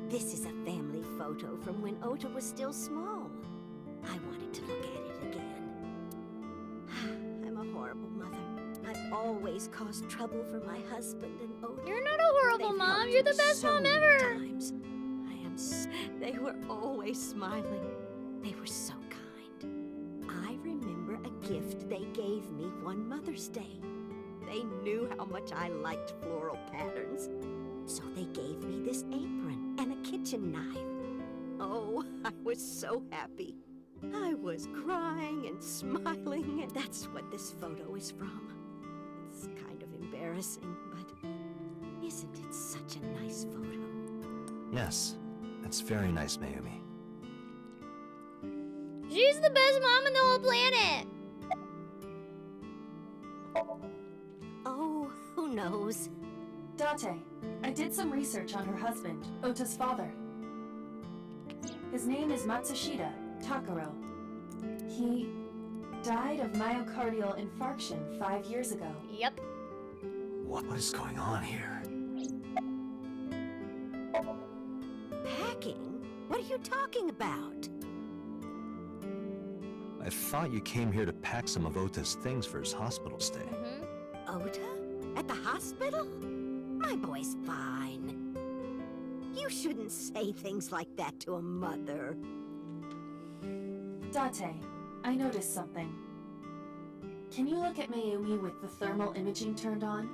This is a family photo from when Ota was still small. I wanted to look at it again. I'm a horrible mother. I've always caused trouble for my husband and Ota. You're not a horrible They've mom. helped You're the me best so mom many ever. times. They were always smiling. They were so kind. I remember a gift they gave me one Mother's Day. They knew how much I liked floral patterns. So they gave me this apron and a kitchen knife. Oh, I was so happy. I was crying and smiling, and that's what this photo is from. It's kind of embarrassing, but isn't it such a nice photo? Yes, that's very nice, Mayumi. She's the best mom in the whole planet. Oh, who knows? Date, I did some research on her husband, Ota's father. His name is Matsushita Takaro. He died of myocardial infarction 5 years ago. Yep. What is going on here? Packing? What are you talking about? I thought you came here to pack some of Ota's things for his hospital stay. Ota? At the hospital? My boy's fine. You shouldn't say things like that to a mother. Date, I noticed something. Can you look at Mayumi with the thermal imaging turned on?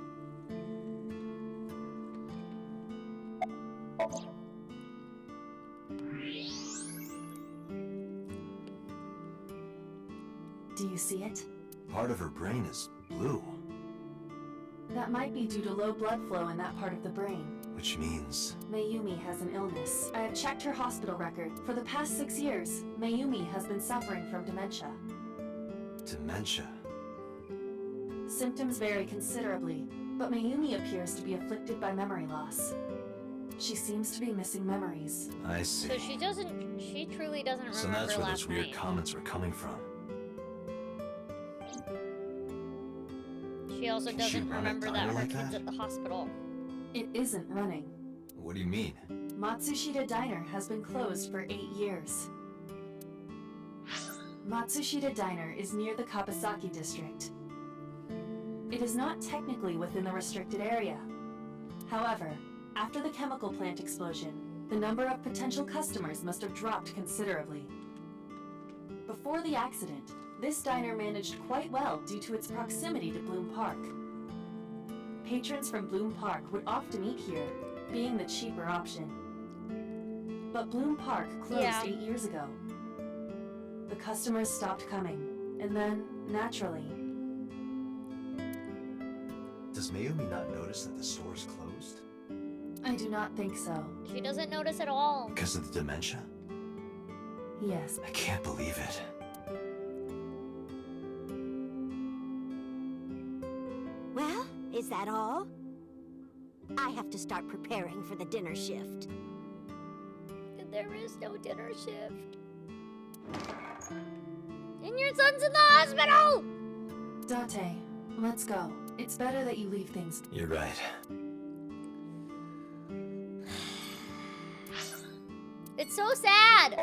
Do you see it? Part of her brain is blue, That might be due to low blood flow in that part of the brain. which means... Mayumi has an illness. I have checked her hospital record. For the past 6 years, Mayumi has been suffering from dementia. dementia. Symptoms vary considerably, but Mayumi appears to be afflicted by memory loss. She seems to be missing memories. I see. So she truly doesn't remember So that's where last those weird night. comments were coming from. She also Can she doesn't run a remember that diner her like kid's that? at the hospital. It isn't running. What do you mean? Matsushita Diner has been closed for 8 years. Matsushita Diner is near the Kabasaki district. It is not technically within the restricted area. However, after the chemical plant explosion, the number of potential customers must have dropped considerably. Before the accident, this diner managed quite well due to its proximity to Bloom Park. Patrons from Bloom Park would often eat here, being the cheaper option. But Bloom Park closed 8 years ago. The customers stopped coming, and then, naturally... Does Mayumi not notice that the store is closed? I do not think so. She doesn't notice at all. Because of the dementia? Yes. I can't believe it. Well, is that all? I have to start preparing for the dinner shift. There is no dinner shift. And your son's in the hospital! Date, let's go. It's better that you leave things. You're right. It's so sad!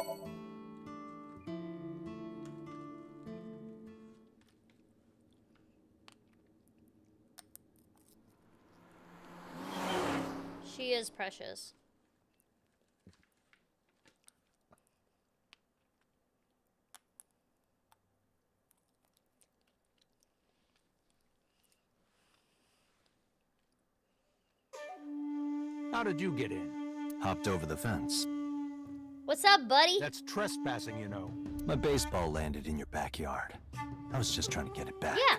She is precious. How did you get in? Hopped over the fence. What's up, buddy? That's trespassing, you know. My baseball landed in your backyard. I was just trying to get it back. Yeah.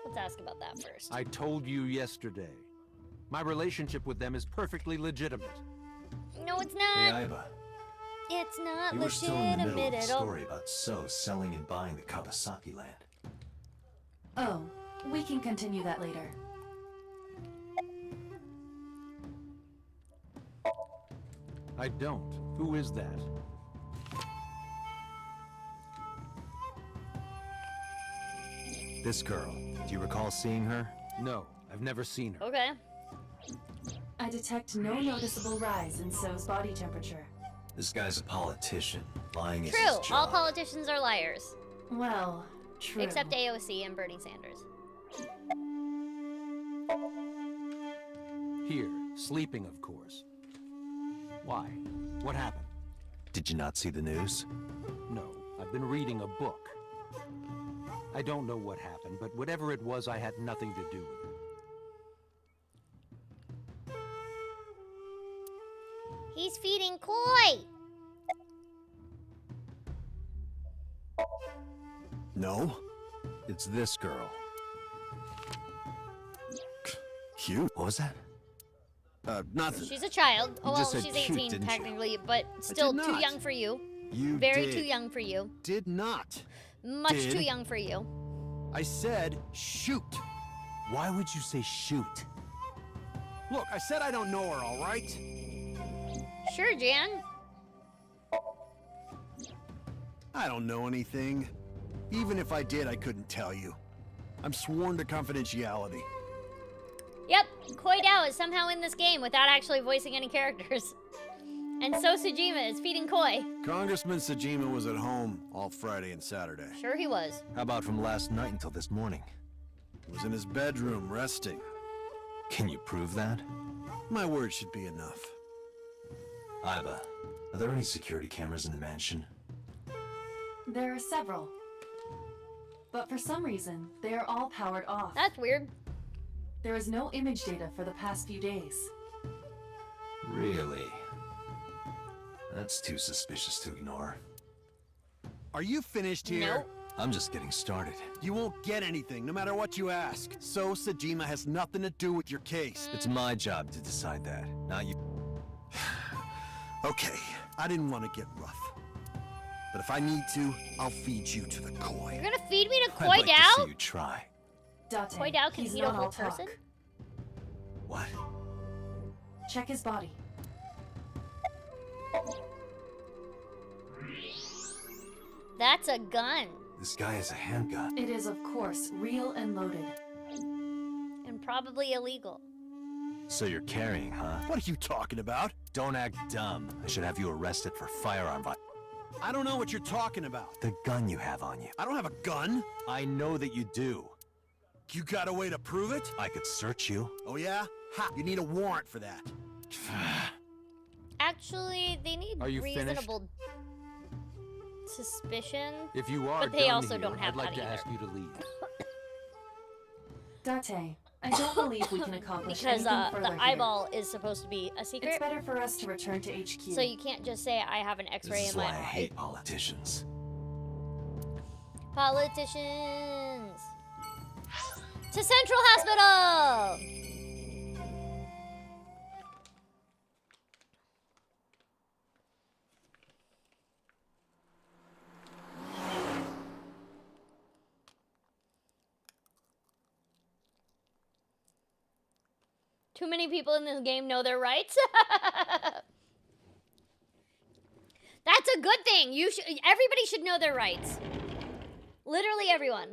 Let's ask about that first. I told you yesterday. My relationship with them is perfectly legitimate. No, it's Hey, not. Iva. It's not You were still in the middle of legitimate the at all. story about So selling and buying the Kawasaki land. Oh, we can continue that later. I don't. Who is that? This girl, do you recall seeing her? No, I've never seen her. Okay. I detect no noticeable rise in So's body temperature. This guy's a politician, lying is True. his All job. politicians are liars. Well, true. Except AOC and Bernie Sanders. Here, sleeping, of course. Why? What happened? Did you not see the news? No, I've been reading a book. I don't know what happened, but whatever it was, I had nothing to do with it. He's feeding koi. No. It's this girl. Cute. What was that? Nothing. She's a child. Oh, You well, just said she's cute, 18 didn't you? technically, but still did too not. young for you. You Very did. too young for you. Did not. Much Did. too young for you. I said shoot. Why would you say shoot? Look, I said I don't know her, all right? Sure, Jan. I don't know anything. Even if I did, I couldn't tell you. I'm sworn to confidentiality. Yep, Koi Dao is somehow in this game without actually voicing any characters. And so Sejima is feeding koi. Congressman Sejima was at home all Friday and Saturday. Sure he was. How about from last night until this morning? He was in his bedroom, resting. Can you prove that? My word should be enough. Iva, are there any security cameras in the mansion? There are several. But for some reason, they are all powered off. That's weird. There is no image data for the past few days. Really? That's too suspicious to ignore. Are you finished here? Nope. I'm just getting started. You won't get anything, no matter what you ask. So Sejima has nothing to do with your case. It's my job to decide that, not you. Okay, I didn't want to get rough. But if I need to, I'll feed you to the koi. You're gonna feed me to I'd Koi like to see Dao? you try. Date, Koi Dao can he's eat a not whole all talk. person? What? Check his body. That's a gun. This guy has a handgun. It is, of course, real and loaded. And probably illegal. So you're carrying, huh? What are you talking about? Don't act dumb. I should have you arrested for firearm violation. I don't know what you're talking about. The gun you have on you. I don't have a gun. I know that you do. You got a way to prove it? I could search you. Oh yeah? Ha! You need a warrant for that. Actually, they need Are you reasonable suspicion. If you are But they done also here, don't have I'd like that to either. ask you to leave. Date, I don't believe we can accomplish Because anything further the eyeball is supposed to be a secret. It's better for us to return to HQ. So you can't just say I have an X-ray This is in my why I eye. hate politicians. Politicians. To Central Hospital! Too many people in this game know their rights. That's a good thing. Everybody should know their rights. Literally everyone.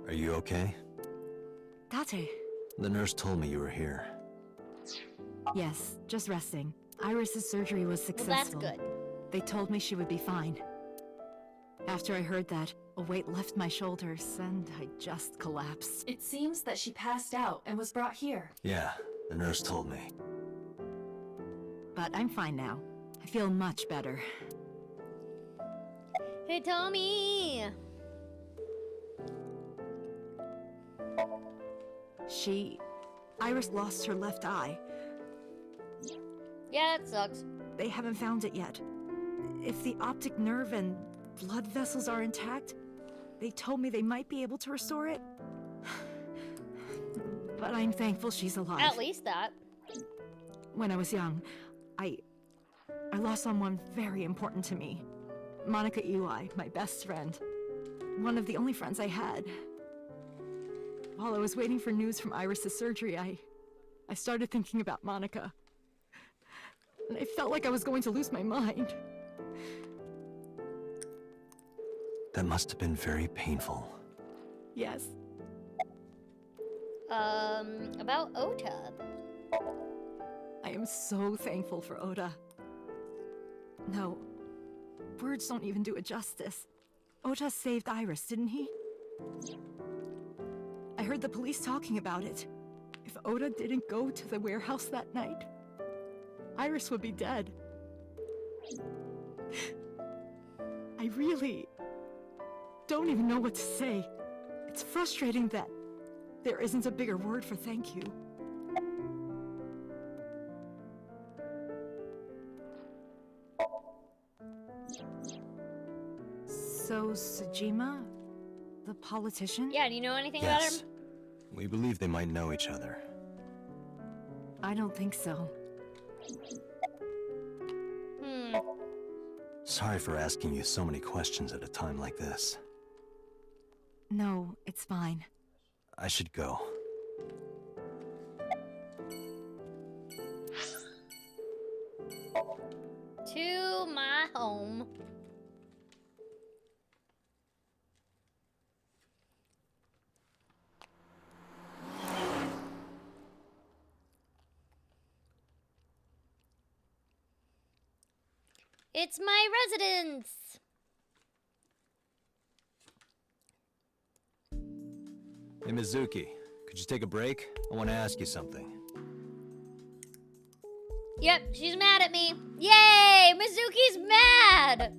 Are you okay? Date. The nurse told me you were here. Yes, just resting. Iris's surgery was Well, successful. that's good. They told me she would be fine. After I heard that, a weight left my shoulders, and I just collapsed. It seems that she passed out and was brought here. Yeah, the nurse told me. But I'm fine now. I feel much better. Hey, Tommy. Iris lost her left eye. Yeah, that sucks. They haven't found it yet. If the optic nerve and blood vessels are intact, they told me they might be able to restore it. But I'm thankful she's alive. At least that. When I was young, I lost someone very important to me. Monica Eli, my best friend. One of the only friends I had. While I was waiting for news from Iris's surgery, I started thinking about Monica. And I felt like I was going to lose my mind. That must have been very painful. Yes. About Ota. I am so thankful for Ota. No, words don't even do it justice. Ota saved Iris, didn't he? I heard the police talking about it. If Ota didn't go to the warehouse that night, Iris would be dead. I really don't even know what to say. It's frustrating that there isn't a bigger word for thank you. So, Sejima, the politician? Yeah, do you know anything Yes. about him? We believe they might know each other. I don't think so. Sorry for asking you so many questions at a time like this. No, it's fine. I should go. To my home. It's my residence. Hey, Mizuki, could you take a break? I want to ask you something. Yep, she's mad at me. Yay! Mizuki's mad!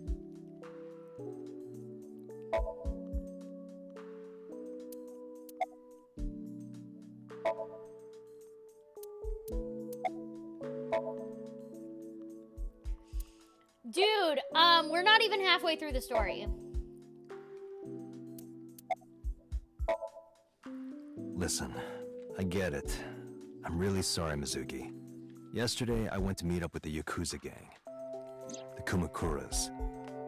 Dude, we're not even halfway through the story. Listen, I get it. I'm really sorry, Mizuki. Yesterday, I went to meet up with the yakuza gang. The Kumakuras.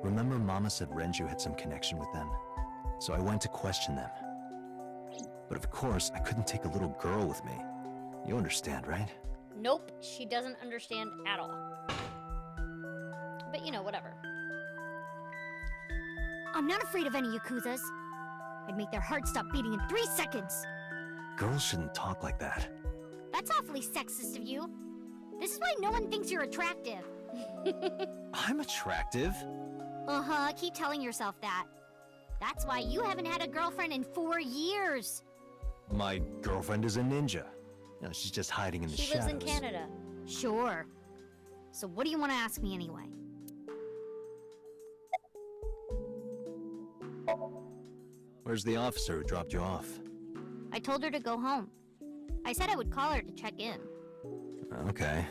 Remember Mama said Renju had some connection with them? So I went to question them. But of course, I couldn't take a little girl with me. You understand, right? Nope, she doesn't understand at all. But you know, whatever. I'm not afraid of any yakuzas. I'd make their hearts stop beating in 3 seconds. Girls shouldn't talk like that. That's awfully sexist of you. This is why no one thinks you're attractive. I'm attractive. Uh-huh, keep telling yourself that. That's why you haven't had a girlfriend in 4 years. My girlfriend is a ninja. You know, she's just hiding in the She shadows. lives in Canada. Sure. So what do you want to ask me anyway? Where's the officer who dropped you off? I told her to go home. I said I would call her to check in. Okay.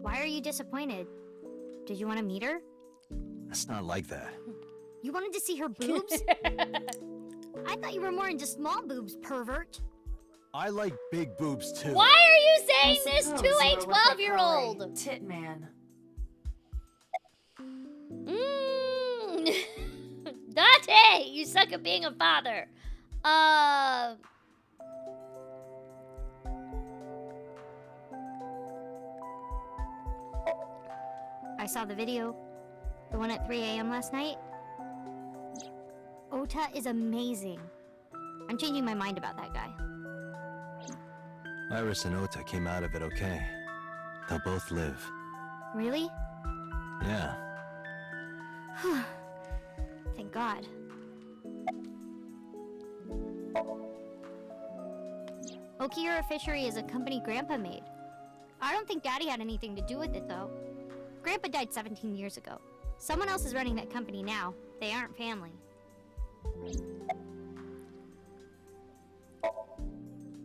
Why are you disappointed? Did you want to meet her? It's not like that. You wanted to see her boobs? I thought you were more into small boobs, pervert. I like big boobs too. Why are you saying I this to suppose a you are what they call 12-year-old? a Tit man. Date, you suck at being a father. I saw the video. The one at 3 a.m. last night. Ota is amazing. I'm changing my mind about that guy. Iris and Ota came out of it okay. They'll both live. Really? Yeah. Thank God. Okiura Fishery is a company Grandpa made. I don't think Daddy had anything to do with it, though. Grandpa died 17 years ago. Someone else is running that company now. They aren't family.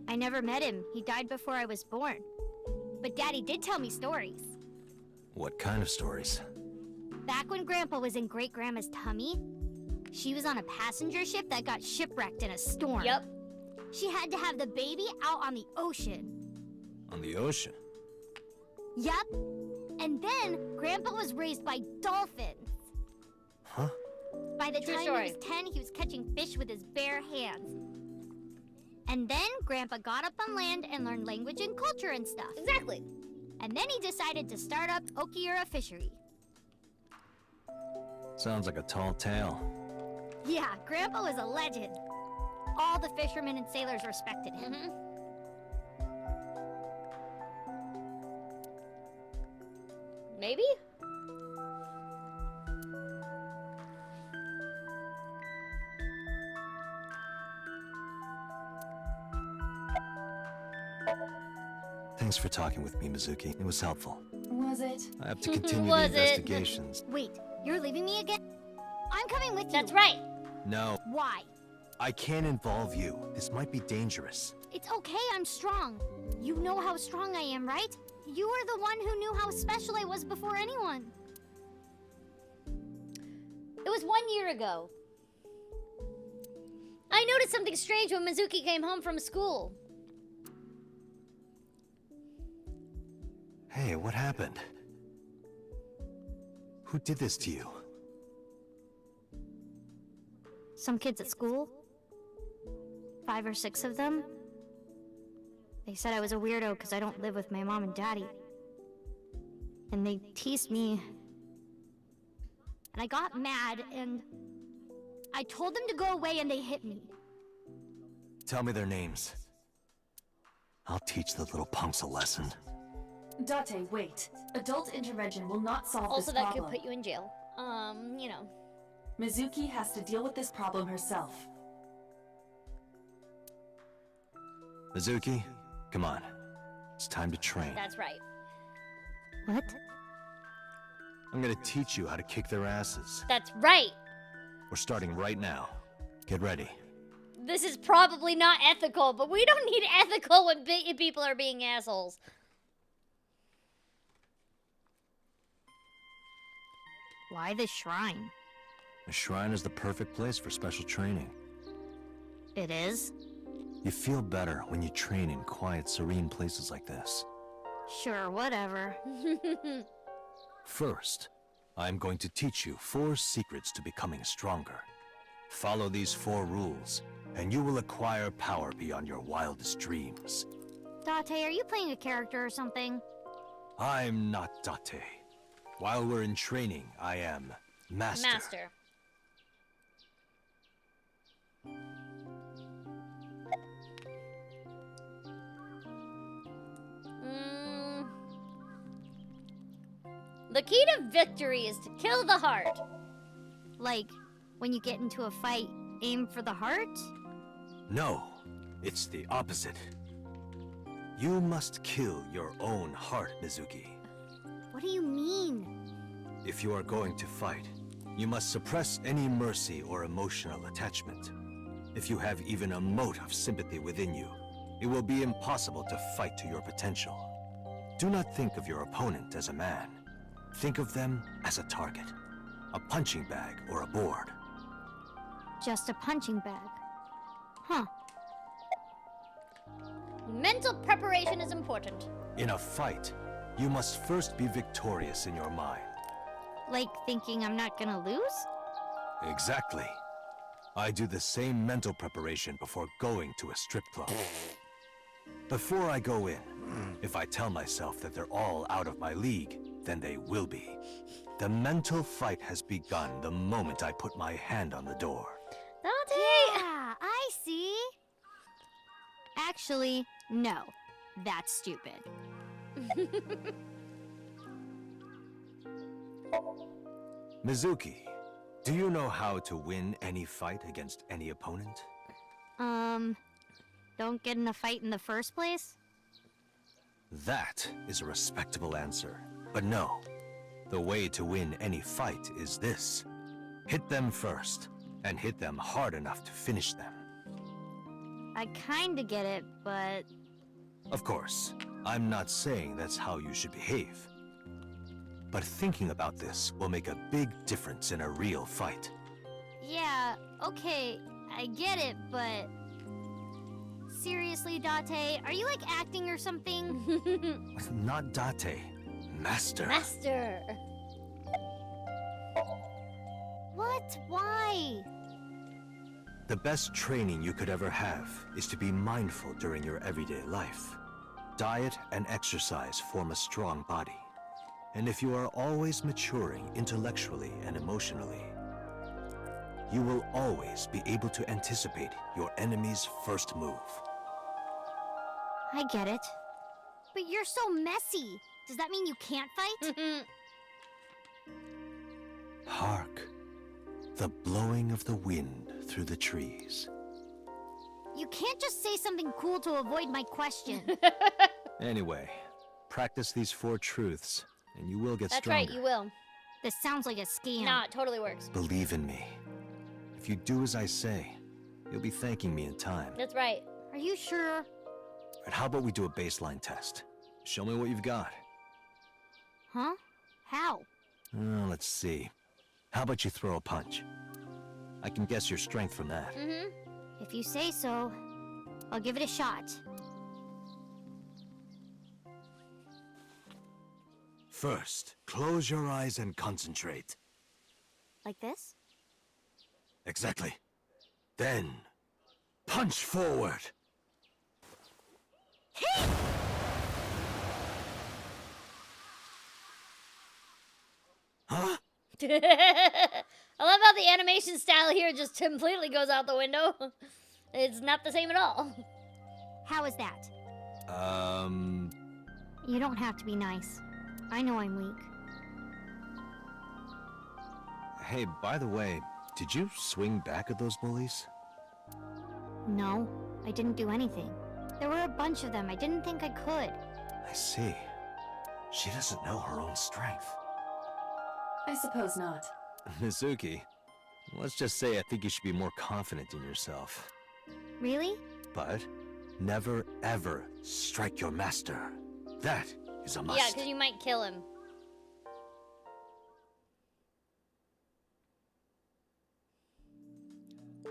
I never met him. He died before I was born. But Daddy did tell me stories. What kind of stories? Back when Grandpa was in Great-Grandma's tummy, she was on a passenger ship that got shipwrecked in a storm. Yep. She had to have the baby out on the ocean. On the ocean? Yep. And then Grandpa was raised by dolphins. Huh? By the True time story. he was 10, he was catching fish with his bare hands. And then Grandpa got up on land and learned language and culture and stuff. Exactly. And then he decided to start up Okiura Fishery. Sounds like a tall tale. Yeah, Grandpa was a legend. All the fishermen and sailors respected him. Maybe? Thanks for talking with me, Mizuki. It was helpful. Was it? I have to continue the Was it? investigations. Wait, you're leaving me again? I'm coming with you. That's right. No, Why? I can't involve you. This might be dangerous. It's okay, I'm strong. You know how strong I am, right? You were the one who knew how special I was before anyone. It was 1 year ago. I noticed something strange when Mizuki came home from school. Hey, what happened? Who did this to you? Some kids at school. 5 or 6 of them. They said I was a weirdo because I don't live with my mom and daddy. And they teased me. And I got mad and I told them to go away and they hit me. Tell me their names. I'll teach the little punks a lesson. Date, wait. Adult intervention will not solve Also, this that problem. could put you in jail. You know. Mizuki has to deal with this problem herself. Mizuki, come on. It's time to train. That's right. What? I'm gonna teach you how to kick their asses. That's right. We're starting right now. Get ready. This is probably not ethical, but we don't need ethical when people are being assholes. Why the shrine? The shrine is the perfect place for special training. It is? You feel better when you train in quiet, serene places like this. Sure, whatever. First, I'm going to teach you 4 secrets to becoming stronger. Follow these 4 rules, and you will acquire power beyond your wildest dreams. Date, are you playing a character or something? I'm not Date. While we're in training, I am Master. Master. The key to victory is to kill the heart. Like, when you get into a fight, aim for the heart? No, it's the opposite. You must kill your own heart, Mizuki. What do you mean? If you are going to fight, you must suppress any mercy or emotional attachment. If you have even a mote of sympathy within you, it will be impossible to fight to your potential. Do not think of your opponent as a man. Think of them as a target, a punching bag or a board. Just a punching bag. Huh. Mental preparation is important. In a fight, you must first be victorious in your mind. Like thinking I'm not gonna lose? Exactly. I do the same mental preparation before going to a strip club. Before I go in, if I tell myself that they're all out of my league, then they will be. The mental fight has begun the moment I put my hand on the door. Yeah, I see. Actually, no. That's stupid. Mizuki, do you know how to win any fight against any opponent? Don't get in a fight in the first place? That is a respectable answer. But no, the way to win any fight is this. Hit them first, and hit them hard enough to finish them. I kinda get it, but... Of course, I'm not saying that's how you should behave. But thinking about this will make a big difference in a real fight. Yeah, okay, I get it, but... Seriously, Date, are you like acting or something? Not Date, Master. Master. What? Why? The best training you could ever have is to be mindful during your everyday life. Diet and exercise form a strong body. And if you are always maturing intellectually and emotionally, you will always be able to anticipate your enemy's first move. I get it. But you're so messy. Does that mean you can't fight? Hark, the blowing of the wind through the trees. You can't just say something cool to avoid my question. Anyway, practice these 4 truths, and you will get That's stronger. right, you will. This sounds like a scam. Nah, it totally works. Believe in me. If you do as I say, you'll be thanking me in time. That's right. Are you sure? And how about we do a baseline test? Show me what you've got. Huh? How? Let's see. How about you throw a punch? I can guess your strength from that. If you say so, I'll give it a shot. First, close your eyes and concentrate. Like this? Exactly. Then, punch forward. Huh? I love how the animation style here just completely goes out the window. It's not the same at all. How is that? You don't have to be nice. I know I'm weak. Hey, by the way, did you swing back at those bullies? No, I didn't do anything. There were a bunch of them. I didn't think I could. I see. She doesn't know her own strength. I suppose not. Mizuki, let's just say I think you should be more confident in yourself. Really? But never ever strike your master. That is a must. Yeah, because you might kill him.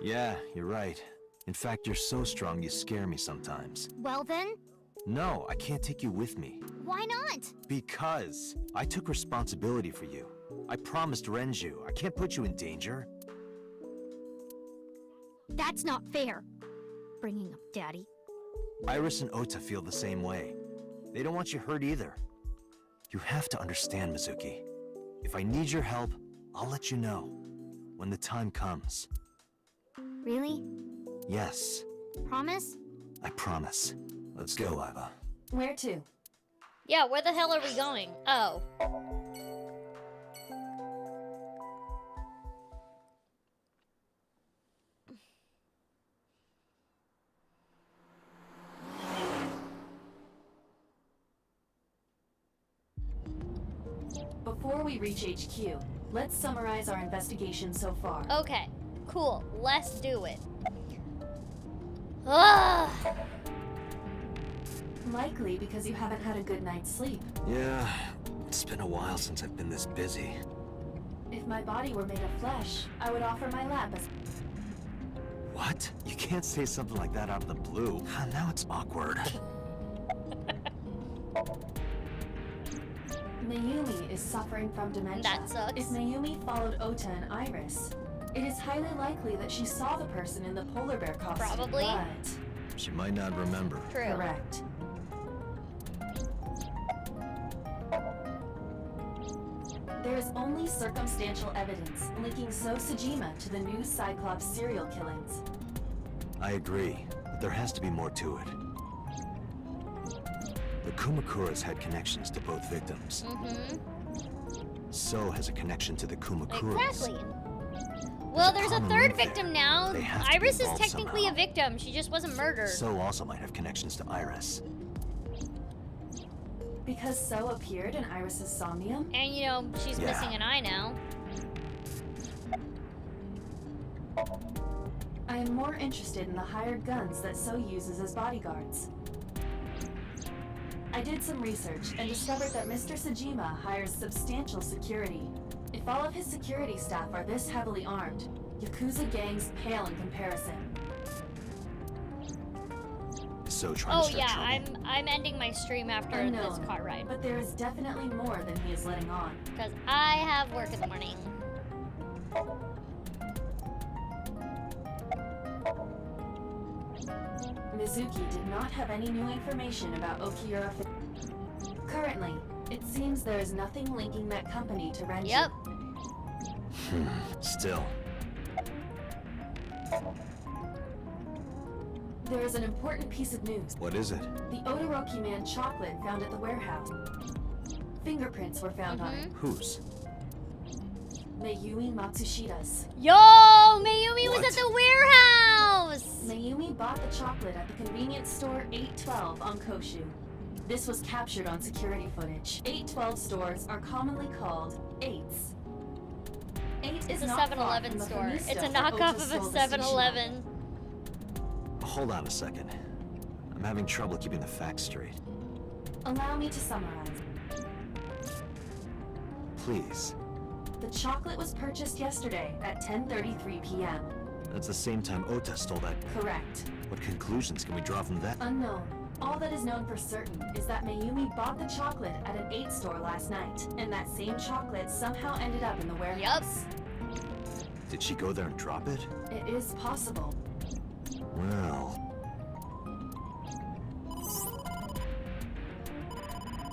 Yeah, you're right. In fact, you're so strong you scare me sometimes. Well then, No, I can't take you with me. why not? Because I took responsibility for you. I promised Renju. I can't put you in danger. That's not fair. Bringing up Daddy. Iris and Ota feel the same way. They don't want you hurt either. You have to understand, Mizuki. If I need your help, I'll let you know. When the time comes. Really? Yes, Promise? I promise. Let's go, Iva. Where to? Yeah, where the hell are we going? Oh. Before we reach HQ, let's summarize our investigation so far. Okay, cool. Let's do it. Ugh. Likely because you haven't had a good night's sleep. Yeah, it's been a while since I've been this busy. If my body were made of flesh, I would offer my lap as... What? You can't say something like that out of the blue. Now it's awkward. Mayumi is suffering from dementia. That sucks. If Mayumi followed Ota and Iris, it is highly likely that she saw the person in the polar bear costume. Probably. But... She might not remember. True. Correct. There is only circumstantial evidence linking So Sejima to the new Cyclops serial killings. I agree, but there has to be more to it. The Kumakuras had connections to both victims. So has a connection to the Kumakuras. Exactly. Well, there's a common third link there. victim now. They have to be Iris is involved technically somehow. a victim. She just wasn't murdered. So also might have connections to Iris. Because So appeared in Iris's Somnium? And you know, she's Yeah. missing an eye now. I am more interested in the hired guns that So uses as bodyguards. I did some research and discovered that Mr. Sajima hires substantial security. If all of his security staff are this heavily armed, yakuza gangs pale in comparison. So trying to start yeah, trouble. I'm ending my stream after Unknown, this car ride. but there is definitely more than he is letting on. Because I have work in the morning. Mizuki did not have any new information about Okiura. Currently, it seems there is nothing linking that company to Renju. Yep. Still. There is an important piece of news. What is it? The Odoroki Man chocolate found at the warehouse. Fingerprints were found on it. Whose? Mayumi Matsushida's. Yo, Mayumi was What? at the warehouse! Mayumi bought the chocolate at the convenience store 812 on Koshu. This was captured on security footage. 812 stores are commonly called 8s. 8 It's is a not 7-Eleven far from the store. Fumista It's a for knockoff Ota of a sold to Tsushima. 7-Eleven. Hold on a second. I'm having trouble keeping the facts straight. Allow me to summarize. Please. The chocolate was purchased yesterday at 10:33 p.m. That's the same time Ota stole that. Correct. What conclusions can we draw from that? Unknown. All that is known for certain is that Mayumi bought the chocolate at an 8 store last night, and that same chocolate somehow ended up in the warehouse. Did she go there and drop it? It is possible. Well,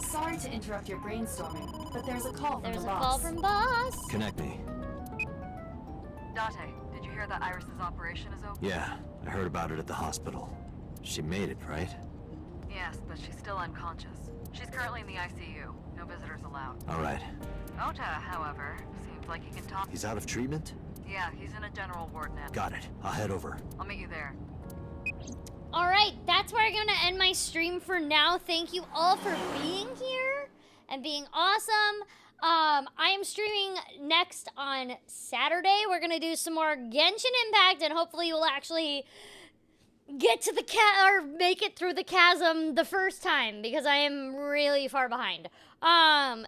Sorry to interrupt your brainstorming, but there's a call from There's the a boss. call from boss. connect me. Date, did you hear that Iris's operation is over? Yeah, I heard about it at the hospital. She made it, right? Yes, but she's still unconscious. She's currently in the ICU. No visitors allowed. All right. Ota, however, seems like he can talk. He's out of treatment? Yeah, he's in a general ward now. Got it. I'll head over. I'll meet you there. Alright, that's where I'm going to end my stream for now. Thank you all for being here and being awesome. I am streaming next on Saturday. We're going to do some more Genshin Impact, and hopefully you'll actually get to the or make it through the chasm the first time, because I am really far behind. Yeah.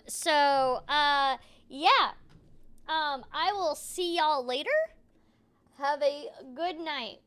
I will see y'all later. Have a good night.